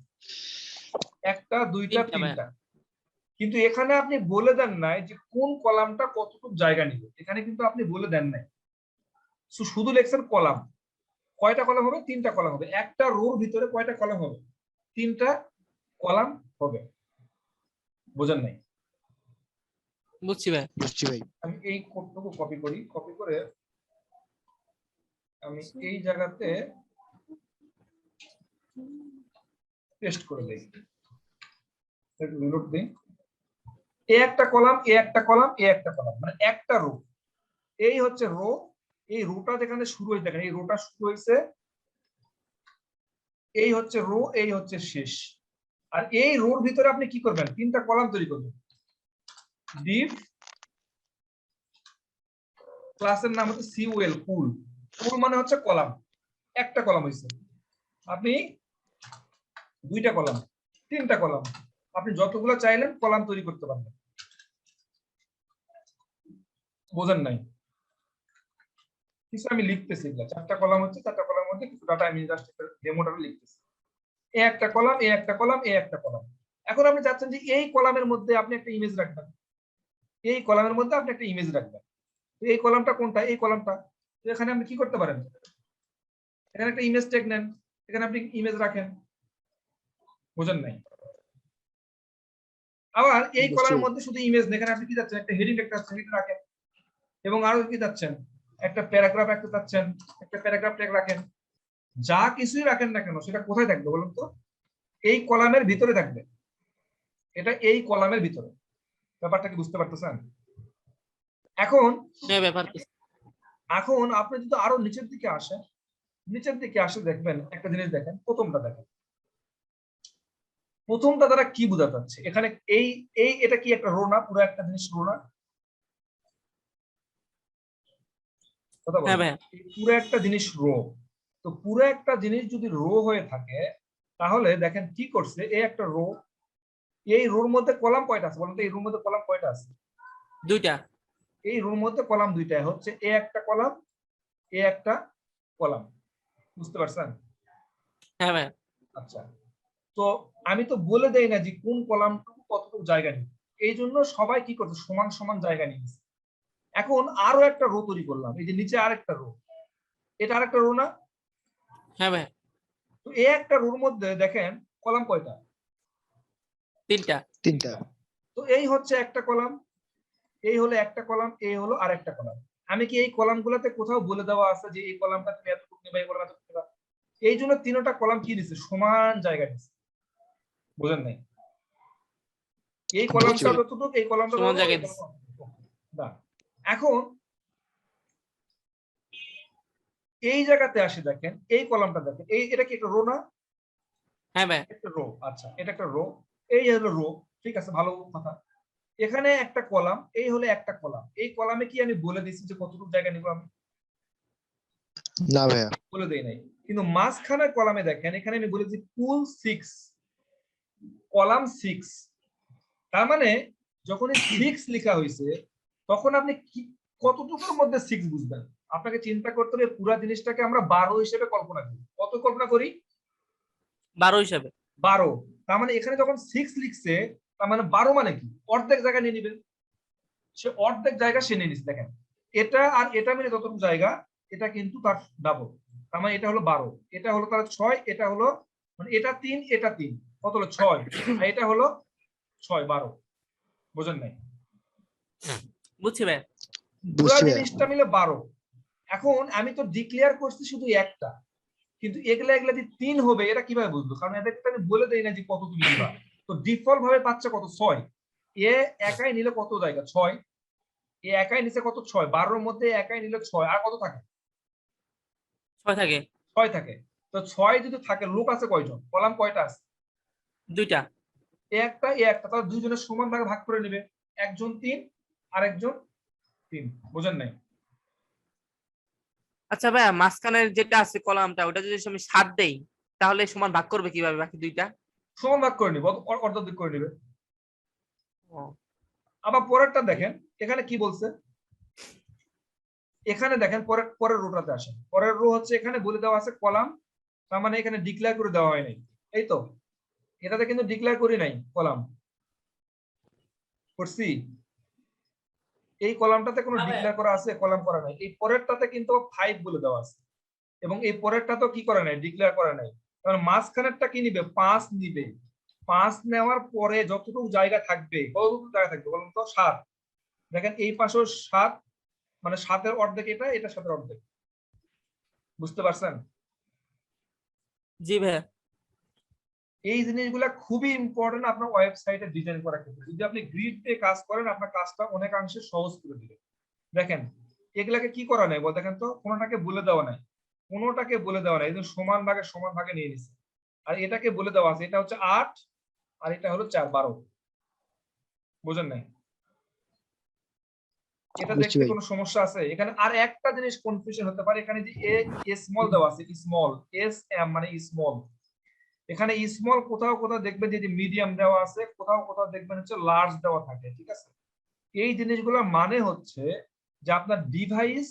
একটা, দুইটা, তিনটা ভাই। তিনটা। কিন্তু এখানে আপনি বলে দেন নাই যে কোন কলামটা কতটুকু জায়গা নিবে, এখানে কিন্তু আপনি বলে দেন নাই। শুধু লিখছেন কলাম। কয়টা কলাম হবে? 3টা কলাম হবে। একটা রোর ভিতরে কয়টা কলাম হবে? 3টা কলাম হবে। বোঝেন নাই? বুঝছি ভাই। বুঝছি ভাই। আমি এই কোডটুকু কপি করি, কপি করে আমি এই জায়গাতে পেস্ট করে দেই, একটু রিলোড দেই। এ একটা কলাম, এ একটা কলাম, এ একটা কলাম, মানে একটা রো। এই হচ্ছে রো। এই রোটা যেখানে শুরু হয়েছে, দেখেন এই রোটা শুরু হয়েছে, এই হচ্ছে রো, এই হচ্ছে শেষ। আর এই রোর ভিতরে আপনি কি করবেন? 3টা কলাম তৈরি করবেন। ডিপ, ক্লাসের নাম হচ্ছে সিওএল, কুল। কুল মানে হচ্ছে কলাম। একটা কলাম হয়েছে, আপনি 2টা কলাম, 3টা কলাম, আপনি যতগুলো চাইলেন কলাম তৈরি করতে পারবেন। বোঝেন নাই? কিছু আমি লিখতেছি, 4টা কলাম হচ্ছে, 4টা কলামের মধ্যে কিছু ডাটা আমি জাস্ট ডেমোটা লিখতেছি। এ একটা কলাম, এ একটা কলাম, এ একটা কলাম। এখন আপনি চাচ্ছেন যে এই কলামের মধ্যে আপনি একটা ইমেজ রাখবেন, এই কলামের মধ্যে আপনি একটা ইমেজ রাখবেন। তো এই কলামটা কোনটা? এই কলামটা। তো এখানে আপনি কি করতে পারেন? এখানে একটা ইমেজ ট্যাগ নেন, এখানে আপনি ইমেজ রাখেন। বোঝেন নাই? আবার এই কলামের মধ্যে শুধু ইমেজ নেই, এখানে আপনি কি যাচ্ছেন? একটা হেডিং একটা হেডিং রাখেন, এবং আরো কি যাচ্ছেন? একটা প্যারাগ্রাফ একটা যাচ্ছেন, একটা প্যারাগ্রাফ ট্যাগ রাখেন। যা কিছুই রাখেন না কেন সেটা কোথায় থাকবে বলুন তো? এই কলামের ভিতরে থাকবে। এটা এই কলামের ভিতরে। ব্যাপারটা কি বুঝতে পারতেছেন? এখন হ্যাঁ ব্যাপার। এখন আপনি যদি আরো নিচের দিকে আসেন, নিচের দিকে আসে দেখবেন একটা জিনিস, দেখেন প্রথমটা দেখেন। প্রথমটা দ্বারা কি বোঝা যাচ্ছে? এখানে এই এই এটা কি একটা রো না? পুরো একটা জিনিস রো না? কথা হ্যাঁ বলেন। ভাই। পুরো একটা জিনিস রো। তো পুরো একটা জিনিস যদি রো হয়ে থাকে তাহলে দেখেন কি করছে, এই একটা রো, এই রোর মধ্যে কলাম কয়টা আছে বলুন তো? এই রোর মধ্যে কলাম কয়টা আছে? 2টা। এই রোর মধ্যে কলাম 2টা, হচ্ছে এ একটা কলাম, এ একটা কলাম। বুঝতে পারছেন? হ্যাঁ ভাই। আচ্ছা, তো আমি তো বলে দেই না যে কোন কলামটুকু কতটুকু জায়গা নিবে, এই জন্য সবাই কি করছে? সমান সমান জায়গা নিয়েছে। এখন আরো একটা রো তৈরি করলাম, এই যে নিচে আরেকটা রো, এটা আরেকটা রো না? হ্যাঁ ভাই। তো এই একটা রোর মধ্যে দেখেন কলাম কয়টা? 3টা। 3টা। তো এই হচ্ছে একটা কলাম, এই হলো একটা কলাম, এই হলো আরেকটা কলাম। আমি কি এই কলামগুলোতে কোথাও বলে দেওয়া আছে যে এই কলামটা তুমি এতটুকু নেবে, এই কলাম এতটুকু নেবে? এই জন্য 3টা কলাম কি দিচ্ছে? সমান জায়গা দিচ্ছে। বুঝেন নাই? এই কলামটা যতটুকু, এই কলামটা সমান জায়গায় দিচ্ছে। না। এখন এই জায়গাতে আসে, দেখেন এই কলামটা দেখেন, এই এটা কি একটা রো না? হ্যাঁ ভাই। একটা রো। আচ্ছা, এটা একটা রো, এই হলো রো। ঠিক আছে, ভালো কথা। এখানে একটা কলাম, এই হলো একটা কলাম। এই কলামে কি আমি বলে দিচ্ছি যে কতটুকু জায়গা নিব আমি? না ভাইয়া। বলে দেই নাই, কিন্তু মাঝখানের কলামে দেখেন এখানে আমি বলেছি পুল 6 কলাম 6, তার মানে যখন 6 লেখা হয়েছে তখন আপনি কতটুকুর মধ্যে 6 বুঝবেন? আপনাকে চিন্তা করতে হবে পুরো জিনিসটাকে আমরা 12 হিসেবে কল্পনা করি। কত কল্পনা করি? 12 হিসাবে। 12। তার মানে এখানে যখন 6 লিখছে তার মানে 12 মানে কি? অর্ধেক জায়গা নিয়ে নিবেন। সে অর্ধেক জায়গা সে নিয়ে নিচ্ছে। দেখেন এটা আর এটা মিলে যতটুকু জায়গা এটা কিন্তু তার ডাবল, তার মানে এটা হলো 12, এটা হলো তার 6, এটা হলো মানে এটা 3, এটা 3, কত হলো 6, আর এটা হলো 6, 12। বুঝেন নাই? বুঝছি ভাই। পুরো বুঝছি ভাইয়া। জিনিসটা মিলে 12। এখন আমি তো ডিক্লেয়ার করছি শুধু একটা, কিন্তু এগুলা যদি 3 হবে এটা কিভাবে বুঝবো? কারণ এদেরকে আমি বলে দেই না যে কত তুমি নিবা। তো ডিফল্ট ভাবে পাচ্ছে কত? 6। এ একাই নিলে কত জায়গা? 6। এ একাই নিচে কত? 6। 12 এর মধ্যে একাই নিলে 6, আর কত থাকে? 6 থাকে। 6 থাকে। তো 6 যদি থাকে, লোক আছে কয়জন? কলাম কয়টা আছে? 2টা। এ একটা, এ একটা, তাহলে দুইজনের সমান ভাগে ভাগ করে নেবে। একজন 3 আর একজন 3। বুঝেন নাই? আচ্ছা ভাইয়া, মাঝখানের যেটা আছে কলামটা, ওটা যদি আমি 7 দেই তাহলে সমান ভাগ করবে কিভাবে বাকি দুইটা? সমান ভাগ করে নিবে, অর্ধেক করে নিবে। ও, আবার পরেরটা দেখেন এখানে কি বলছে। এখানে দেখেন পরের রোটাতে আসেন। পরের রো হচ্ছে এখানে বলে দেওয়া আছে কলাম, তার মানে এখানে ডিক্লেয়ার করে দেওয়া হয় নাই, এই তো। এটাতে কিন্তু ডিক্লেয়ার করি নাই কলাম, করছি? এই কলামটাতে কোনো ডিক্লেয়ার করা আছে? কলাম করা নাই। এই পরেরটাতে কিন্তু 5 বলে দেওয়া আছে, এবং এই পরেরটা তো কি করে নাই? ডিক্লেয়ার করে নাই। কারণ মাঝখানেরটা কি নিবে? 5 নিবে। 5 নেওয়ার পরে যতটুকু জায়গা থাকবে, কতটুকু জায়গা থাকবে বলুন তো? 7। দেখেন এই পাশেও 7, মানে 7-এর অর্ধেক এটা, এটা 7-এর অর্ধেক। বুঝতে পারছেন? জি ভাইয়া। এই জিনিসগুলা খুবই ইম্পর্টেন্ট আপনার ওয়েবসাইটে ডিজাইন করার ক্ষেত্রে। যদি আপনি গ্রিড দিয়ে কাজ করেন আপনার কাজটা অনেকাংশে সহজ করে দিবে। দেখেন এগুলাকে কি করা নাই বল? দেখেন তো কোনোটাকে বলে দেওয়া নাই, কোনোটাকে বলে দেওয়া নাই। সমান ভাগে নিয়ে নিছে। আর এটাকে বলে দেওয়া আছে, এটা হচ্ছে 8 আর এটা হলো 4, 12। বুঝেন নাই? এটা বুঝছি দেখতে ভাই। কোনো সমস্যা আছে? এখানে আর একটা জিনিস কনফিউশন হতে পারে, এখানে যে এ স্মল দেওয়া আছে, স্মল এস এম মানে স্মল। এখানে স্মল কোথাও কোথাও দেখবেন যে মিডিয়াম দেওয়া আছে, কোথাও কোথাও দেখবেন হচ্ছে লার্জ দেওয়া থাকে, ঠিক আছে? এই জিনিসগুলোর মানে হচ্ছে যে আপনার ডিভাইস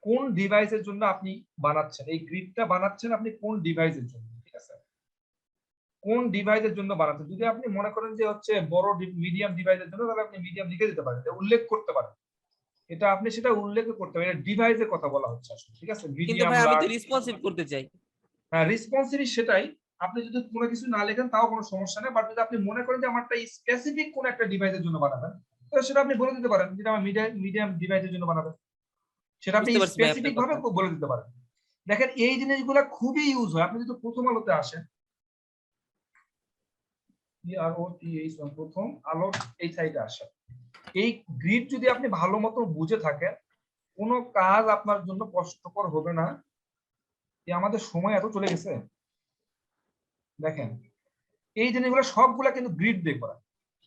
কোন ডিভাইসের জন্য আপনি বানাচ্ছেন, এই গ্রিডটা বানাচ্ছেন আপনি কোন ডিভাইসের জন্য, ঠিক আছে? কোন ডিভাইসের জন্য বানাচ্ছেন। যদি আপনি মনে করেন যে হচ্ছে বড় মিডিয়াম ডিভাইসের জন্য, তাহলে আপনি মিডিয়াম লিখে দিতে পারেন, উল্লেখ করতে পারেন। এটা আপনি সেটা উল্লেখ করতে পারেন, এটা ডিভাইসের কথা বলা হচ্ছে আসলে, ঠিক আছে? কিন্তু মিডিয়াম, ভাই আমি তো লার্জ। রেসপন্সিভ করতে চাই। হ্যাঁ, রেসপন্সিভ সেটাই। আপনি যদি কোনো কিছু না লেখেন তাও কোনো সমস্যা নেই, বাট যদি আপনি মনে করেন যে আমারটা স্পেসিফিক কোন একটা ডিভাইসের জন্য বানাবেন, তাহলে সেটা আপনি বলে দিতে পারেন যেটা আমার মিডিয়াম ডিভাইসের জন্য বানাবেন। সেটা আপনি বুঝতে পারছি ভাই আপনার স্পেসিফিক ভাবে কথা। বলে দিতে পারেন। দেখেন এই জিনিসগুলো খুবই ইউজ হয়। আপনি যদি প্রথম আলোতে আসেন, প্রথম আলো এই সাইডে আসেন, এই গ্রিড যদি আপনি ভালো মতো বুঝে থাকেন, কোনো কাজ আপনার জন্য কষ্টকর হবে না। আমাদের সময় এত চলে গেছে। দেখেন এই জিনিসগুলো সবগুলা কিন্তু গ্রিড দিয়ে করা।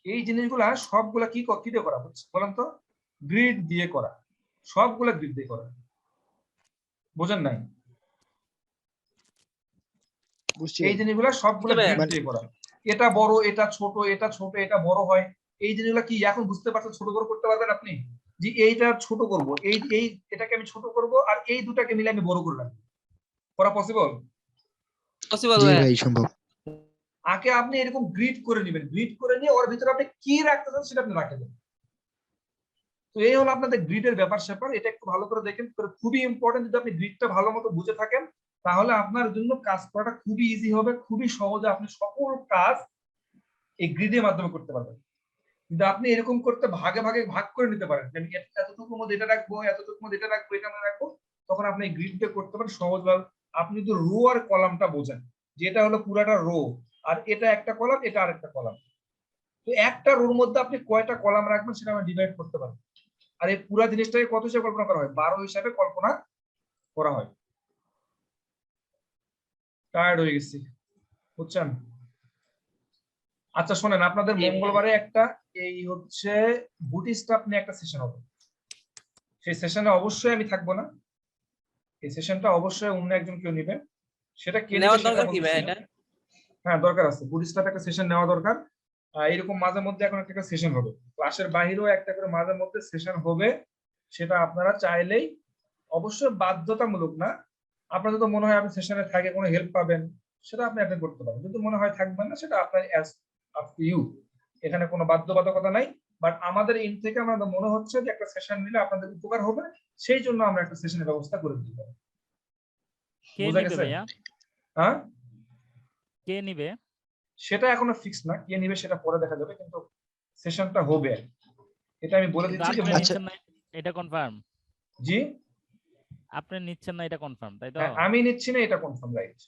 এই জিনিসগুলা সবগুলা কি দিয়ে করা হচ্ছে বলেন তো? গ্রিড দিয়ে করা, সবগুলা গ্রিড দিয়ে করা। বুঝেন নাই? বুঝছি এই ভাই। জিনিসগুলা সবগুলা গ্রিড দিয়ে করা। এটা বড়, এটা ছোট, এটা ছোট, এটা বড় হয়। এই জিনিসগুলা কি এখন বুঝতে পারছেন? ছোট বড় করতে পারবেন আপনি, যে এইটা ছোট করব, এই এটাকে আমি ছোট করব, আর এই দুটাকে মিলে আমি বড় করে রাখবো। করা পসিবল? পসিবল জি ভাইয়া। ভাই সম্ভব। আগে আপনি এরকম গ্রিড করে নেবেন, গ্রিড করে নিয়ে ওর ভিতরে আপনি কি রাখতে চান সেটা আপনি রাখে দেবেন। তো এই হলো আপনাদের গ্রিডের ব্যাপার স্যাপার। এটা একটু ভালো করে দেখেন, খুবই ইম্পর্টেন্ট। যদি আপনি গ্রিডটা ভালো মতো বুঝে থাকেন তাহলে আপনার জন্য কাজ করাটা খুবই ইজি হবে, খুবই সহজে আপনি সকল কাজ এই গ্রিডের মাধ্যমে করতে পারবেন। কিন্তু আপনি এরকম করতে ভাগে ভাগে ভাগ করে নিতে পারেন, আমি এতটুকুর মধ্যে এটা রাখবো, এতটুকুর মধ্যে এটা রাখবো, এটা মধ্যে রাখবো, তখন আপনি এই গ্রিড দিয়ে করতে পারেন সহজভাবে। আপনি যদি রো আর কলামটা বোঝেন, যে এটা হলো পুরাটা রো আর এটা একটা কলাম, এটা আরেকটা কলাম, তো একটা রোর মধ্যে আপনি কয়টা কলাম রাখবেন সেটা আমরা ডিভাইড করতে পারবো। আর এই পুরো জিনিসটাকে কত হিসেবে কল্পনা করা হয়? 12 হিসাবে কল্পনা করা হয়। টায়ার্ড হয়ে গেছি, বুঝছেন? আচ্ছা শোনেন, আপনাদের মঙ্গলবারে একটা এই হচ্ছে বুটস্ট্র্যাপ নিয়ে একটা সেশন হবে। সেই সেশনে অবশ্যই আমি থাকবো না, এই সেশনটা অবশ্যই অন্য একজন কেউ নেবে, সেটা কে নেবে নেওয়ার সেটা দরকার কি ভাই বলতেছি না। এটা? হ্যাঁ দরকার আছে, বুটস্ট্র্যাপ একটা সেশন নেওয়া দরকার। এরকম মাঝে মধ্যে এখন একটা সেশন হবে, ক্লাসের বাইরেও একটা করে মাঝে মধ্যে সেশন হবে, সেটা আপনারা চাইলেই, অবশ্যই বাধ্যতামূলক না, আপনার যদি মনে হয় আপনি সেশনে থাকে কোনো হেল্প পাবেন সেটা আপনি অ্যাটেন্ড করতে পারেন, যদি মনে হয় থাকবেন না সেটা আপনার অ্যাজ আপ টু ইউ, এখানে কোনো বাধ্যবাধকতা নাই। বাট আমাদের ইন থেকে আমাদের মনে হচ্ছে যে একটা সেশন নিলে আপনাদের উপকার হবে, সেই জন্য আমরা একটা সেশনের ব্যবস্থা করে দিতে পারি। কে বুঝা নিবে গেছে? ভাইয়া? হ্যাঁ কে নিবে? সেটা এখনো ফিক্স না, কে নিবে সেটা পরে দেখা যাবে, কিন্তু সেশনটা হবে, এটা আমি বলে কিন্তু দিচ্ছি যে আপনি আচ্ছা। নিচ্ছেন না এটা কনফার্ম? জি আপনি নিচ্ছেন না এটা কনফার্ম, তাই তো? হ্যাঁ, আমি নিচ্ছি না এটা কনফার্ম, রাইট,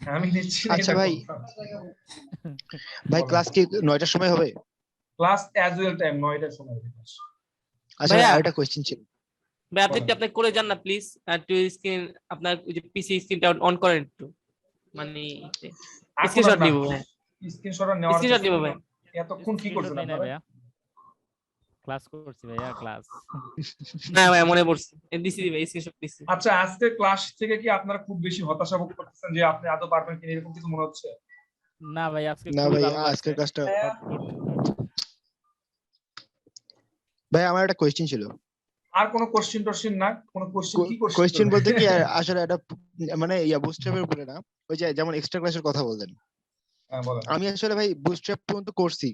আমি নিচ্ছি না আচ্ছা এটা ভাই, কনফার্ম। ভাই বলেন। ক্লাস কি 9টার সময় হবে? ক্লাস অ্যাজ ওয়েল টাইম 9টার সময় হবে class। আচ্ছা ভাই ভাইয়া। আরেকটা কোশ্চেন ছিল। ভাই আপনি একটু আপনি করে যান না প্লিজ, একটু স্ক্রিন আপনার ওই যে পিসি স্ক্রিনটা অন করেন একটু, মানে স্ক্রিনশট নিব ভাই, স্ক্রিনশট নেওয়ার স্ক্রিনশট নিব ভাই। এতক্ষণ কি স্ক্রিনশট করছেন নেই না আপনারা? ভাইয়া, ক্লাস করছি ভাইয়া, ক্লাস। না ভাই মনে পড়ছে, দিছি ভাই স্ক্রিনশট দিছি। আচ্ছা, আজকে ক্লাস থেকে কি আপনারা খুব বেশি হতাশা ভোগ করতেছেন যে আপনি আদৌ পারবেন কিনা, এরকম কিছু মনে হচ্ছে? না ভাই আজকে না খুবই ভাই, ভালো লাগছে। আজকের ক্লাসটা ভাই আমার একটা কোশ্চেন ছিল। আর কোনো কোশ্চেন টোশ্চেন না? কোনো কোশ্চেন কি কোশ্চেন বলতে কি আসলে এটা মানে বুটস্ট্র্যাপের উপরে না, ওই যে যেমন এক্সট্রা ক্লাসের কথা বললেন, হ্যাঁ বলেন। আমি আসলে ভাই বুটস্ট্র্যাপ পর্যন্ত করছি,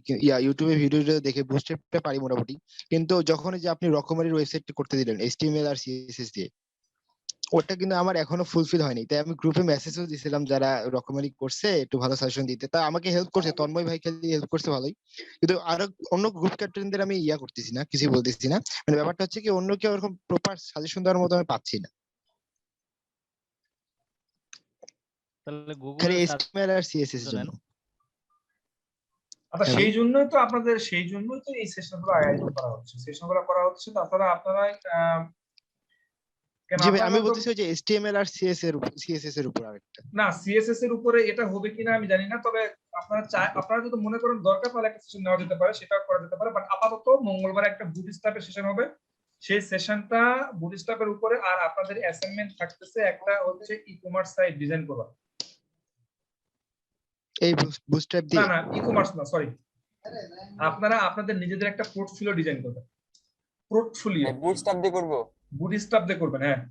ইউটিউবে ভিডিও দেখে বুটস্ট্র্যাপটা পারি মোটামুটি, কিন্তু যখন এই যে আপনি রকমারির ওয়েবসাইট করতে দিলেন HTML আর CSS দিয়ে, ওটা কিন্তু আমার এখনো ফুলফিল হয়নি, তাই আমি গ্রুপে মেসেজও দিছিলাম যারা রকমারি করছে একটু ভালো সাজেশন দিতে, তা আমাকে হেল্প করছে তন্ময় ভাই, খালি হেল্প করছে ভালোই, কিন্তু আরো অন্য গ্রুপ ক্যাপ্টেনদের আমি করতেছি না, কিছু বলতেছি না, মানে ব্যাপারটা হচ্ছে কি অন্য কেউ এরকম প্রপার সাজেশন দেওয়ার মতো আমি পাচ্ছি না, তাহলে গুগল খালি HTML আর CSS এর জন্য। আচ্ছা, হ্যাঁ সেই জন্যই তো আপনাদের, সেই জন্যই তো এই সেশনগুলো আয়োজন করা হচ্ছে, সেশনগুলো করা হচ্ছে। তাছাড়া আপনারা কেন জি ভাই, আমি আপনারা তো বলতেছি যে HTML আর CSS এর উপর আরেকটা। না, সিএসএস এর উপরে এটা হবে কিনা আমি জানি না, তবে আপনারা যদি মনে করেন দরকার তাহলে একটা সেশন নেওয়া যেতে পারে, সেটাও করা যেতে পারে। বাট আপাতত মঙ্গলবার একটা বুটস্ট্র্যাপের সেশন হবে, সেই সেশনটা বুটস্ট্র্যাপের উপরে। আর আপনাদের অ্যাসাইনমেন্ট থাকতেছে একটা হচ্ছে ই-কমার্স সাইট ডিজাইন করা। এই বুটস্ট্র্যাপ না দিয়ে? না, ই-কমার্স না, সরি, আপনারা আপনাদের নিজেদের একটা পোর্টফোলিও ডিজাইন করবেন। পোর্টফোলিও বুটস্ট্র্যাপ দিয়ে করব? বুটস্ট্র্যাপ দিয়ে করবেন, হ্যাঁ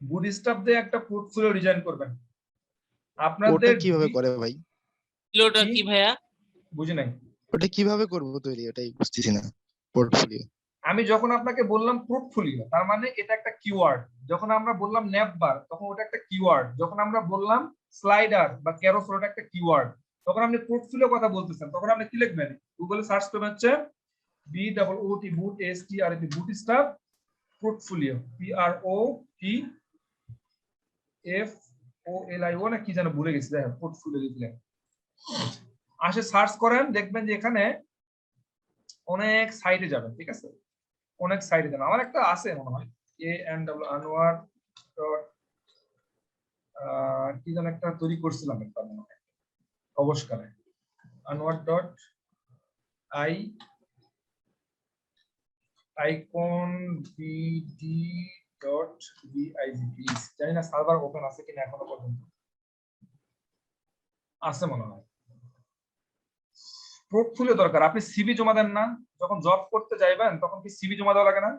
বুটস্ট্র্যাপ দিয়ে একটা পোর্টফোলিও ডিজাইন করবেন। ওটা আপনাদের কিভাবে করে ভাই? ওটা কি ভাইয়া? বুঝি নাই। ওটা কিভাবে করব তৈরি, ওটাই বুঝতেছি না। পোর্টফোলিও আমি যখন আপনাকে বললাম পোর্টফোলিও, তার মানে এটা একটা কিওয়ার্ড। যখন আমরা বললাম ন্যাপবার, তখন ওটা একটা কিওয়ার্ড। যখন আমরা বললাম স্লাইডার বা ক্যারোসেল, ওটা একটা কিওয়ার্ড। তখন আপনি পোর্টফোলিও কথা বলতেছেন, তখন আপনি কি লিখবেন? গুগলে সার্চ করবেন হচ্ছে BOOT বুট STRAP বুটস্ট্র্যাপ পোর্টফোলিও PROTFOLIO না কি যেন ভুলে গেছি, দেখেন পোর্টফোলিও লিখলেন, আসে সার্চ করেন, দেখবেন যে এখানে অনেক সাইটে যাবেন, ঠিক আছে, অনেক সাইটে যাবেন। আমার একটা আছে মনে হয় ANWR কি যেন একটা তৈরি করছিলাম একটা মনে হয় অবস্কারে, anwar.i iconbd.biz, জানি না সার্ভার ওপেন আছে কিনা এখনো পর্যন্ত, আছে মনে হয়। পোর্টফোলিও দরকার। আপনি সিভি জমা দেন না যখন জব করতে যাইবেন, তখন কি সিভি জমা দেওয়া লাগে না?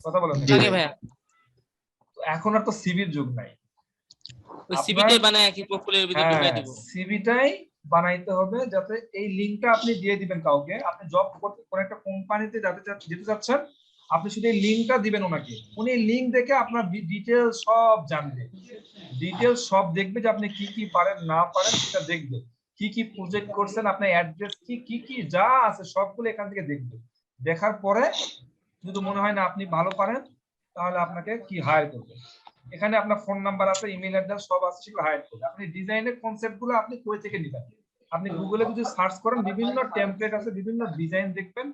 কথা বলেন। আগে ভাইয়া এখন আর তো সিভির যুগ নাই, ওই সিভিটাই বানায় কি পোর্টফোলিওর ভিতরে ঢুকিয়ে দিব? সিভিটাই বানাইতে হবে, যাতে এই লিংকটা আপনি দিয়ে দিবেন কাউকে, আপনি জব করতে কোন একটা কোম্পানিতে যেতে চাচ্ছেন, আপনি শুধু এই লিংকটা দিবেন ওনাকে, উনি লিংক দেখে আপনার ডিটেইলস সব জানবে, ডিটেইলস সব দেখবে যে আপনি কি কি পারেন না পারেন, সেটা দেখবে, কি কি প্রজেক্ট করছেন, আপনার অ্যাড্রেস কি কি যা আছে সবগুলো এখান থেকে দেখবে। দেখার পরে যদি মনে হয় না আপনি ভালো পারেন, তাহলে আপনাকে কি হায়ার করবে। এখানে আপনার ফোন নাম্বার আছে, ইমেল অ্যাড্রেস সব আছে, সেগুলো হায়ার করবে। আপনি ডিজাইনের কনসেপ্ট গুলো আপনি কই থেকে নেবেন? আপনি গুগলে যদি সার্চ করেন, বিভিন্ন টেমপ্লেট আছে, বিভিন্ন ডিজাইন দেখবেন,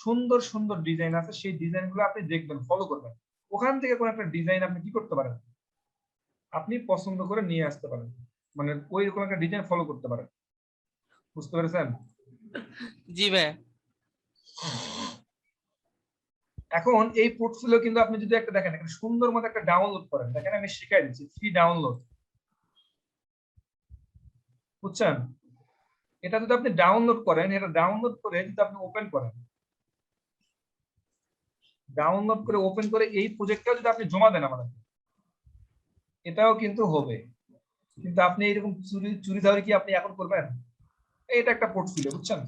সুন্দর সুন্দর ডিজাইন আছে, সেই ডিজাইন গুলো আপনি দেখবেন, ফলো করবেন। ওখান থেকে কোন একটা ডিজাইন আপনি কি করতে পারেন, আপনি পছন্দ করে নিয়ে আসতে পারেন, মানে ওই রকম একটা ডিজাইন ফলো করতে পারেন। বুঝতে পেরেছেন? জি ভাই। এখন এই পোর্টফোলিও কিন্তু আপনি যদি একটা দেখেন এখানে সুন্দর মতো একটা ডাউনলোড করেন, দেখেন আমি শিখাই দিচ্ছি, ফ্রি ডাউনলোড, বুঝছেন? এটা যদি আপনি ডাউনলোড করেন, এটা ডাউনলোড করে যদি আপনি ওপেন করেন, ডাউনলোড করে ওপেন করে এই প্রজেক্টটা যদি আপনি জমা দেন আমাদের, এটাও কিন্তু হবে। কিন্তু আপনি এরকম চুরি ধরে কি আপনি এখন করবেন? এটা একটা পোর্টফোলিও, বুঝছেন?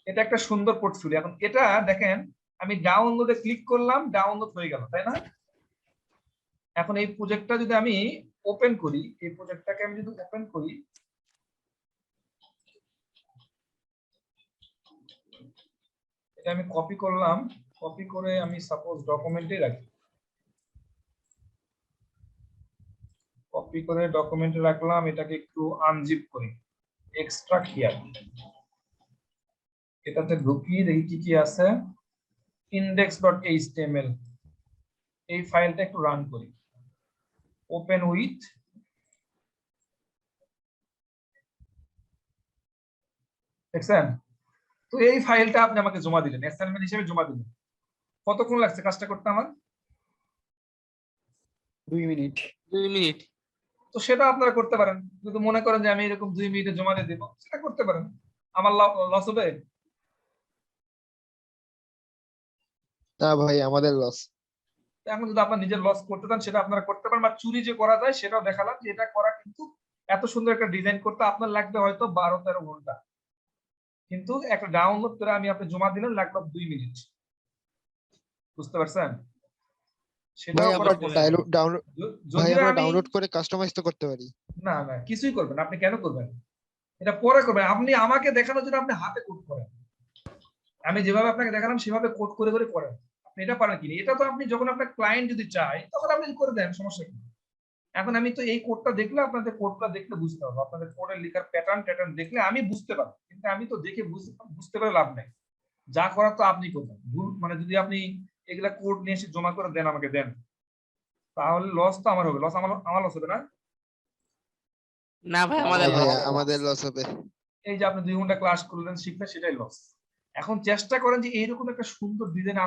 এটা একটা সুন্দর পোর্টফোলিও। এখন এটা দেখেন আমি ডাউনলোডে ক্লিক করলাম, ডাউনলোড হয়ে গেল, তাই না? এখন এই প্রজেক্টটা যদি আমি ওপেন করি, এই প্রজেক্টটাকে আমি যদি ওপেন করি, এটা আমি কপি করলাম, কপি করে আমি সাপোজ ডকুমেন্টে রাখি, কপি করে ডকুমেন্টে রাখলাম, এটাকে একটু আনজিপ করি, এক্সট্রাক্ট হিয়ার, এটাতে ঢুকি, দেখি কি কি আছে, index.html, এই ফাইলটা একটু রান করি, ওপেন উইথ, দেখছেন? তো এই ফাইলটা আপনি আমাকে জমা দিলেন, অ্যাসাইনমেন্ট হিসেবে জমা দিলেন। কতক্ষণ লাগছে কাজটা করতে আমার? 2 মিনিট। 2 মিনিট। তো সেটা আপনারা করতে পারেন, যদি মনে করেন যে আমি এরকম 2 মিনিটে জমা দিয়ে দেবো, সেটা করতে পারেন। আমার লস হবে? না ভাই, আমাদের লস। এখন যদি আপনার নিজের লস করতে চান সেটা আপনারা করতে পারেন, বা চুরি যে করা যায় সেটাও দেখালাম, যে এটা করা কিন্তু এত সুন্দর একটা ডিজাইন করতে আপনার লাগবে হয়তো 12-13 ঘন্টা, কিন্তু একটা ডাউনলোড করে আমি আপনি জমা দিলেন লাগলো 2 মিনিট, বুঝতে পারছেন? সেটাও ভাই আমরা করা ডাউনলোড, ভাই যদিও আমরা আমি ডাউনলোড করে কাস্টমাইজ তো করতে পারি। না না কিছুই করবেন না। আপনি কেন করবেন? এটা পরে করবেন। আপনি আমাকে দেখানোর জন্য আপনি হাতে কোড করেন, আমি যেভাবে আপনাকে দেখালাম সেভাবে কোড করে করে করেন। আপনি এটা পারেন কিনা? এটা তো আপনি যখন আপনার ক্লায়েন্ট যদি চায় তখন আপনি করে দেন, সমস্যা কি? এখন আমি তো এই কোডটা দেখলে, আপনাদের কোডটা দেখলে বুঝতে পারবো, আপনাদের কোডের লেখার প্যাটার্ন দেখলে আমি বুঝতে পারবো, কিন্তু আমি তো দেখে বুঝতে পারে লাভ নাই। যা করার তো আপনি করবেন। মানে যদি আপনি এগুলা কোড নিয়ে এসে জমা করে দেন, আমাকে দেন, তাহলে লস তো আমার হবে। লস আমার লস হবে না? না ভাই, না আমাদের ভাই, loss। আমাদের লস হবে। এই যে আপনি 2 ঘন্টা ক্লাস করলেন, শিখলেন, সেটাই লস। এখন চেষ্টা করেন যে এইরকম একটা সুন্দর ডিজাইন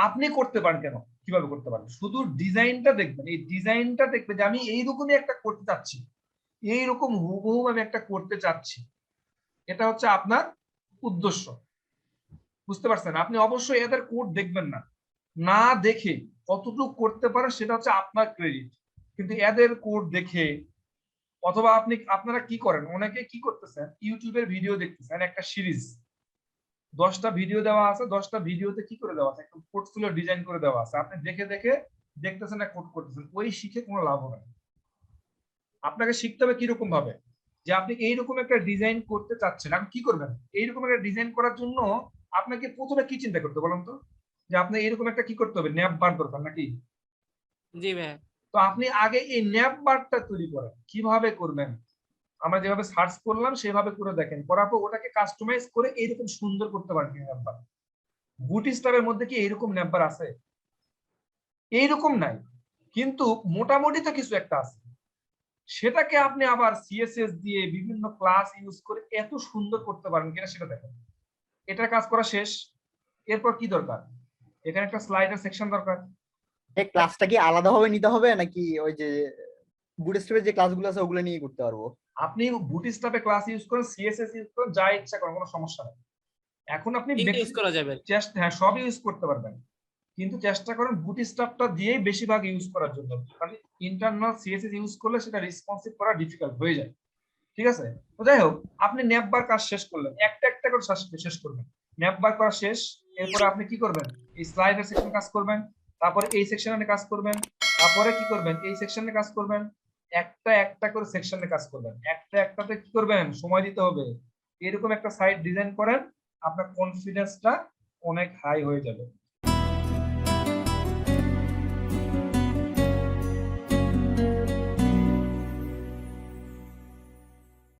আপনি করতে পারেন। কেন, কিভাবে করতে পারেন? শুধু ডিজাইনটা দেখবেন, এই ডিজাইনটা দেখবেন যে আমি এইরকমই একটা করতে চাচ্ছি, এইরকম হুবহু আমি একটা করতে চাচ্ছি, এটা হচ্ছে আপনার উদ্দেশ্য, বুঝতে পারছেন? আপনি অবশ্যই এদের কোড দেখবেন না, না দেখে কতটুকু করতে পারে সেটা হচ্ছে আপনার ক্রেডিট। কিন্তু এদের কোড দেখে, অথবা আপনারা কি করেন, অনেকে কি করতেছেন, ইউটিউবের ভিডিও দেখতেছেন, একটা সিরিজ 10টা ভিডিও দেওয়া আছে, 10টা ভিডিওতে কি করে দেওয়া আছে, একটা পোর্টফোলিও ডিজাইন করে দেওয়া আছে, আপনি দেখে দেখে দেখতেছেন না কোড করতেছেন, ওই শিখে কোনো লাভ হবে না। আপনাকে শিখতে হবে কিরকম ভাবে, যে আপনি এইরকম একটা ডিজাইন করতে চাচ্ছেন, আপনি কি করবেন? এইরকম একটা ডিজাইন করার জন্য আপনাকে প্রথমে কি চিন্তা করতে বলেন তো, যে আপনি এইরকম একটা কি করতে হবে, ন্যাপ বার দরকার নাকি? জি ভাই। তো আপনি আগে এই ন্যাপ বারটা তৈরি করেন, কিভাবে করবেন? আমরা যেভাবে সার্চ করলাম সেভাবে করে দেখেন, করার পর ওটাকে কাস্টমাইজ করে এইরকম সুন্দর করতে পারেন ন্যাপ বার। বুটস্ট্র্যাপের মধ্যে কি এইরকম ন্যাপ বার আছে? এইরকম নাই, কিন্তু মোটামুটি তো কিছু একটা আছে। সেটাকে আপনি আবার সিএসএস দিয়ে বিভিন্ন ক্লাস ইউজ করে এত সুন্দর করতে পারেন কিনা সেটা দেখেন। এটা কাজ করা শেষ, এরপর কি দরকার? এখানে একটা স্লাইডার সেকশন দরকার। এই ক্লাসটা কি আলাদাভাবে নিতে হবে নাকি ওই যে বুটস্ট্র্যাপের যে ক্লাসগুলো আছে ওগুলো নিয়ে করতে পারবো? আপনি বুটস্ট্র্যাপে ক্লাস ইউজ করেন, সিএসএস ইউজ করেন, যা ইচ্ছা করেন, কোনো সমস্যা নেই। এখন আপনি ইউজ করা যাবে। হ্যাঁ সব ইউজ করতে পারবেন, কিন্তু চেষ্টা করেন বুটস্ট্র্যাপটা দিয়েই বেশিরভাগ ইউজ করার জন্য, কারণ ইন্টারনাল সিএসএস ইউজ করলে সেটা রেসপন্সিভ করা ডিফিকাল্ট হয়ে যায়। ঠিক আছে? তো যাই হোক, আপনি ন্যাপবার কাজ শেষ করলেন, একটা একটা করে শেষ করবেন। ন্যাপবার করা শেষ, এরপরে আপনি কি করবেন? এই স্লাইডার সেকশনে কাজ করবেন, তারপরে এই সেকশনে কাজ করবেন, তারপরে কি করবেন? এই সেকশনে কাজ করবেন, একটা একটা করে সেকশনে কাজ করবেন, একটা একটাতে কি করবেন? সময় দিতে হবে। এরকম একটা সাইট ডিজাইন করেন, আপনার কনফিডেন্সটা অনেক হাই হয়ে যাবে।